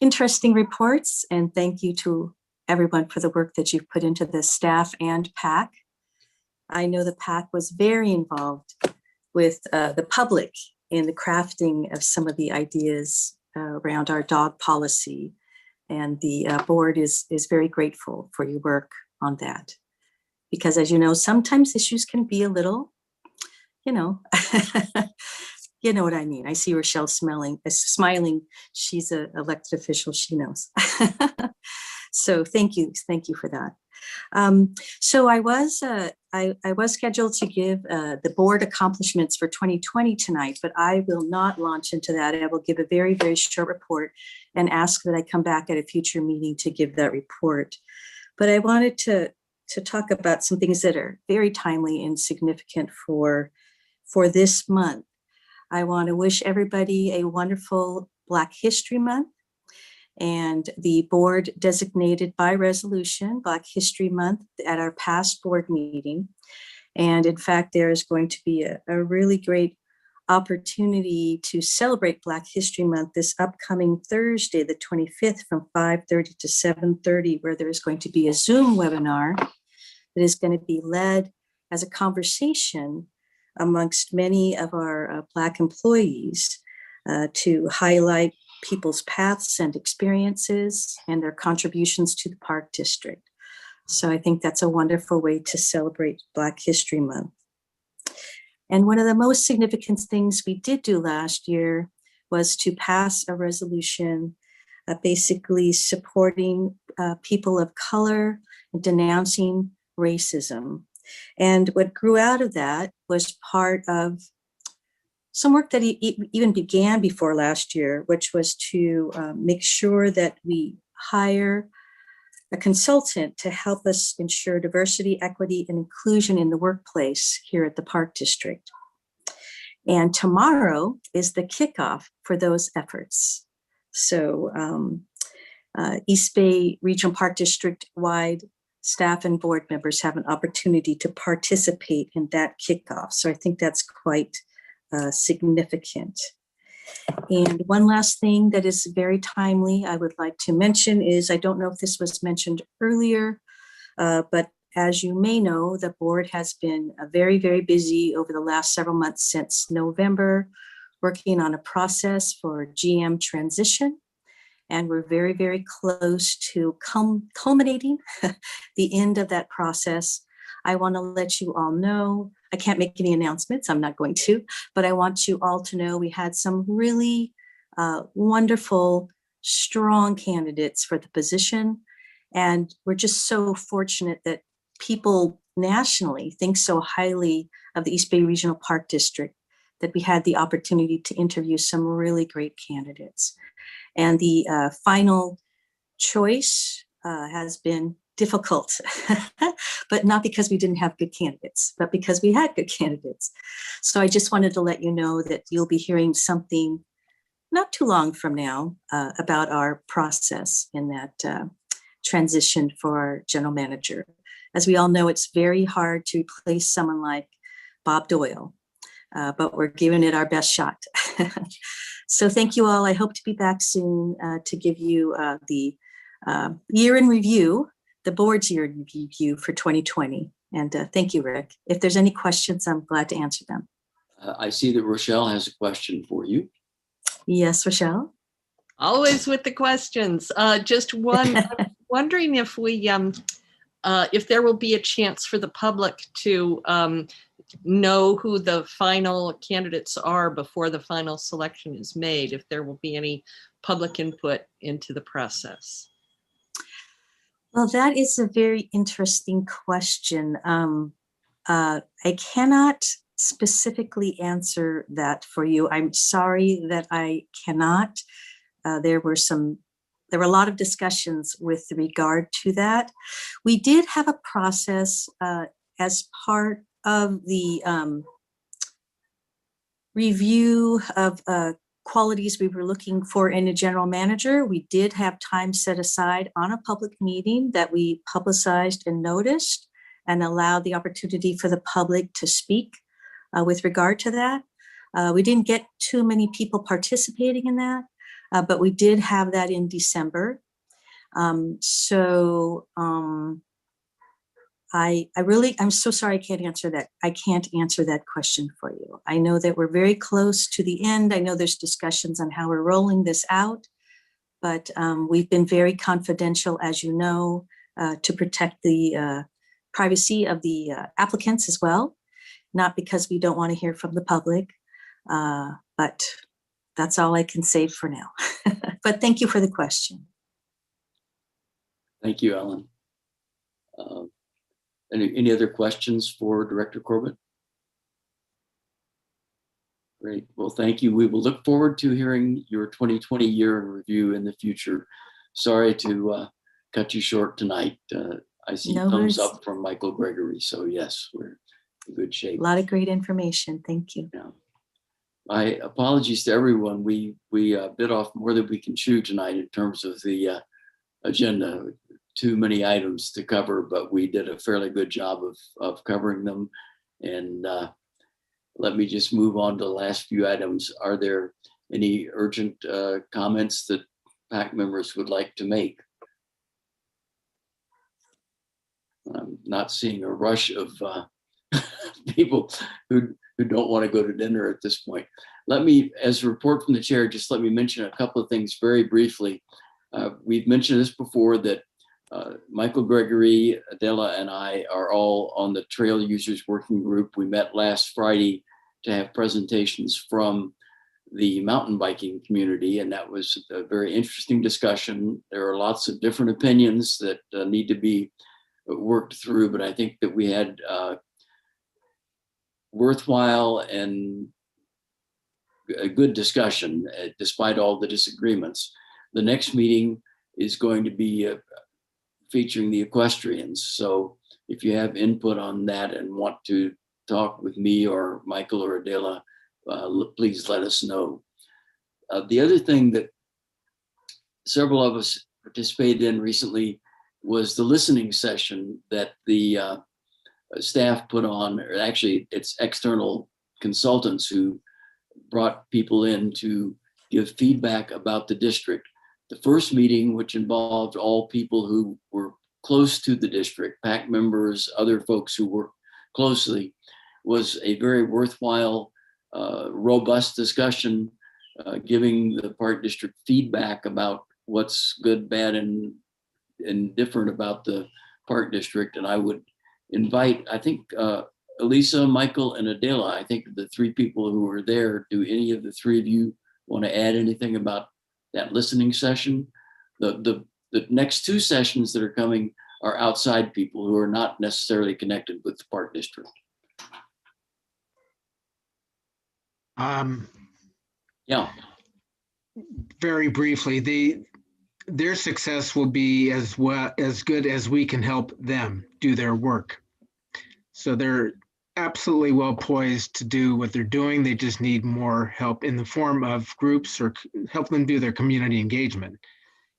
interesting reports. And thank you to everyone for the work that you've put into this, staff and PAC. I know the PAC was very involved with the public in the crafting of some of the ideas around our dog policy. And the board is very grateful for your work on that. Because as you know, sometimes issues can be a little, you know what I mean. I see Rochelle smiling. She's an elected official, she knows. So thank you for that. So I was scheduled to give the board accomplishments for 2020 tonight, but I will not launch into that. I will give a very, very short report and ask that I come back at a future meeting to give that report. But I wanted to talk about some things that are very timely and significant for this month. I want to wish everybody a wonderful Black History Month. And the board designated by resolution Black History Month at our past board meeting. And in fact, there is going to be a really great opportunity to celebrate Black History Month this upcoming Thursday, the 25th, from 5:30 to 7:30, where there is going to be a Zoom webinar that is going to be led as a conversation amongst many of our Black employees to highlight people's paths and experiences and their contributions to the Park District. So I think that's a wonderful way to celebrate Black History Month. And one of the most significant things we did do last year was to pass a resolution basically supporting people of color and denouncing racism. And what grew out of that was part of some work that even began before last year, which was to make sure that we hire a consultant to help us ensure diversity, equity, and inclusion in the workplace here at the Park District. And tomorrow is the kickoff for those efforts. So East Bay Regional Park District-wide staff and board members have an opportunity to participate in that kickoff. So I think that's quite significant. And one last thing that is very timely I would like to mention is, I don't know if this was mentioned earlier, but as you may know, the board has been very, very busy over the last several months since November, working on a process for GM transition. And we're very, very close to culminating the end of that process. I want to let you all know, I can't make any announcements, I'm not going to, but I want you all to know we had some really wonderful, strong candidates for the position. And we're just so fortunate that people nationally think so highly of the East Bay Regional Park District that we had the opportunity to interview some really great candidates. And the final choice has been difficult, but not because we didn't have good candidates, but because we had good candidates. So I just wanted to let you know that you'll be hearing something not too long from now about our process in that transition for our general manager. as we all know, it's very hard to replace someone like Bob Doyle, but we're giving it our best shot. So thank you all. I hope to be back soon to give you the year in review, the board's year in review for 2020. And thank you, Rick. If there's any questions, I'm glad to answer them. I see that Rochelle has a question for you. Yes, Rochelle. Always with the questions. Just one, I'm wondering if we, if there will be a chance for the public to know who the final candidates are before the final selection is made, if there will be any public input into the process. Well, that is a very interesting question. I cannot specifically answer that for you. I'm sorry that I cannot. There were a lot of discussions with regard to that. We did have a process as part of the review of qualities we were looking for in a general manager. We did have time set aside on a public meeting that we publicized and noticed and allowed the opportunity for the public to speak with regard to that. We didn't get too many people participating in that, but we did have that in December. I'm so sorry I can't answer that. I can't answer that question for you. I know that we're very close to the end. I know there's discussions on how we're rolling this out, but we've been very confidential, as you know, to protect the privacy of the applicants as well, not because we don't want to hear from the public, but that's all I can say for now. But thank you for the question. Thank you, Ellen. Any other questions for Director Corbett? Great. Well, thank you. We will look forward to hearing your 2020 year in review in the future. Sorry to cut you short tonight. I see No thumbs worries. up from Michael Gregory. So yes, we're in good shape. A lot of great information. Thank you. Yeah. My apologies to everyone. We bit off more than we can chew tonight in terms of the agenda. Too many items to cover, but we did a fairly good job of covering them. And let me just move on to the last few items. Are there any urgent comments that PAC members would like to make? I'm not seeing a rush of people who don't want to go to dinner at this point. Let me, as a report from the chair, just let me mention a couple of things very briefly. We've mentioned this before that Michael Gregory, Adela, and I are all on the Trail Users Working Group. We met last Friday to have presentations from the mountain biking community, and that was a very interesting discussion. There are lots of different opinions that need to be worked through, but I think that we had worthwhile and a good discussion despite all the disagreements. The next meeting is going to be featuring the equestrians. So if you have input on that and want to talk with me or Michael or Adela, please let us know. The other thing that several of us participated in recently was the listening session that the staff put on, or actually it's external consultants who brought people in to give feedback about the district. The first meeting, which involved all people who were close to the district, PAC members, other folks who work closely, was a very worthwhile, robust discussion, giving the park district feedback about what's good, bad, and different about the park district. And I would invite, I think, Elisa, Michael, and Adela, I think the three people who were there, do any of the three of you want to add anything about that listening session? The next two sessions that are coming are outside people who are not necessarily connected with the park district. Yeah. Very briefly, their success will be as good as we can help them do their work. So they're absolutely well poised to do what they're doing. They just need more help in the form of groups or help them do their community engagement.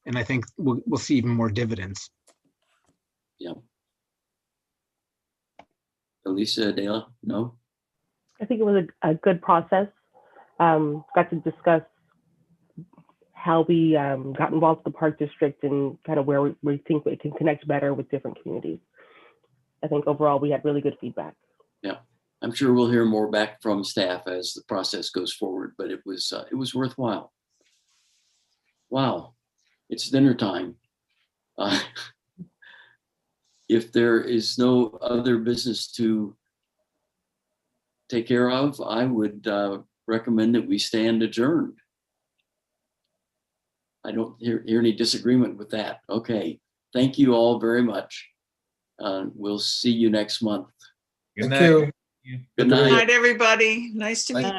And I think we'll see even more dividends. Yeah. Elisa, Adela? No? I think it was a good process. Got to discuss how we got involved with the Park District and kind of where we think we can connect better with different communities. I think overall we had really good feedback. Yeah, I'm sure we'll hear more back from staff as the process goes forward, but it was worthwhile. Wow, it's dinner time. If there is no other business to take care of, I would recommend that we stand adjourned. I don't hear any disagreement with that. Okay, thank you all very much. We'll see you next month. Good Thank night. you. Good Good night. night, everybody. Nice to meet you.